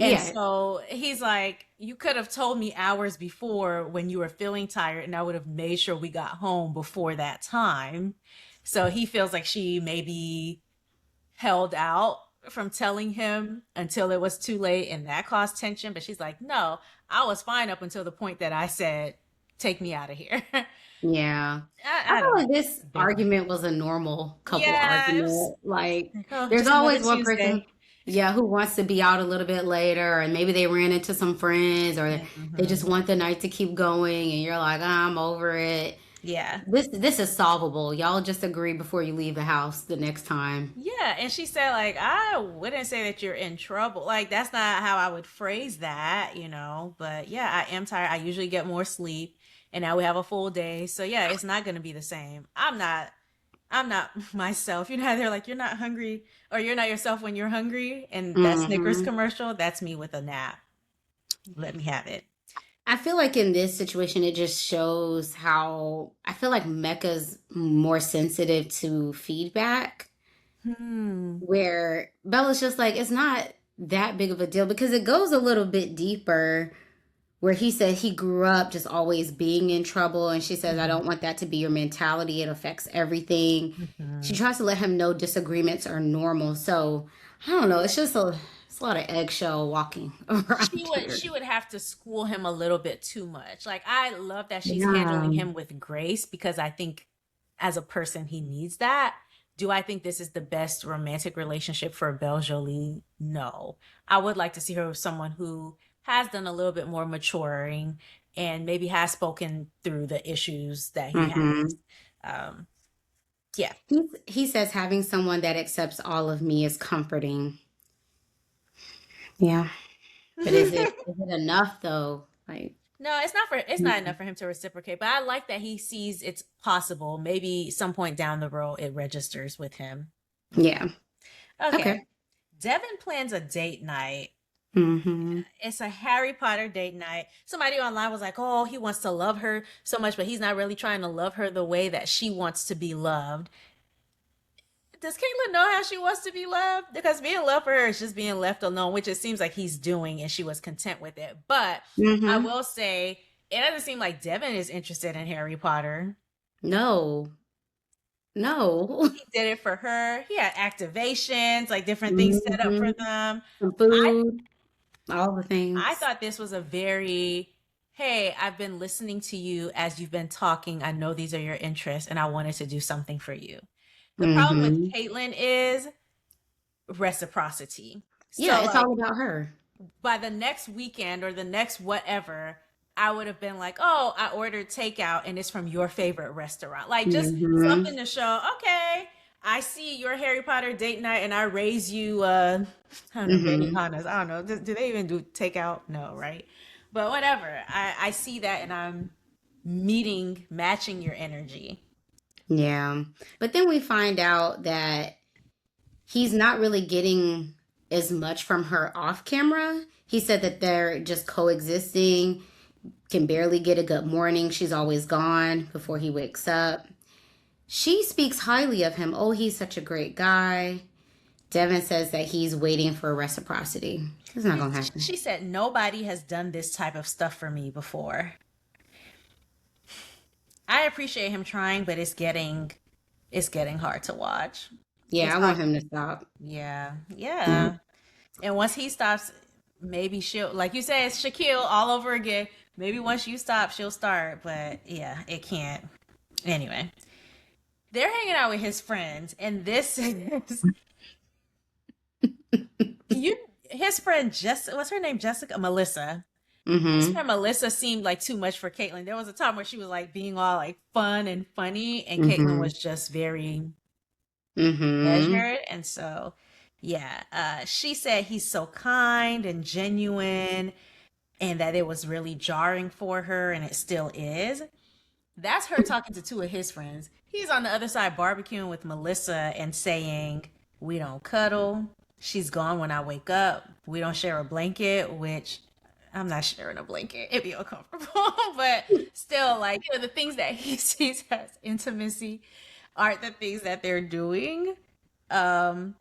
And Yeah. so he's like, you could have told me hours before when you were feeling tired, and I would have made sure we got home before that time. So he feels like she maybe held out from telling him until it was too late, and that caused tension. But she's like, no, I was fine up until the point that I said, take me out of here. Yeah. I I feel don't know. like this Big one. argument was a normal couple Yeah. It was argument. Like, like, oh, there's just another always one person, Tuesday. yeah, who wants to be out a little bit later, and maybe they ran into some friends, or they just Hmm. want the night to keep going, and you're like, I'm over it. Yeah. This is solvable. Y'all just agree before you leave the house the next time. Yeah, and she said like I wouldn't say that you're in trouble. Like that's not how I would phrase that. But yeah, I am tired. I usually get more sleep and now we have a full day. So yeah, it's not going to be the same. I'm not myself. They're like you're not hungry or you're not yourself when you're hungry and that Snickers Hmm. commercial, that's me with a nap. Let me have it. I feel like in this situation, it just shows how I feel like Mecca's more sensitive to feedback, Hmm. where Bella's just like, it's not that big of a deal because it goes a little bit deeper. Where he said he grew up just always being in trouble, and she says, I Hmm. don't want that to be your mentality. It affects everything. She Hmm. tries to let him know disagreements are normal. So I don't know. It's a lot of eggshell walking she around would here. she would have to school him a little bit too much. Like I love that she's handling Yeah. him with grace because I think as a person he needs that. Do I think this is the best romantic relationship for Belle Jolie? No. I would like to see her with someone who has done a little bit more maturing and maybe has spoken through the issues that he has. Hmm. Um, yeah. He says having someone that accepts all of me is comforting. Yeah. But is it enough though? Like, No, it's not enough for him to reciprocate, but I like that he sees it's possible. Maybe some point down the road it registers with him. Okay. yeah. Okay. Okay. Devin plans a date night. Hmm. It's a Harry Potter date night. Somebody online was like, "Oh, he wants to love her so much, but he's not really trying to love her the way that she wants to be loved." Does Caitlin know how she wants to be loved? Because being loved for her is just being left alone, which it seems like he's doing, and she was content with it. But I Hmm. will say, it doesn't seem like Devin is interested in Harry Potter. No. No. He did it for her. He had activations, like different things set up for Hmm. them. Some I food, all the I things. thought this was a very, hey, I've been listening to you as you've been talking. I know these are your interests, and I wanted to do something for you. The problem with Hmm. Caitlin is reciprocity. Yeah, So it's like all about her. by the next weekend or the next whatever, I would have been like, oh, I ordered takeout and it's from your favorite restaurant. Like just Hmm. something to show, okay, I see your Harry Potter date night and I raise you I don't know, Hmm. Benihana's. I don't know. Do they even do takeout? No, right? But whatever. I see that and I'm matching your energy. Yeah. But then we find out that he's not really getting as much from her off camera. He said that they're just coexisting, can barely get a good morning. She's always gone before he wakes up. She speaks highly of him. Oh, he's such a great guy. Devin says that he's waiting for reciprocity. It's not She, going to happen. she said nobody has done this type of stuff for me before. I appreciate him trying, but it's getting hard to watch. Yeah, It's I hard. want him to stop. Yeah, Mm. yeah. And once he stops, maybe she'll, like you said, it's Shaquille all over again. Maybe once you stop, she'll start. But yeah, it can't. Anyway, they're hanging out with his friends, and this is you. His friend Jessica. What's her name? Jessica. Melissa. His Mm-hmm. friend Melissa seemed like too much for Caitlyn. There was a time where she was like being all like fun and funny, and Caitlyn Mm-hmm. was just very Mm-hmm. measured. And so, Yeah, she said he's so kind and genuine, and that it was really jarring for her, and it still is. That's her talking to two of his friends. He's on the other side barbecuing with Melissa and saying, "We don't cuddle. She's gone when I wake up. We don't share a blanket," which I'm not sharing a blanket. It'd be uncomfortable. But still, like, the things that he sees as intimacy aren't the things that they're doing. Um,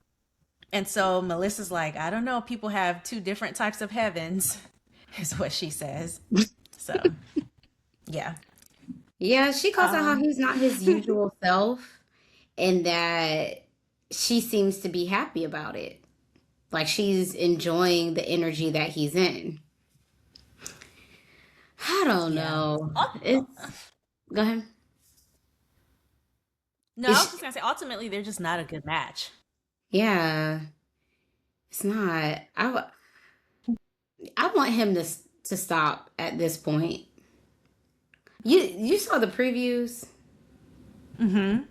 and so Melissa's like, I don't know, people have two different types of heavens, is what she says. So, yeah. Yeah, she calls out how Um, he's not his usual self and that she seems to be happy about it. Like she's enjoying the energy that he's in. I don't yeah. know. Ul- It's go ahead. No, I was It's just gonna say ultimately they're just not a good match. yeah, it's not. I want him to stop at this point. You saw the previews. Mm-hmm.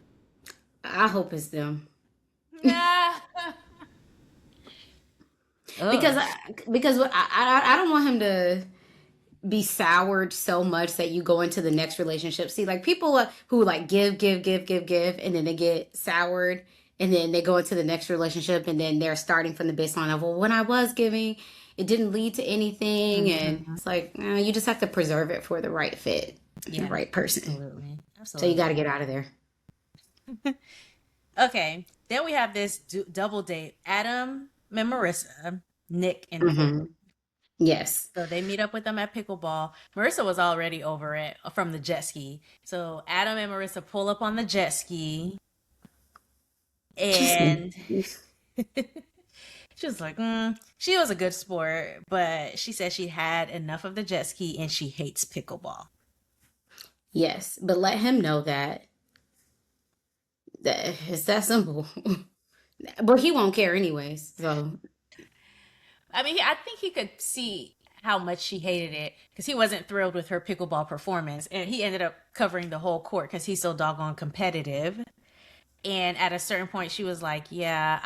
I hope it's them Yeah. because Ugh. I don't want him to be soured so much that you go into the next relationship. See, like people who like give, and then they get soured, and then they go into the next relationship, and then they're starting from the baseline of, well, when I was giving, it didn't lead to anything, and Hmm. it's like you just have to preserve it for the right fit, the Yeah, right person. absolutely. So you got to Absolutely. get out of there. Okay. Then we have this double date. Adam and Marissa, Nick and Nick. Hmm. Yes. So they meet up with them at pickleball. Marissa was already over it from the jet ski. So Adam and Marissa pull up on the jet ski, Just and she was like, she was a good sport, but she said she had enough of the jet ski and she hates pickleball. yes, but let him know that it's that simple. But he won't care anyways. So I mean, I think he could see how much she hated it because he wasn't thrilled with her pickleball performance. And he ended up covering the whole court because he's so doggone competitive. And at a certain point, she was like, "Yeah,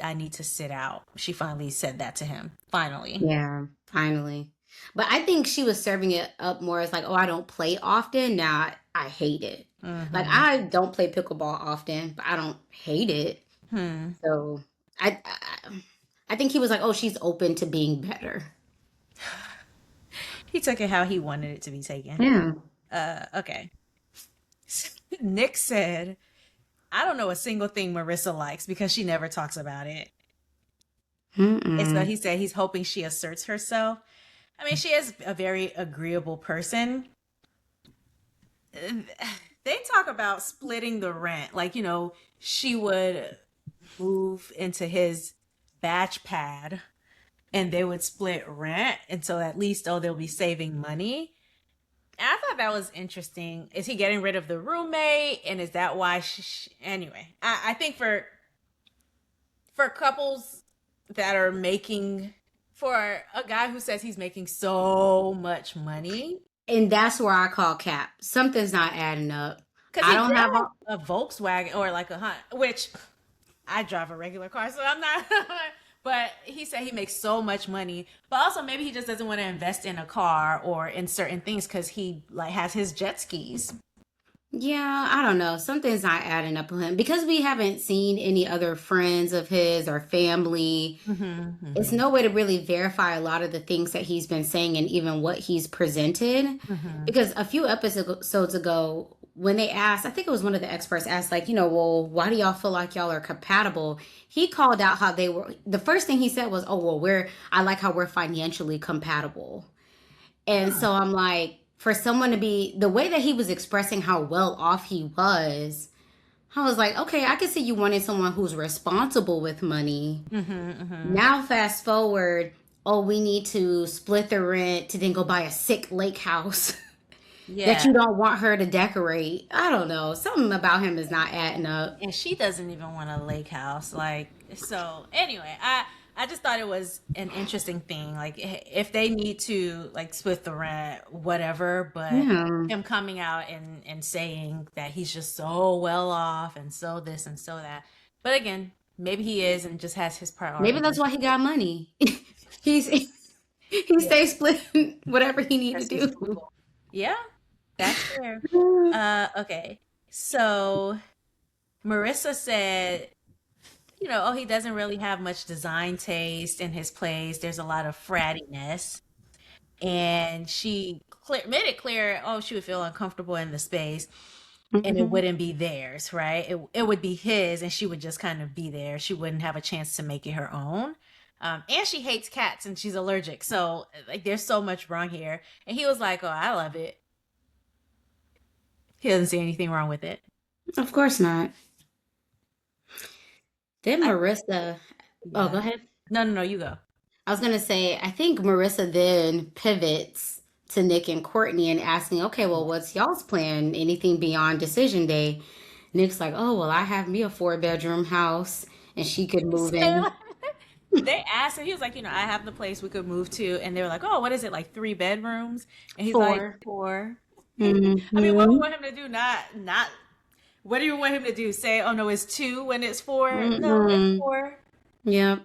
I need to sit out." She finally said that to him. Finally. yeah, finally. But I think she was serving it up more as like, oh, I don't play often. Now I hate it. Like Mm-hmm. I don't play pickleball often, but I don't hate it. Hmm. So I think he was like, oh, she's open to being better. He took it how he wanted it to be taken. Yeah. Okay. Nick said, "I don't know a single thing Marissa likes because she never talks about it." And so Mm-mm. he said he's hoping she asserts herself. I mean, she is a very agreeable person. They talk about splitting the rent. Like, she would move into his batch pad and they would split rent. And so at least, they'll be saving money. And I thought that was interesting. Is he getting rid of the roommate? And is that why anyway, I think for couples that are making, for a guy who says he's making so much money, And that's where I call cap. Something's not adding up. because I he don't have drives all. a Volkswagen or like a Hunt, which I drive a regular car, so I'm not. But he said he makes so much money, but also maybe he just doesn't want to invest in a car or in certain things because he like has his jet skis. Yeah, I don't know. Something's not adding up with him because we haven't seen any other friends of his or family. Mm-hmm, It's mm-hmm, no way to really verify a lot of the things that he's been saying and even what he's presented. mm-hmm. Because a few episodes ago, when they asked, I think it was one of the experts asked, like, well, why do y'all feel like y'all are compatible? He called out how they were. The first thing he said was, oh, well, I like how we're financially compatible. And Huh. so I'm like, for someone to be the way that he was expressing how well off he was, I was like, okay, I can see you wanting someone who's responsible with money. Mm-hmm, mm-hmm. Now, fast forward, oh, we need to split the rent to then go buy a sick lake house that Yeah. you don't want her to decorate. I don't know. Something about him is not adding up. And she doesn't even want a lake house. Like, so anyway, I just thought it was an interesting thing. Like, if they need to like split the rent, whatever, but Yeah. him coming out and saying that he's just so well off and so this and so that. But again, Maybe he is and just has his Maybe that's priorities. why he got money. He's he Yeah, stays splitting whatever he need to that's his do. people. Yeah, that's fair. Okay. So Marissa said, oh, he doesn't really have much design taste in his plays. There's a lot of frattiness. And she made it clear, oh, she would feel uncomfortable in the space and it Mhm. wouldn't be theirs, right? It would be his and she would just kind of be there. She wouldn't have a chance to make it her own. And she hates cats and she's allergic. So, like, there's so much wrong here. And he was like, oh, I love it. He doesn't see anything wrong with it. Of course not. Then I, Marissa, oh, go yeah. ahead. No, no, no, you go. I was gonna say, I think Marissa then pivots to Nick and Courtney and asking, okay, well, what's y'all's plan? Anything beyond decision day? Nick's like, oh, well, I have me a 4-bedroom house and she could move in They asked him, he was like, I have the place we could move to. And they were like, oh, what is it, like 3 bedrooms? And he's like, 4. 4. I mean, what we Mm-hmm. want him to do, not, what do you want him to do? Say, oh no, it's 2 when it's 4? No, it's Mm-mm. 4. Yeah.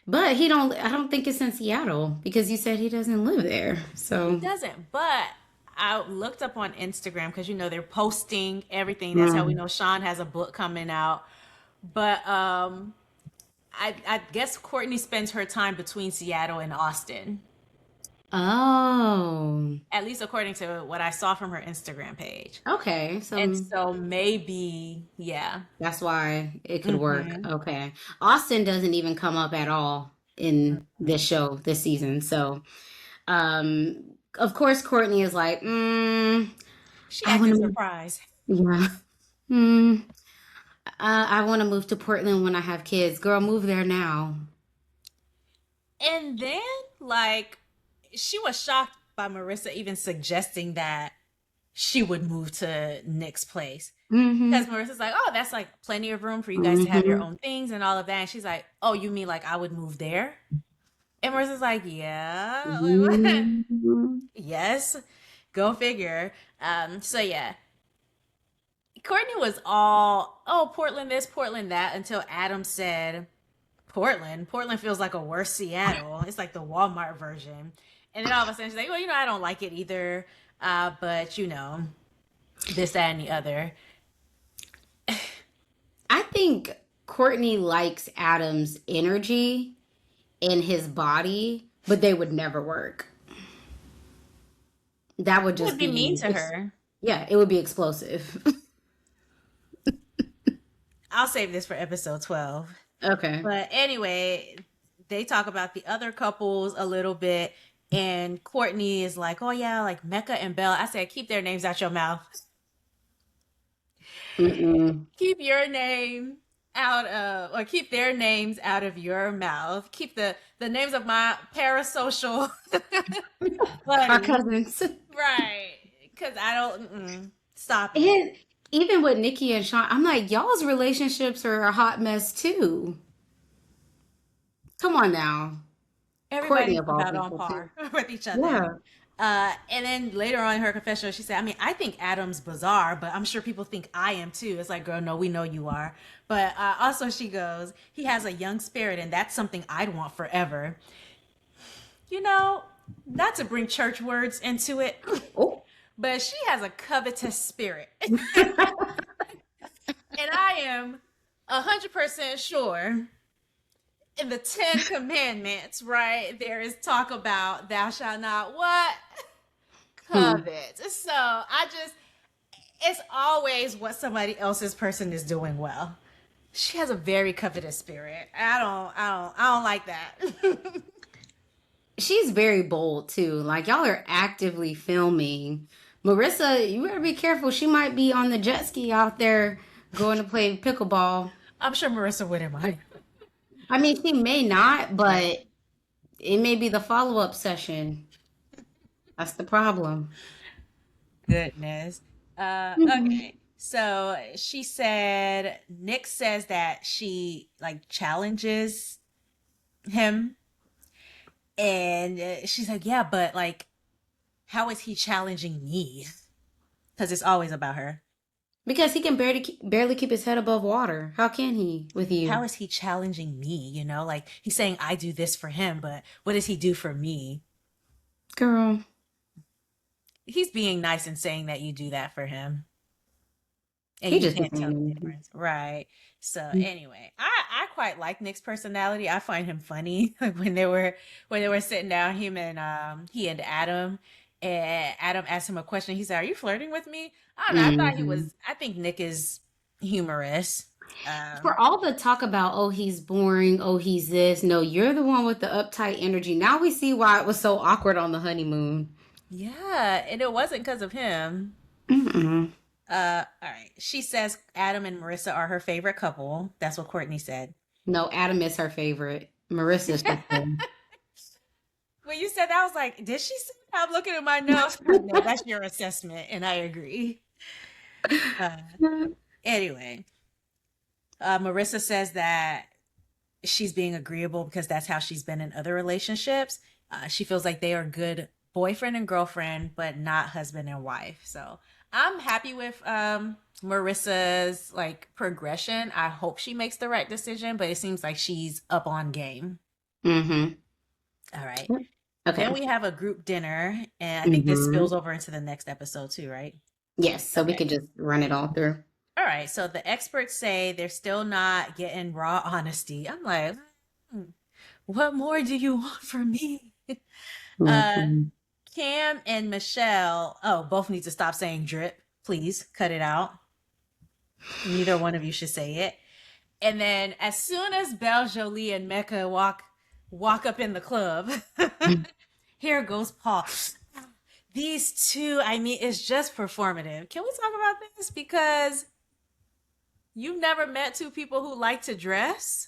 But I don't think it's in Seattle because you said he doesn't live there. He So, doesn't. But I looked up on Instagram because, they're posting everything. That's how we mm. know Sean has a book coming out. But I guess Courtney spends her time between Seattle and Austin, Oh, at least according to what I saw from her Instagram page. okay. And So so maybe, yeah. that's why it could work. Hmm. Okay. Austin doesn't even come up at all in this show this season. So, of course, Courtney is like, She I want acted to, surprised. yeah, mm, I want to move to Portland when I have kids. Girl, move there now. And then, like, she was shocked by Marissa even suggesting that she would move to Nick's place. Mm-hmm. Because Marissa's like, oh, that's like plenty of room for you guys to have your Mm-hmm. own things and all of that. And she's like, oh, you mean like I would move there? And Marissa's like, yeah. Mm-hmm. Yes. Go figure. So yeah. Courtney was all, oh, Portland this, Portland that, until Adam said, Portland. Portland feels like a worse Seattle. It's like the Walmart version. And then all of a sudden she's like, well, I don't like it either. But this, that, and the other. I think Courtney likes Adam's energy in his body, but they would never work. That would It would just be mean be, to her. yeah, it would be explosive. I'll save this for episode 12. Okay. But anyway, they talk about the other couples a little bit. And Courtney is like, oh, yeah, like Mecca and Bella. I said, keep their names out your mouth. Mm-mm. Keep your name or keep their names out of your mouth. Keep the names of my parasocial Our buddies. cousins. Right. Because I don't, stop it. And even with Nikki and Sean, I'm like, y'all's relationships are a hot mess too. Come on now. Courtney Everybody's of all about on people too. par with each other. Yeah. And then later on in her confessional, she said, I mean, I think Adam's bizarre, but I'm sure people think I am too. It's like, girl, no, we know you are. But also, she goes, he has a young spirit, and that's something I'd want forever. You know, not to bring church words into it, Oh. but she has a covetous spirit. And I am 100% sure in the 10 Commandments, right, there is talk about thou shalt not what? Hmm. Covet. So it's always what somebody else's person is doing well. She has a very covetous spirit. I don't like that. She's very bold too. Like y'all are actively filming. Marissa, you better be careful. She might be on the jet ski out there going to play pickleball. I'm sure Marissa wouldn't mind. I mean, she may not, but it may be the follow-up session. That's the problem. Goodness. Mhm. Okay. So she said Nick says that she like challenges him, and she's like, yeah, but like, how is he challenging me? Because it's always about her. Because he can barely keep his head above water. How can he with How you? is he challenging me? You know, like he's saying I do this for him, but what does he do for me? Girl, He's being nice and saying that you do that for him. And he you just be can't tell saying the anything. difference. Right. So anyway, I quite like Nick's personality. I find him funny. Like when they were sitting down, him and he and Adam, and Adam asked him a question. He said, "Are you flirting with me?" I don't know. I thought he Hmm. was I think Nick is humorous. For all the talk about, oh, he's boring, oh, he's this. No, you're the one with the uptight energy. Now we see why it was so awkward on the honeymoon. Yeah, and it wasn't because of him. Mm-mm. All right. She says Adam and Marissa are her favorite couple. That's what Courtney said. No, Adam is her favorite. Marissa's just the. When you said that, I was like, did she say that? I'm looking at my notes. No, that's your assessment, and I agree. Uh, anyway, Marissa says that she's being agreeable because that's how she's been in other relationships. She feels like they are good boyfriend and girlfriend, but not husband and wife. So I'm happy with Marissa's like progression. I hope she makes the right decision, but it seems like she's up on game. Mm-hmm. All right. Then Okay. we have a group dinner, and I think this Mm-hmm. spills over into the next episode too, right? Yes, so we Okay. could just run it all through. All right. So the experts say they're still not getting raw honesty. I'm like, "Hmm, what more do you want from me?" Uh, Mm-hmm. Cam and Michelle, oh, both need to stop saying drip. Please cut it out. Neither one of you should say it. And then as soon as Belle Jolie and Mecca walk up in the club, here goes Paul. These two, I mean, it's just performative. Can we talk about this? Because you've never met two people who like to dress?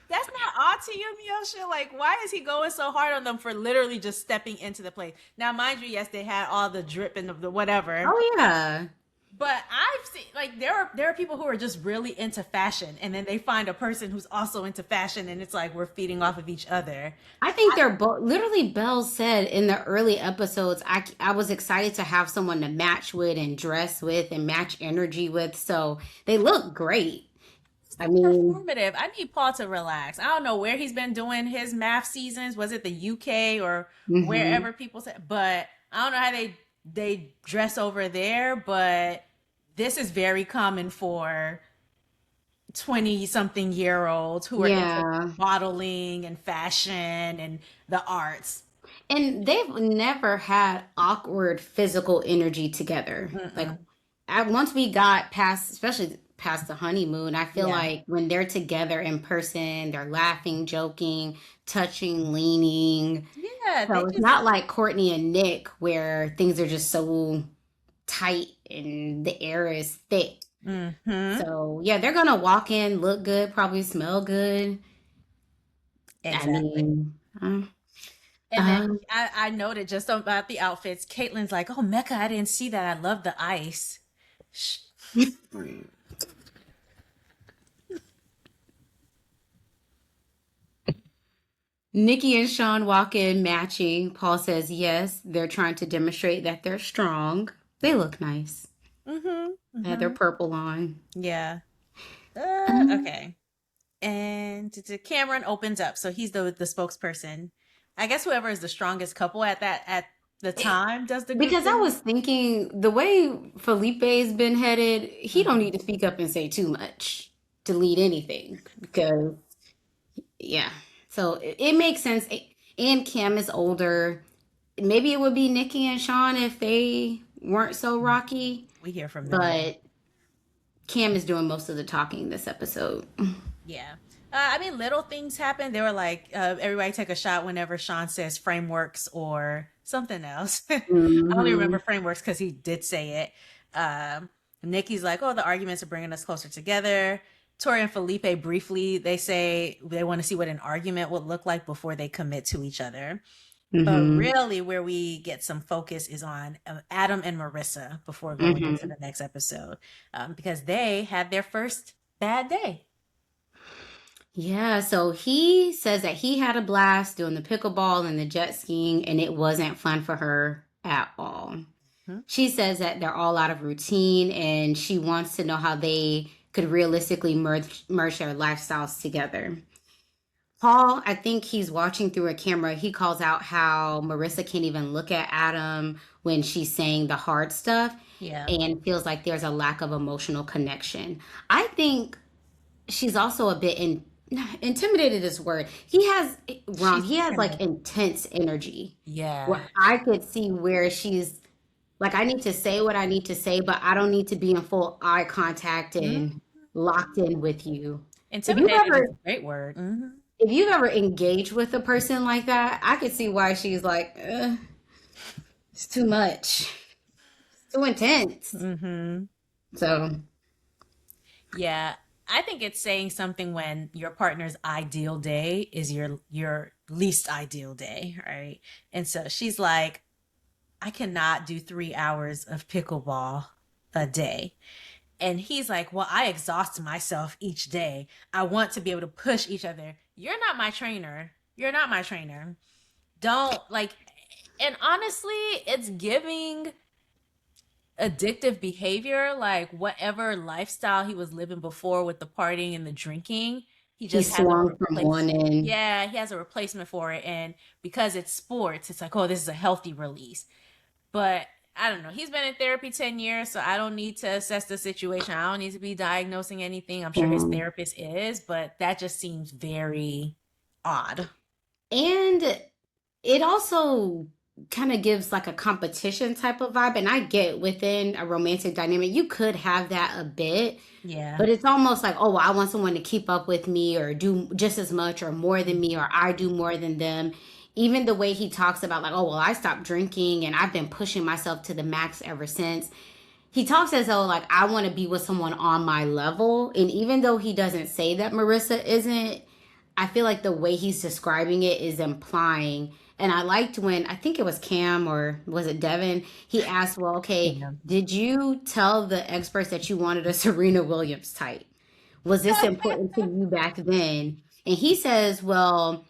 That's not odd to you, Miosha. Like, why is he going so hard on them for literally just stepping into the place? Now, mind you, yes, they had all the drip and the whatever, Oh yeah. but I've seen like there are people who are just really into fashion, and then they find a person who's also into fashion, and it's like we're feeding off of each other. I think they're both literally Belle said in the early episodes, I was excited to have someone to match with and dress with and match energy with. So they look great. I mean, Performative. I need Paul to relax. I don't know where he's been doing his math seasons. Was it the UK or hmm wherever people say? But I don't know how they dress over there. But this is very common for 20 something year olds who are into yeah. modeling and fashion and the arts. And they've never had awkward physical energy together. Like Mm-mm. once we got past, especially past the honeymoon, I feel Yeah. like when they're together in person, they're laughing, joking, touching, leaning. Yeah. They So it's just not like Courtney and Nick where things are just so tight and the air is thick. mm-hmm. So yeah, they're gonna walk in, look good, probably smell good. I Exactly. mean, And then um, I noted just about the outfits. Caitlin's like, "Oh, Mecca, I didn't see that. I love the ice." Shh. Nikki and Sean walk in matching. Paul says yes, they're trying to demonstrate that they're strong. They look nice. Mm-hmm. They had their Mm-hmm. purple on. Yeah. Um, Okay. And Cameron opens up, so he's the spokesperson. I guess whoever is the strongest couple at the time does the group because I dinner. was thinking the way Felipe's been headed, he don't Mhm. need to speak up and say too much to lead anything. Because yeah, so it makes sense. And Cam is older. Maybe it would be Nikki and Sean if they weren't so rocky. We hear from them more. But Cam is doing most of the talking this episode. Yeah. I mean, little things happen. They were like, everybody take a shot whenever Sean says frameworks or something else. I only remember Hmm. frameworks because he did say it. Nikki's like, oh, the arguments are bringing us closer together. Tori and Felipe briefly, they say they want to see what an argument would look like before they commit to each other. But Hmm. really, where we get some focus is on Adam and Marissa before going into Hmm. the next episode, because they had their first bad day. Yeah, so he says that he had a blast doing the pickleball and the jet skiing, and it wasn't fun for her at all. She says that they're all out of routine and she wants to know how they could realistically merge their lifestyles together. Paul, I think he's watching through a camera. He calls out how Marissa can't even look at Adam when she's saying the hard stuff Yeah. and feels like there's a lack of emotional connection. I think she's also a bit intimidated is word. He has wrong. She's He has like timid. intense energy. Yeah. Where I could see where she's like, I need to say what I need to say, but I don't need to be in full eye contact Mhm. and locked in with you. If you've Intimidated is ever a great word. if you've ever engaged with a person like that, I could see why she's like, it's too much. It's too intense. Hmm. So Yeah. I think it's saying something when your partner's ideal day is your least ideal day, right? And so she's like, I cannot do 3 hours of pickleball a day. And he's like, well, I exhaust myself each day. I want to be able to push each other. You're not my trainer. You're not my trainer. Don't like, and honestly, it's giving addictive behavior, like whatever lifestyle he was living before with the partying and the drinking, he he just has a swung from one end. yeah, he has a replacement for it. And because it's sports, it's like, oh, this is a healthy release. But I don't know. He's been in therapy 10 years, so I don't need to assess the situation. I don't need to be diagnosing anything. I'm sure his Um, therapist is, but that just seems very odd. and it also kind of gives like a competition type of vibe. And I get within a romantic dynamic, you could have that a bit, Yeah. but it's almost like, oh, well, I want someone to keep up with me or do just as much or more than me or I do more than them. Even the way he talks about, like, oh, well, I stopped drinking and I've been pushing myself to the max ever since. He talks as though, like, I want to be with someone on my level. And even though he doesn't say that Marissa isn't, I feel like the way he's describing it is implying. And I liked when I think it was Cam or was it Devin? He asked, well, okay, Yeah. did you tell the experts that you wanted a Serena Williams type? Was this important to you back then? And he says, well,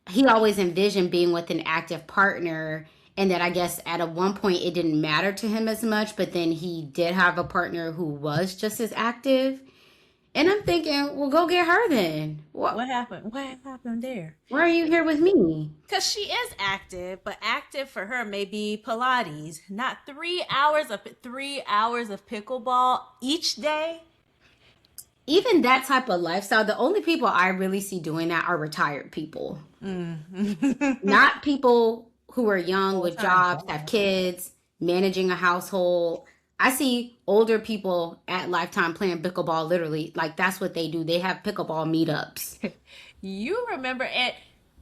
he always envisioned being with an active partner and that I guess at a one point it didn't matter to him as much, but then he did have a partner who was just as active. And I'm thinking, well, go get her then. What happened? What happened there? Why are you here with me? Because she is active, but active for her may be Pilates, not 3 hours of pickleball each day. Even that type of lifestyle, the only people I really see doing that are retired people, Mm. not people who are young Full with time jobs, have job. kids, managing a household. I see older people at Lifetime playing pickleball literally. Like that's what they do. They have pickleball meetups. You remember it.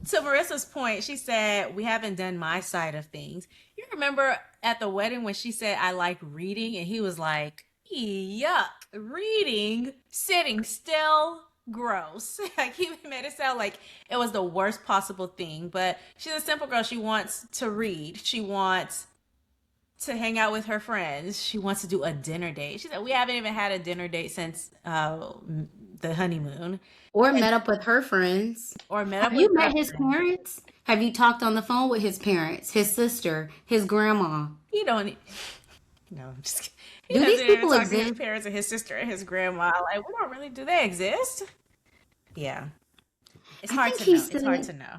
To Marissa's point, she said, we haven't done my side of things. You remember at the wedding when she said, I like reading, and he was like, yuck, reading, sitting still, gross. Like he made it sound like it was the worst possible thing. But she's a simple girl. She wants to read, she wants to hang out with her friends, she wants to do a dinner date. She said, we haven't even had a dinner date since the honeymoon Or and met up with her friends. or met Have up with you met her his friends. parents? Have you talked on the phone with his parents, his sister, his grandma? He don't. No, I'm just kidding. He Do these doesn't even people talk to his exist? parents and his sister and his grandma. Like, we don't really. Do they exist? Yeah, it's I hard think to he know. It's hard said, to know.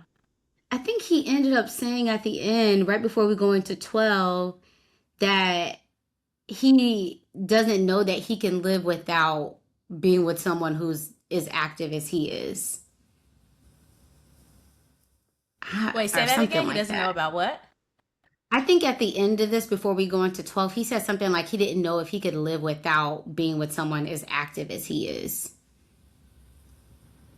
I think he ended up saying at the end, right before we go into 12, that he doesn't know that he can live without being with someone who's as active as he is. Wait, say Or that something again. He like doesn't know that. about what? I think at the end of this, before we go into 12, he said something like he didn't know if he could live without being with someone as active as he is.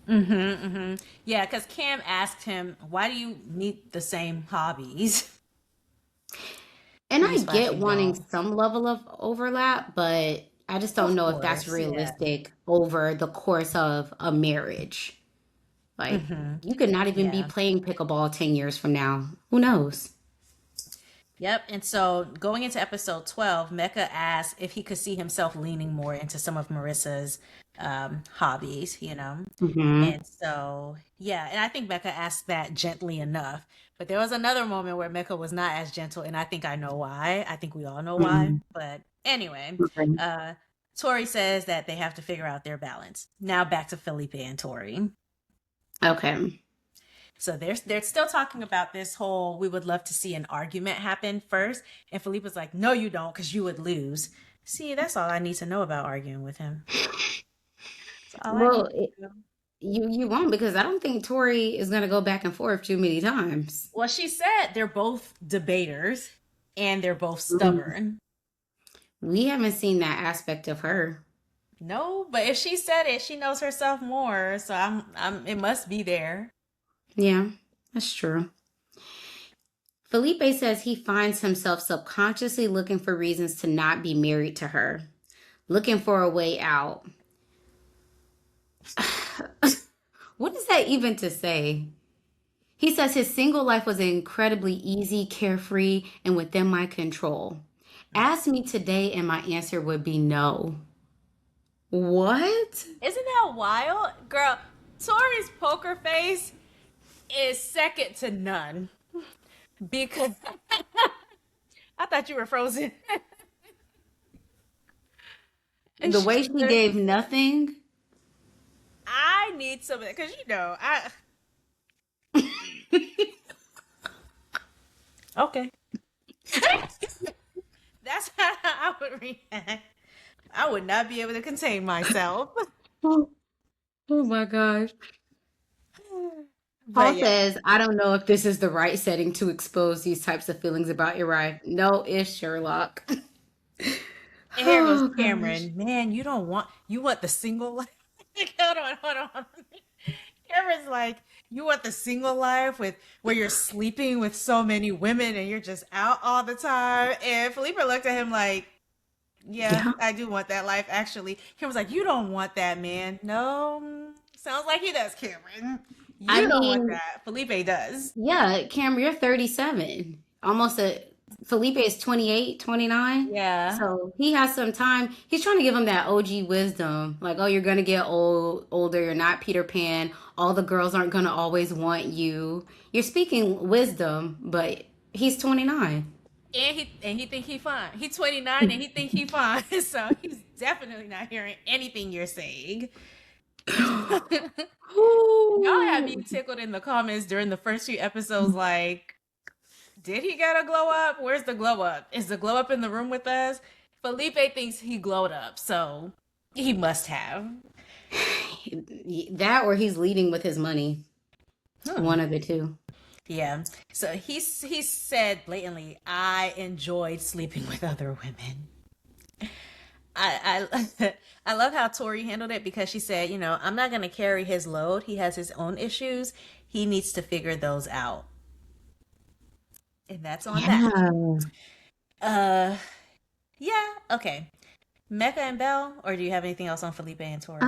Mm-hmm. Mm-hmm. Yeah, because Cam asked him, "Why do you need the same hobbies?" And I get Newsflash, you wanting don't. some level of overlap, but I just don't Of know if that's course, yeah. realistic over the course of a marriage. Like, Mm-hmm. you could not even be Yeah. playing pickleball 10 years from now. Who knows? Yep. And so going into episode 12, Mecca asked if he could see himself leaning more into some of Marissa's hobbies, you know. Hmm. And so, yeah, and I think Becca asked that gently enough. But there was another moment where Mecca was not as gentle, and I think I know why. I think we all know why. Hmm. But anyway, Okay. uh Tori says that they have to figure out their balance. Now back to Felipe and Tori. Okay. So they're still talking about this whole we would love to see an argument happen first. And Felipe was like, no, you don't, because you would lose. See, that's all I need to know about arguing with him. That's all I need Well, to know. you won't because I don't think Tori is gonna go back and forth too many times. Well, she said they're both debaters and they're both Mhm. stubborn. We haven't seen that aspect of her. No, but if she said it, she knows herself more. So it must be there. Yeah, that's true. Felipe says he finds himself subconsciously looking for reasons to not be married to her, looking for a way out. What is that even to say? He says his single life was incredibly easy, carefree, and within my control. Ask me today, and my answer would be no. What? Isn't that wild? Girl, Tori's poker face is second to none. Because I thought you were frozen. And The way she she gave nothing. I need some of that because I okay. That's how I would react. I would not be able to contain myself. Oh, oh my gosh. But Paul yeah, says, I don't know if this is the right setting to expose these types of feelings about your wife. No, it's Sherlock. and here goes Oh gosh. Cameron. Man, you want the single life. Like, hold on. Cameron's like, you want the single life with where you're sleeping with so many women and you're just out all the time. And Felipe looked at him like, yeah, Yeah. I do want that life actually. Cameron's like, you don't want that, man. No, sounds like he does, Cameron. I You don't want mean, that. Felipe does. yeah, Cam, you're 37. Almost a Felipe is 28, 29. Yeah. So he has some time. He's trying to give him that OG wisdom. Like, oh, you're gonna get older, you're not Peter Pan. All the girls aren't gonna always want you. You're speaking wisdom, but he's 29. And he think he fine. He's 29 and he think he fine. So he's definitely not hearing anything you're saying. Y'all had me Ooh. tickled in the comments during the first few episodes. Like, did he get a glow up? Where's the glow up? Is the glow up in the room with us? Felipe thinks he glowed up, so he must have. That or he's leading with his money. Hmm. One of the two. Yeah. So he said blatantly, "I enjoyed sleeping with other women." I I love how Tori handled it because she said, I'm not gonna carry his load. He has his own issues. He needs to figure those out, and that's on that. Yeah. Uh, yeah. Okay. Mecca and Belle, or do you have anything else on Felipe and Tori?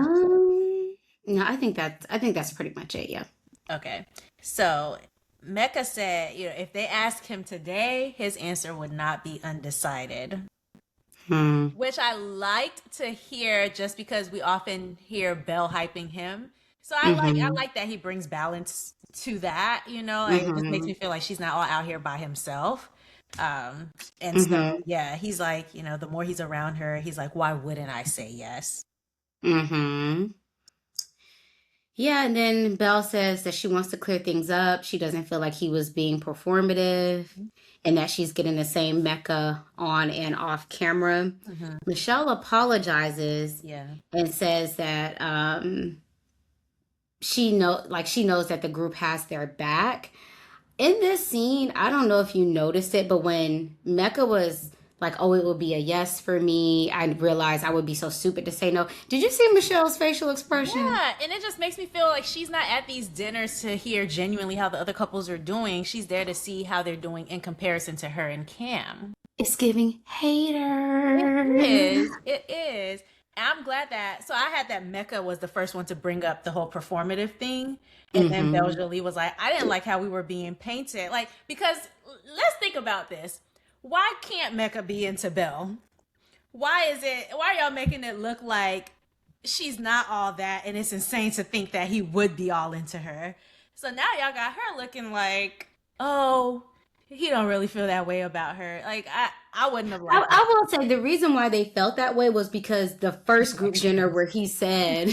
No, I think that's pretty much it, yeah. Okay. So Mecca said, if they ask him today, his answer would not be undecided, Hmm. which I liked to hear just because we often hear Belle hyping him. So I Mm-hmm. like that he brings balance to that, like it just makes Mm-hmm. me feel like she's not all out here by himself. Um, and so Mm-hmm. yeah, he's like, the more he's around her, he's like, why wouldn't I say yes? Mm-hmm. Yeah, and then Belle says that she wants to clear things up. She doesn't feel like he was being performative and that she's getting the same Mecca on and off camera. Hmm. Michelle apologizes Yeah. and says that she knows that the group has their back. In this scene, I don't know if you noticed it, but when Mecca was like, "Oh, it will be a yes for me," I realized I would be so stupid to say no. Did you see Michelle's facial expression? Yeah, and it just makes me feel like she's not at these dinners to hear genuinely how the other couples are doing. She's there to see how they're doing in comparison to her and Cam. It's giving It hater. is. It is. And I'm glad that. So I had that Mecca was the first one to bring up the whole performative thing, and then Mm-hmm. Beljolie was like, "I didn't like how we were being painted." Like because let's think about this. Why can't Mecca be into Belle? Why is it? Why are y'all making it look like she's not all that, and it's insane to think that he would be all into her. So now y'all got her looking like, oh, he don't really feel that way about her. Like I wouldn't have liked I will say the reason why they felt that way was because the first group dinner where he said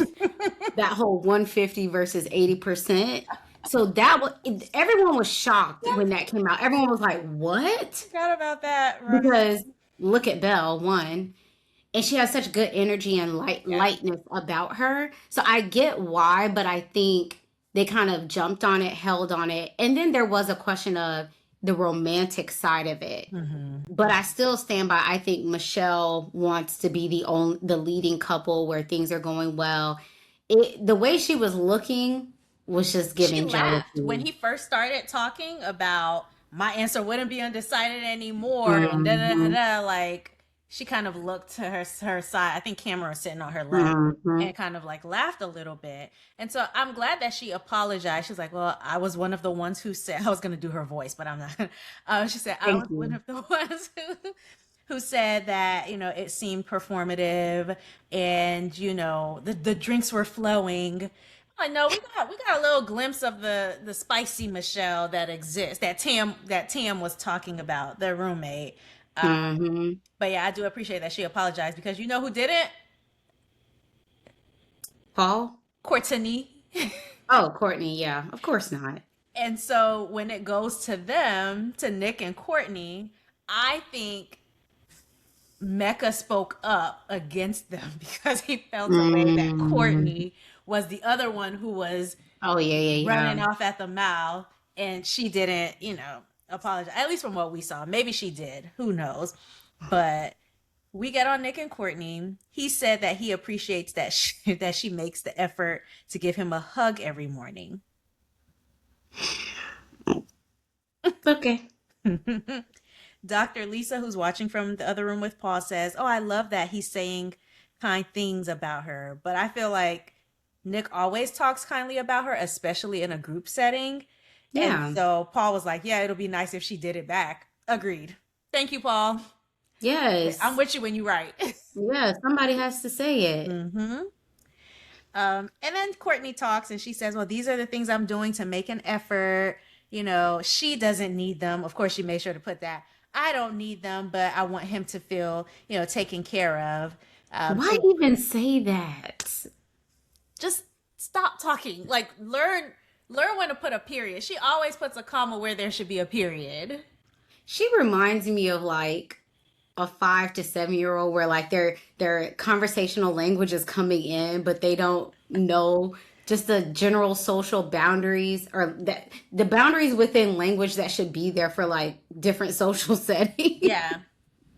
that whole 150 versus 80%. So that was, everyone was shocked when that came out. Everyone was like, what? Forgot about that. Right. Because look at Belle, one. And she has such good energy and Yeah. lightness about her. So I get why, but I think they kind of jumped on it, held on it. And then there was a question of the romantic side of it. Mm-hmm. But I still stand by, I think Michelle wants to be the leading couple where things are going well. The way she was looking was just She giving laughed when jealousy. he first started talking about my answer wouldn't be undecided anymore, and da da da Hmm. da. Like she kind of looked to her side. I think Cameron was sitting on her lap Hmm. and kind of like laughed a little bit. And so I'm glad that she apologized. She's like, "Well, I was one of the ones who said I was going to do her voice, but I'm not." She said, "I Thank was one you. of the ones who said that it seemed performative, and the drinks were flowing." I know we got a little glimpse of the spicy Michelle that exists, that Tam was talking about, their roommate. Hmm. But yeah, I do appreciate that she apologized, because you know who didn't? Paul? Courtney. Oh, Courtney. Yeah, of course not. And so when it goes to them, to Nick and Courtney, I think Mecca spoke up against them because he felt a way that Mm. Courtney was the other one who was Oh, yeah, yeah, running yeah. off at the mouth, and she didn't, apologize. At least from what we saw. Maybe she did. Who knows? But we get on Nick and Courtney. He said that he appreciates that that she makes the effort to give him a hug every morning. Okay. Dr. Lisa, who's watching from the other room with Paul, says, "Oh, I love that he's saying kind things about her." But I feel like Nick always talks kindly about her, especially in a group setting. And Yeah. so Paul was like, "Yeah, it'll be nice if she did it back." Agreed. Thank you, Paul. I'm Yes. with you when you write. Yeah, somebody has to say it. hmm And then Courtney talks and she says, "Well, these are the things I'm doing to make an effort. She doesn't need them." Of course, she made sure to put that. "I don't need them, but I want him to feel, taken care of." Why So even say that? just stop talking. Like learn when to put a period. She always puts a comma where there should be a period. She reminds me of like a 5 to 7 year old where like their conversational language is coming in, but they don't know just the general social boundaries or that the boundaries within language that should be there for like different social settings. Yeah,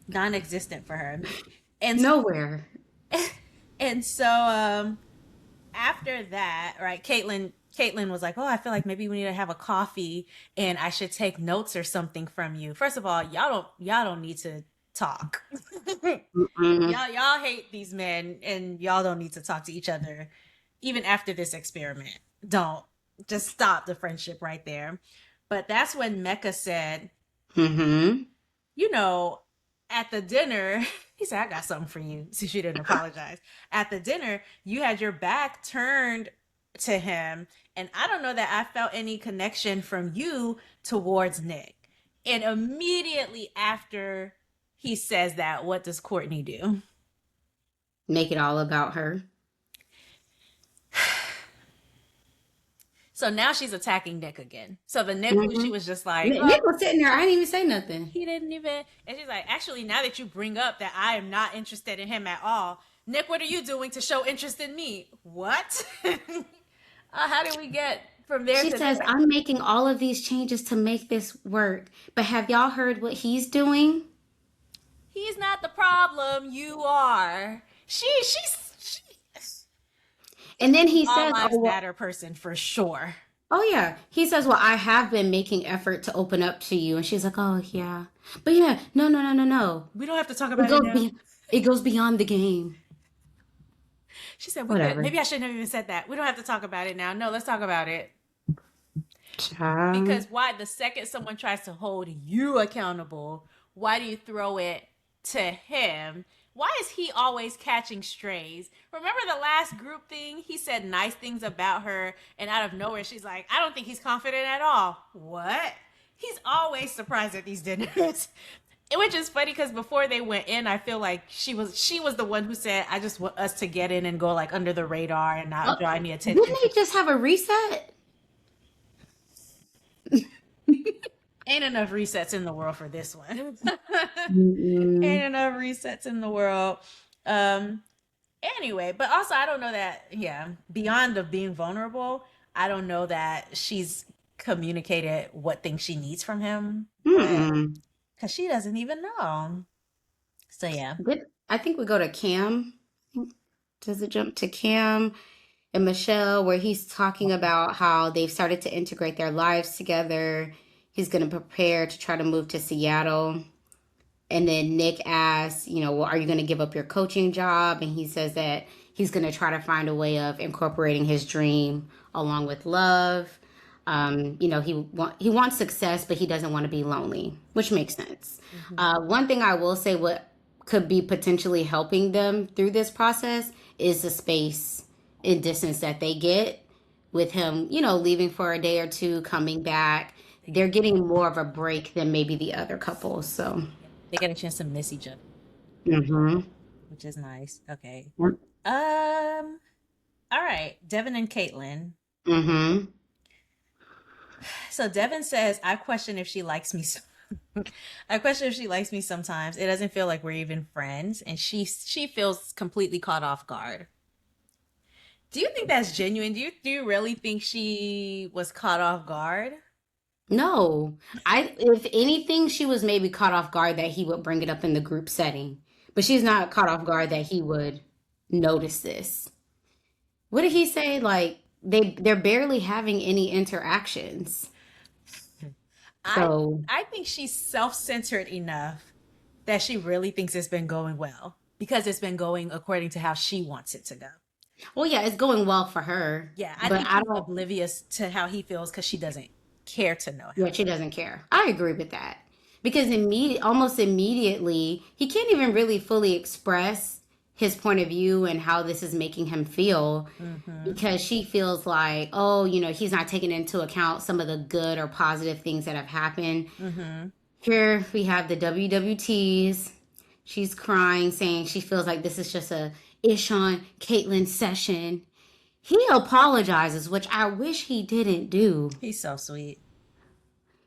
non-existent for her. And Nowhere. and so after that, right, Caitlin was like, "Oh, I feel like maybe we need to have a coffee and I should take notes or something from you." First of all, y'all don't need to talk. Mm-mm. Y'all hate these men, and y'all don't need to talk to each other even after this experiment. Don't. Just stop the friendship right there. But that's when Mecca said, Mm-hmm. you know, at the dinner, he said, "I got something for you," since you didn't apologize. At the dinner, you had your back turned to him, and I don't know that I felt any connection from you towards Nick. And immediately after he says that, what does Courtney do? Make it all about her. So now she's attacking Nick again. So the Nick who Mm-hmm. she was just like, Nick was sitting there. I didn't even say nothing. he didn't even. And she's like, "Actually, now that you bring up that I am not interested in him at all, Nick, what are you doing to show interest in me?" What? How did we get from there She to says, there? I'm making all of these changes to make this work. But have y'all heard what he's doing? He's not the problem. You are. She's And then he all says, lives oh, well, matter person for sure. oh yeah. He says, well, I have been making effort to open up to you. And she's like, oh yeah. But yeah, no, no, no, no, no. We don't have to talk It about it goes now. be it goes beyond the game. She said we could. Whatever. Maybe I shouldn't have even said that. We don't have to talk about it now. No, let's talk about it. Child. Because why, the second someone tries to hold you accountable, why do you throw it to him Why is he always catching strays? Remember the last group thing? He said nice things about her, and out of nowhere, she's like, I don't think he's confident at all. What? He's always surprised at these dinners. Which is funny because before they went in, I feel like she was the one who said, "I just want us to get in and go like under the radar and not Uh, draw any attention." didn't they just have a reset? Ain't enough resets in the world for this one. Ain't Mm-mm. enough resets in the world. Um. Anyway, but also I don't know that. Yeah, beyond of being vulnerable, I don't know that she's communicated what things she needs from him Mm-mm. because she doesn't even know. So yeah. I think we go to Cam. Does it jump to Cam and Michelle, where he's talking about how they've started to integrate their lives together? He's going to prepare to try to move to Seattle. And then Nick asks, well, are you going to give up your coaching job? And he says that he's going to try to find a way of incorporating his dream along with love. He wants success, but he doesn't want to be lonely, which makes sense. Mhm. One thing I will say, what could be potentially helping them through this process is the space and distance that they get with him, leaving for a day or two, coming back. They're getting more of a break than maybe the other couples. So, Yeah. They get a chance to miss each other, mm-hmm. which is nice. Okay. Yep. All right. Devin and Caitlin. Mm-hmm. So Devin says, I question if she likes me. I question if she likes me sometimes. It doesn't feel like we're even friends. And she feels completely caught off guard. Do you think that's genuine? Do you really think she was caught off guard? No, if anything, she was maybe caught off guard that he would bring it up in the group setting, but she's not caught off guard that he would notice this. What did he say? Like they're barely having any interactions. I So, I think she's self-centered enough that she really thinks it's been going well because it's been going according to how she wants it to go. well, yeah, it's going well for her, Yeah, I but think I she's don't. oblivious to how he feels because she doesn't care to know how Yeah, he she feels. doesn't care. I agree with that because almost immediately, he can't even really fully express his point of view and how this is making him feel Mm-hmm. because she feels like, oh, he's not taking into account some of the good or positive things that have happened. Mm-hmm. Here we have the WWTs. She's crying, saying she feels like this is just a Ishan Caitlyn session. He apologizes, which I wish he didn't do. He's so sweet.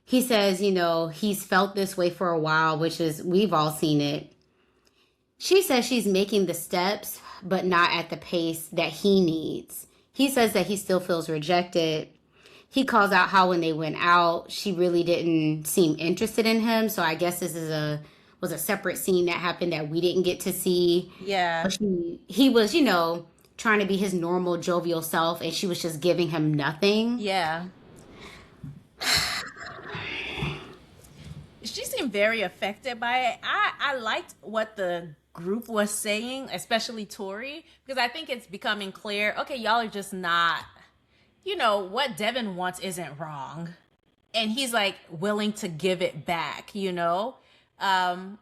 He says, he's felt this way for a while, which is, we've all seen it. She says she's making the steps, but not at the pace that he needs. He says that he still feels rejected. He calls out how when they went out, she really didn't seem interested in him. So I guess this was a separate scene that happened that we didn't get to see. Yeah. But he was, trying to be his normal jovial self, and she was just giving him nothing. Yeah. She seemed very affected by it. I liked what the group was saying, especially Tori, because I think it's becoming clear. Okay, y'all are just not. What Devin wants isn't wrong, and he's like willing to give it back. I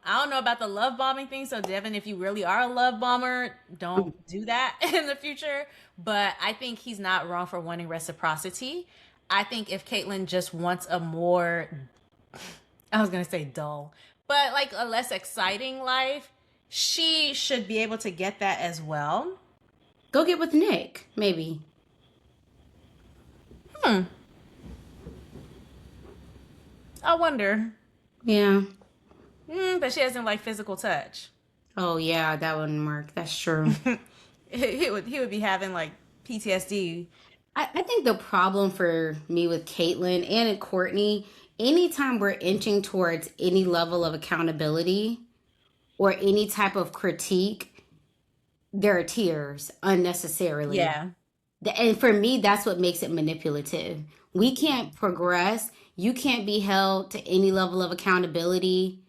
don't know about the love bombing thing. So Devin, if you really are a love bomber, don't do that in the future. But I think he's not wrong for wanting reciprocity. I think if Caitlyn just wants a more, I was gonna say dull, but like a less exciting life, she should be able to get that as well. Go get with Nick, maybe. Hmm. I wonder. Yeah. But she doesn't like physical touch. Oh, yeah, that wouldn't work. That's true. He would be having like PTSD. I think the problem for me with Caitlyn and Courtney, anytime we're inching towards any level of accountability or any type of critique, there are tears unnecessarily. Yeah. And for me, that's what makes it manipulative. We can't progress. You can't be held to any level of accountability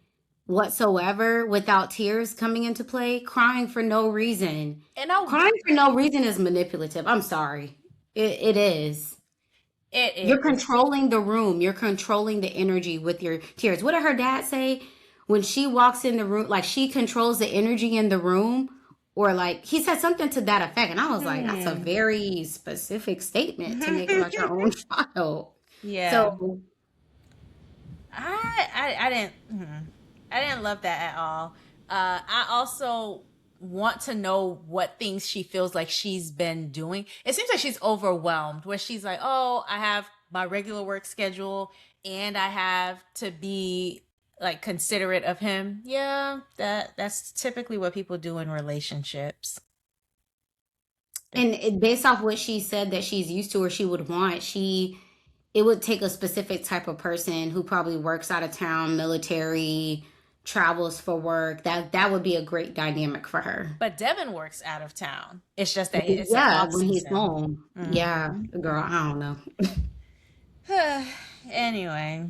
whatsoever without tears coming into play. Crying for no reason. And I Crying for no reason is manipulative. I'm sorry. It is. it You're is. controlling the room. You're controlling the energy with your tears. What did her dad say? when she walks in the room, like she controls the energy in the room, or like he said something to that effect. And I was like, that's a Hmm. very specific statement to make about your own child. Yeah. So, I didn't I didn't love that at all. I also want to know what things she feels like she's been doing. It seems like she's overwhelmed where she's like, "Oh, I have my regular work schedule and I have to be like considerate of him." Yeah, that's typically what people do in relationships. and based off what she said that she's used to or she would want, it would take a specific type of person who probably works out of town, military, travels for work. That would be a great dynamic for her. But Devin works out of town. It's just that it's an Yeah, off when he's season. home. Yeah, Hmm. girl, I don't know. Anyway,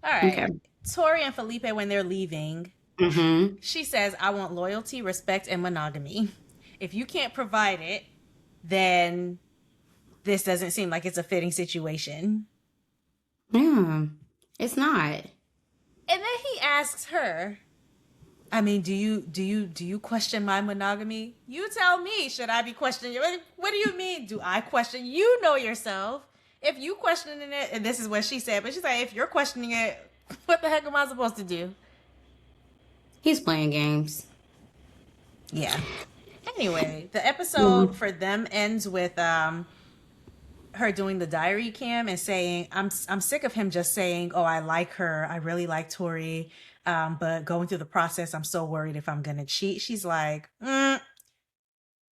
all right. Okay. Tori and Felipe, when they're leaving, Mm-hmm. she says, I want loyalty, respect, and monogamy. If you can't provide it, then this doesn't seem like it's a fitting situation. Yeah, it's not. And then he asks her, I mean, do you question my monogamy? You tell me, should I be questioning you? What do you mean? Do I question? You know yourself. If you questioning it, and this is what she said, but she's like, if you're questioning it, what the heck am I supposed to do? He's playing games. Yeah. Anyway, the episode Mhm. for them ends with her doing the diary cam and saying, I'm sick of him just saying, "Oh, I like her. I really like Tori." But going through the process, I'm so worried if I'm gonna cheat. She's like,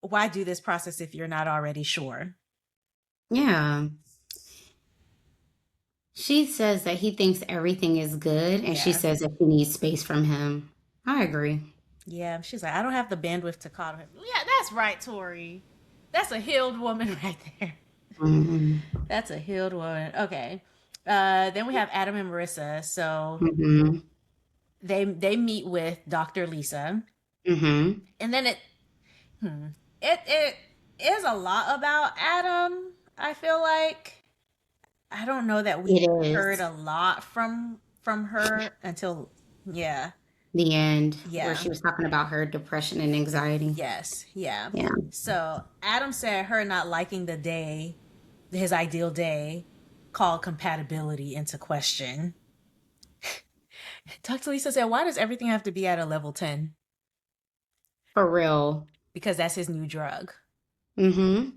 why do this process if you're not already sure? Yeah. She says that he thinks everything is good, and she Yeah. says that she needs space from him. I agree. Yeah. She's like, I don't have the bandwidth to coddle him. Yeah, that's right, Tori. That's a healed woman right there. Hmm. That's a healed woman. Okay. Then we have Adam and Marissa. So Hmm. they meet with Dr. Lisa. Hmm. And then it is a lot about Adam. I feel like I don't know that we It heard is a lot from her until yeah. the end where Yeah. she was talking about her depression and anxiety. Yes. Yeah. Yeah. So Adam said her not liking the day, his ideal day, called compatibility into question. Dr. Lisa said, why does everything have to be at a level 10? For real. Because that's his new drug. Hmm.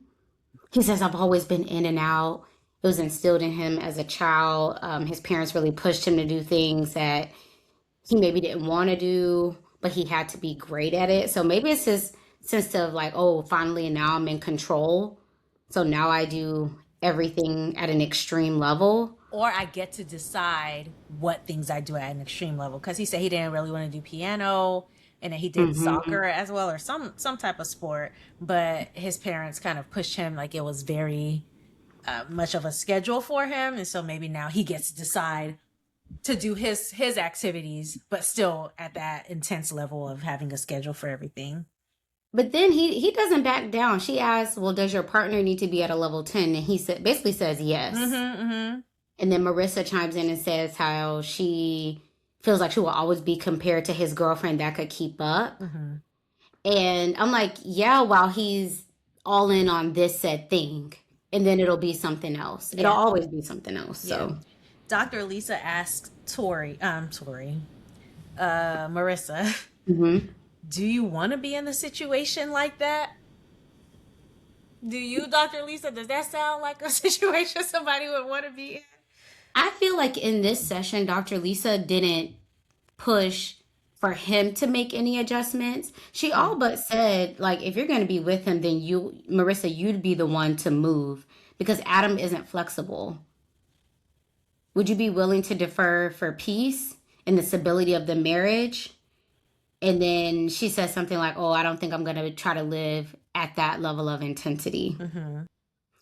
He says, I've always been in and out. It was instilled in him as a child. His parents really pushed him to do things that he maybe didn't want to do, but he had to be great at it. So maybe it's his sense of like, oh, finally now I'm in control. So now I do everything at an extreme level. Or I get to decide what things I do at an extreme level. Because he said he didn't really want to do piano, and then he did Hmm. soccer as well, or some type of sport. But his parents kind of pushed him like it was very much of a schedule for him, and so maybe now he gets to decide to do his activities, but still at that intense level of having a schedule for everything. But then he doesn't back down. She asks, well, does your partner need to be at a level 10? And he said basically says Mm-hmm. yes. Mm-hmm. And then Marissa chimes in and says how she feels like she will always be compared to his girlfriend that could keep up. Mm-hmm. And I'm like, yeah, while he's all in on this said thing, and then it'll be something else. It'll Yeah. always be something else. Yeah. So, Dr. Lisa asked Marissa, hmm, do you want to be in a situation like that? Do you, Dr. Lisa? Does that sound like a situation somebody would want to be in? I feel like in this session, Dr. Lisa didn't push for him to make any adjustments. She all but said, like, if you're going to be with him, then Marissa, you'd be the one to move because Adam isn't flexible. Would you be willing to defer for peace and the stability of the marriage? And then she says something like, oh, I don't think I'm going to try to live at that level of intensity. Mm-hmm.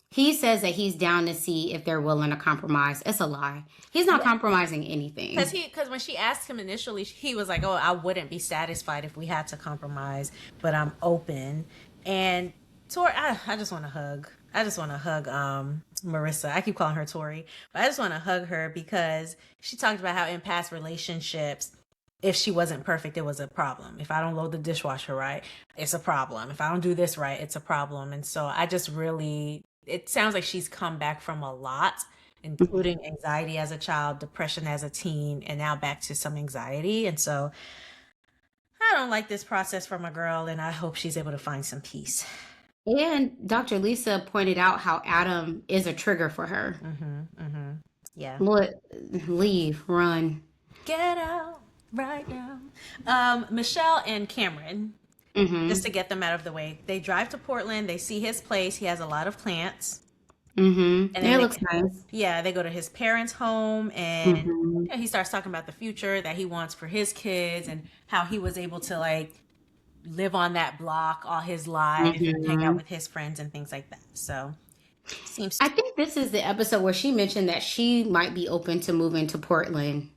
He says that he's down to see if they're willing to compromise. It's a lie. He's not compromising anything. Because when she asked him initially, he was like, "Oh, I wouldn't be satisfied if we had to compromise, but I'm open." And Tori, I just want to hug. I just want to hug Marissa. I keep calling her Tori, but I just want to hug her because she talked about how in past relationships if she wasn't perfect, it was a problem. If I don't load the dishwasher right, it's a problem. If I don't do this right, it's a problem. And so I just really, it sounds like she's come back from a lot, including anxiety as a child, depression as a teen, and now back to some anxiety. And so I don't like this process for my girl, and I hope she's able to find some peace. And Dr. Lisa pointed out how Adam is a trigger for her. Yeah. What? Leave, run. Get out right now. Michelle and Cameron, just to get them out of the way, they drive to Portland. They see his place. He has a lot of plants. And then It looks nice. yeah, they go to his parents' home, and he starts talking about the future that he wants for his kids and how he was able to like live on that block all his life and hang out with his friends and things like that. So seems I think this is the episode where she mentioned that she might be open to moving to Portland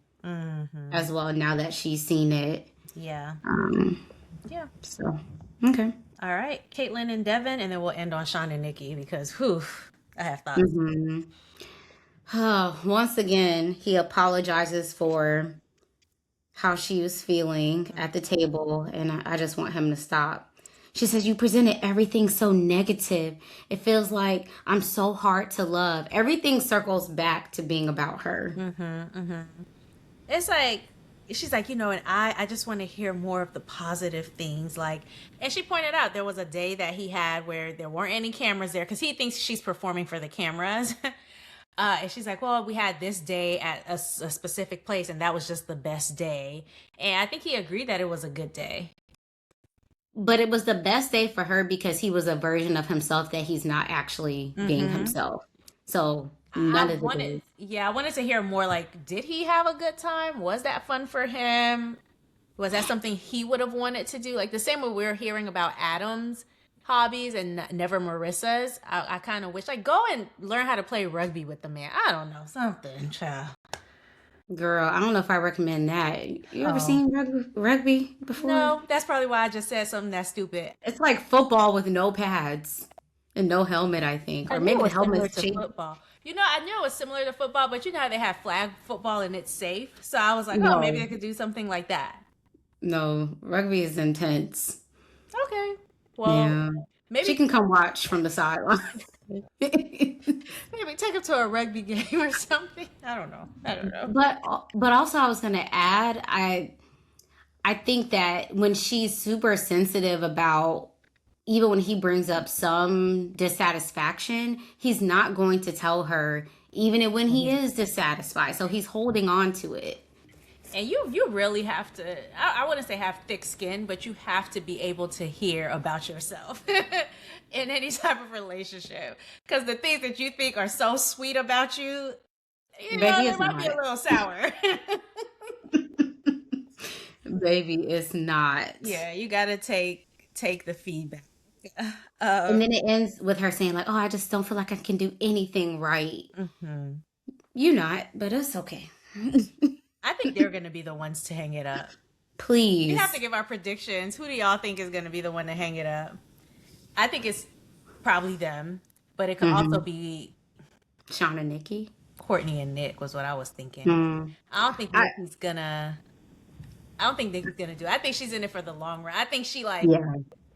as well now that she's seen it. yeah. Yeah. So, okay. All right, Caitlin and Devin, and then we'll end on Sean and Nikki because whew, I have thoughts. Once again, he apologizes for how she was feeling at the table, and I just want him to stop. She says, "You presented everything so negative. It feels like I'm so hard to love." Everything circles back to being about her. It's like she's like, and I just want to hear more of the positive things. Like, and she pointed out there was a day that he had where there weren't any cameras there because he thinks she's performing for the cameras. And she's like, well, we had this day at a specific place, and that was just the best day. And I think he agreed that it was a good day. But it was the best day for her because he was a version of himself that he's not actually being himself. So none of the days. Yeah, I wanted to hear more. Like, did he have a good time? Was that fun for him? Was that something he would have wanted to do? Like the same way we're hearing about Adam's hobbies and never Marissa's. I kind of wish, like, go and learn how to play rugby with the man. I don't know, something, child. Girl, I don't know if I recommend that. You ever seen rugby before? No, that's probably why I just said something that's stupid. It's like football with no pads and no helmet, I think. Or maybe the helmet's cheap. Football. I knew it was similar to football, but you know how they have flag football and it's safe? So I was like, No. maybe I could do something like that. No, rugby is intense. Okay. Well, Yeah. maybe She can come watch from the sideline. maybe take him to a rugby game or something. I don't know. But also I was gonna add, I think that when she's super sensitive about, even when he brings up some dissatisfaction, he's not going to tell her even when he is dissatisfied. So he's holding on to it. And you really have to, I wouldn't say have thick skin, but you have to be able to hear about yourself in any type of relationship. Because the things that you think are so sweet about you, Baby, they it's might be a not. little sour. Baby, it's not. Yeah, you got to take the feedback. And then it ends with her saying like, "Oh, I just don't feel like I can do anything right." You not, but it's okay. I think they're going to be the ones to hang it up. Please. We have to give our predictions. Who do y'all think is going to be the one to hang it up? I think it's probably them, but it could also be Sean and Nikki. Courtney and Nick was what I was thinking. I don't think Nikki's gonna. I don't think Nikki's gonna do it. I think she's in it for the long run. I think she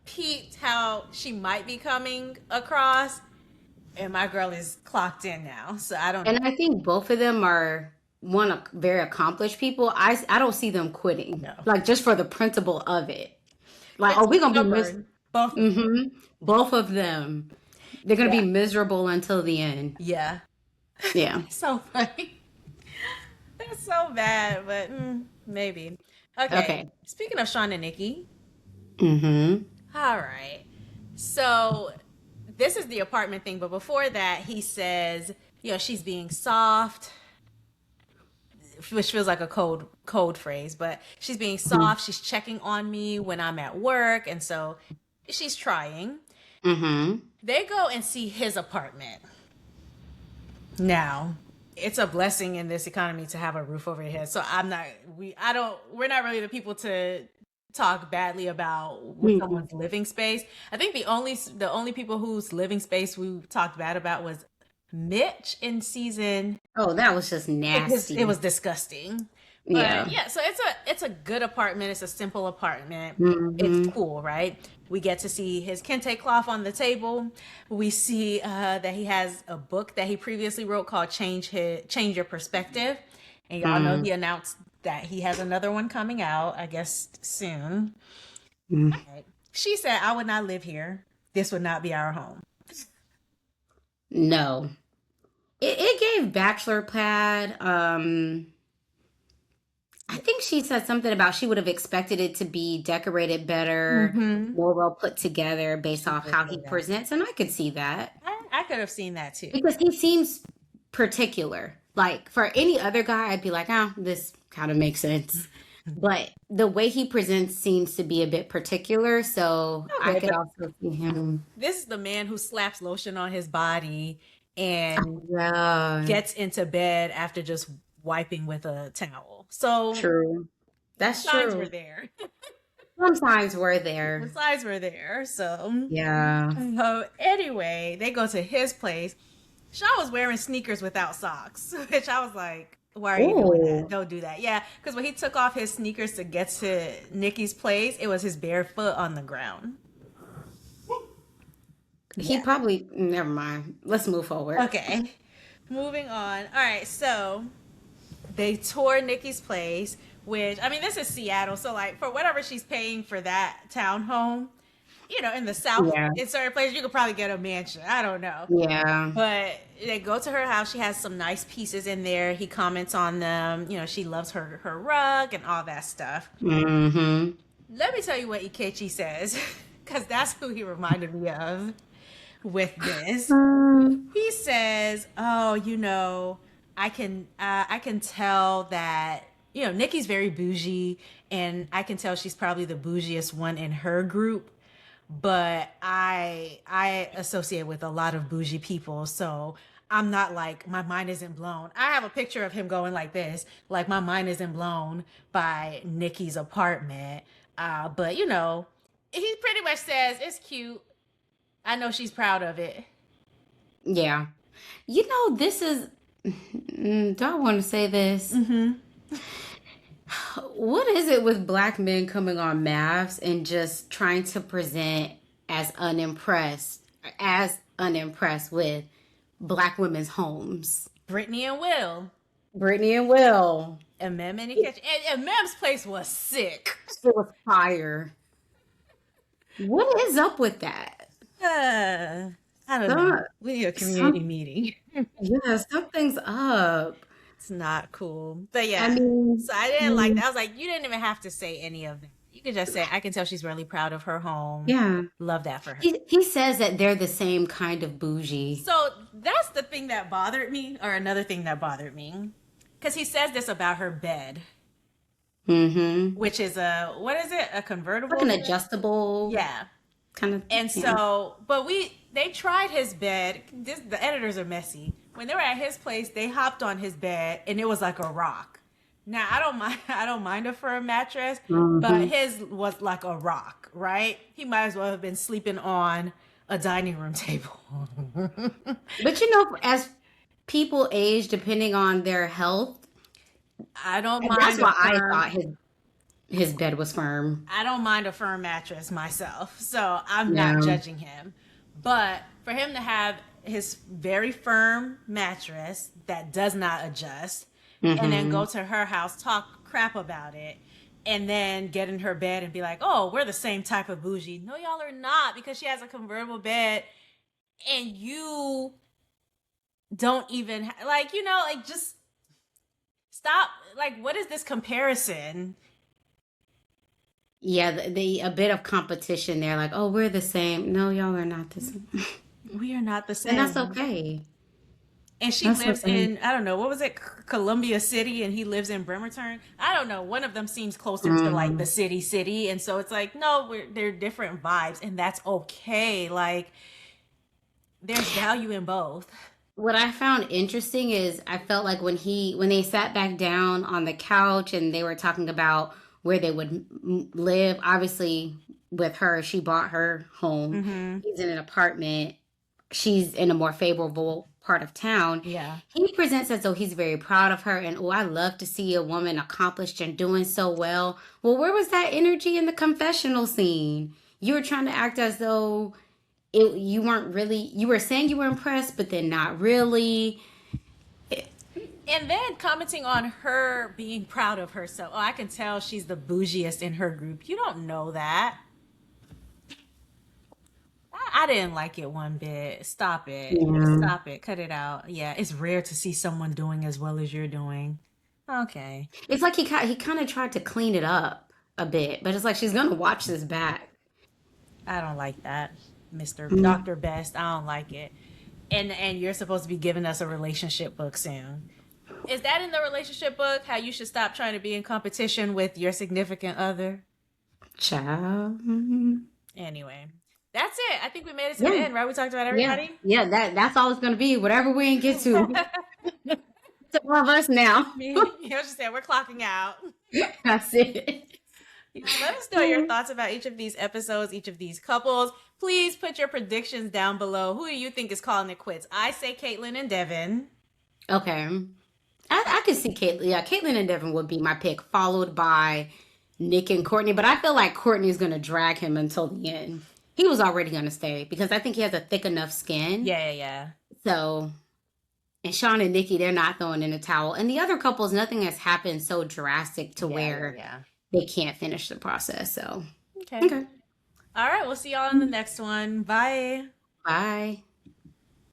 peeped how she might be coming across, and my girl is clocked in now. So I don't. And I think both of them are very accomplished people. I don't see them quitting. No. Like just for the principle of it. Like, we're gonna be both. Both of them. They're gonna be miserable until the end. Yeah. Yeah. So funny. That's so bad, but maybe. Okay. Speaking of Sean and Nikki. All right. So this is the apartment thing, but before that, he says, she's being soft, which feels like a code phrase, but she's being soft. She's checking on me when I'm at work, and so she's trying. They go and see his apartment. Now, it's a blessing in this economy to have a roof over your head. So we're not really the people to talk badly about someone's living space. I think the only people whose living space we talked bad about was Mitch in season. Oh, that was just nasty. It was disgusting. But Yeah. yeah, so it's a good apartment. It's a simple apartment. It's Hmm. cool, right? We get to see his kente cloth on the table. We see that he has a book that he previously wrote called Change Your Perspective. And y'all know he announced that he has another one coming out, I guess soon. Right. She said, "I would not live here. This would not be our home." No. It gave bachelor pad. I think she said something about she would have expected it to be decorated better, Mm-hmm. more well put together based She off did how say he that. presents, and I could see that I could have seen that too. because he seems particular. Like for any other guy, I'd be like, ah, this kind of makes sense. But the way he presents seems to be a bit particular, so I Okay, could but also see him. this is the man who slaps lotion on his body and Yeah, gets into bed after just wiping with a towel. So true. the That's signs were true. there. Some signs were The there. signs were there. So, Yeah. anyway, they go to his place. Sean was wearing sneakers without socks, which I was like, why are you doing that? Oh, Don't do that. Yeah, because when he took off his sneakers to get to Nikki's place, it was his bare foot on the ground. he Yeah. probably, never mind. Let's move forward. Okay. Moving on. All right, so they tour Nikki's place, which I mean, this is Seattle, so like for whatever she's paying for that townhome, in the South, Yeah. in certain places, you could probably get a mansion. I don't know. Yeah. But they go to her house. She has some nice pieces in there. He comments on them. She loves her rug and all that stuff. Mm-hmm. Let me tell you what Ikechi says, because that's who he reminded me of with this. He says, "Oh, I can tell that Nikki's very bougie, and I can tell she's probably the bougiest one in her group. But I associate with a lot of bougie people, so I'm not like my mind isn't blown. I have a picture of him going like this, like my mind isn't blown by Nikki's apartment. But he pretty much says it's cute. I know she's proud of it. Yeah. This is, do I want to say this? Mm-hmm. What is it with black men coming on MAFS and just trying to present as unimpressed with black women's homes? Brittany and Will. Brittany and Will. And Mem and It, Ikechi. And Mem's place was sick. it was fire. What is up with that? Uh, I don't Some, know. We need a community some, meeting. yeah, something's up. It's not cool. But I yeah. mean, So I didn't like that. mm, I was like, you didn't even have to say any of that. You could just say, I can tell she's really proud of her home. yeah. Love that for her. He says that they're the same kind of bougie. So that's the thing that bothered me, or another thing that bothered me. Because he says this about her bed, Mm-hmm. which is what is it? A Like an convertible? adjustable Yeah. kind of, And yeah. so, but they tried his bed. The editors are messy. When they were at his place, they hopped on his bed and it was like a rock. Now I don't mind. I don't mind a firm mattress, but Hmm. his was like a rock, right? He might as well have been sleeping on a dining room table. But as people age, depending on their health, I don't and that's mind a why I thought firm. his bed was firm. I don't mind a firm mattress myself, so I'm not Yeah. judging him. But for him to have his very firm mattress that does not adjust, and then Hmm. go to her house, talk crap about it, and then get in her bed and be like, "Oh, we're the same type of bougie." No, y'all are not, because she has a convertible bed, and you don't even like just stop. Like, what is this comparison? Yeah, a bit of competition there. Like, oh, we're the same. No, y'all are not the same, We are not the and that's same. okay. And she That's lives okay. in, I don't know, what was it, Columbia City, and he lives in Bremerton. I don't know. One of them seems closer to like the Hmm. city, and so it's like, no, they're different vibes, and that's okay. Like, there's value in both. What I found interesting is I felt like when they sat back down on the couch and they were talking about where they would live. Obviously, with her, she bought her home. Mm-hmm. He's in an apartment. She's in a more favorable part of town, Yeah. he presents as though he's very proud of her and, oh, I love to see a woman accomplished and doing so well. Well, where was that energy in the confessional scene? You were trying to act as though you weren't really, you were saying you were impressed, but then not really. And then commenting on her being proud of herself. Oh, I can tell she's the bougiest in her group. You don't know that. I didn't like it one bit. Stop it. Yeah. Stop it. Cut it out. Yeah, it's rare to see someone doing as well as you're doing. Okay. It's like he kind of tried to clean it up a bit, but it's like she's gonna watch this back. I don't like that, Mr. Mm. Dr. Best. I don't like it. And you're supposed to be giving us a relationship book soon. Is that in the relationship book how you should stop trying to be in competition with your significant other? Child. Mhm. Anyway, that's it. I think we made it to the Yeah, end, right? We talked about yeah, everybody. yeah. That's all it's gonna be. Whatever we ain't get to, to all of us now. Me, you know, just saying we're clocking out. That's it. Let us know your thoughts about each of these episodes, each of these couples. Please put your predictions down below. Who do you think is calling it quits? I say Caitlyn and Devin. Okay. I could see Caitlyn. Yeah, Caitlyn and Devin would be my pick, followed by Nick and Courtney. But I feel like Courtney's gonna drag him until the end. He was already gonna stay because I think he has a thick enough skin. Yeah, yeah, So, and Sean and Nikki, they're not throwing in a towel. And the other couples, nothing has happened so drastic to yeah, yeah, where yeah. they can't finish the process. So, Okay. okay. All right. We'll see y'all in the next one. Bye. Bye.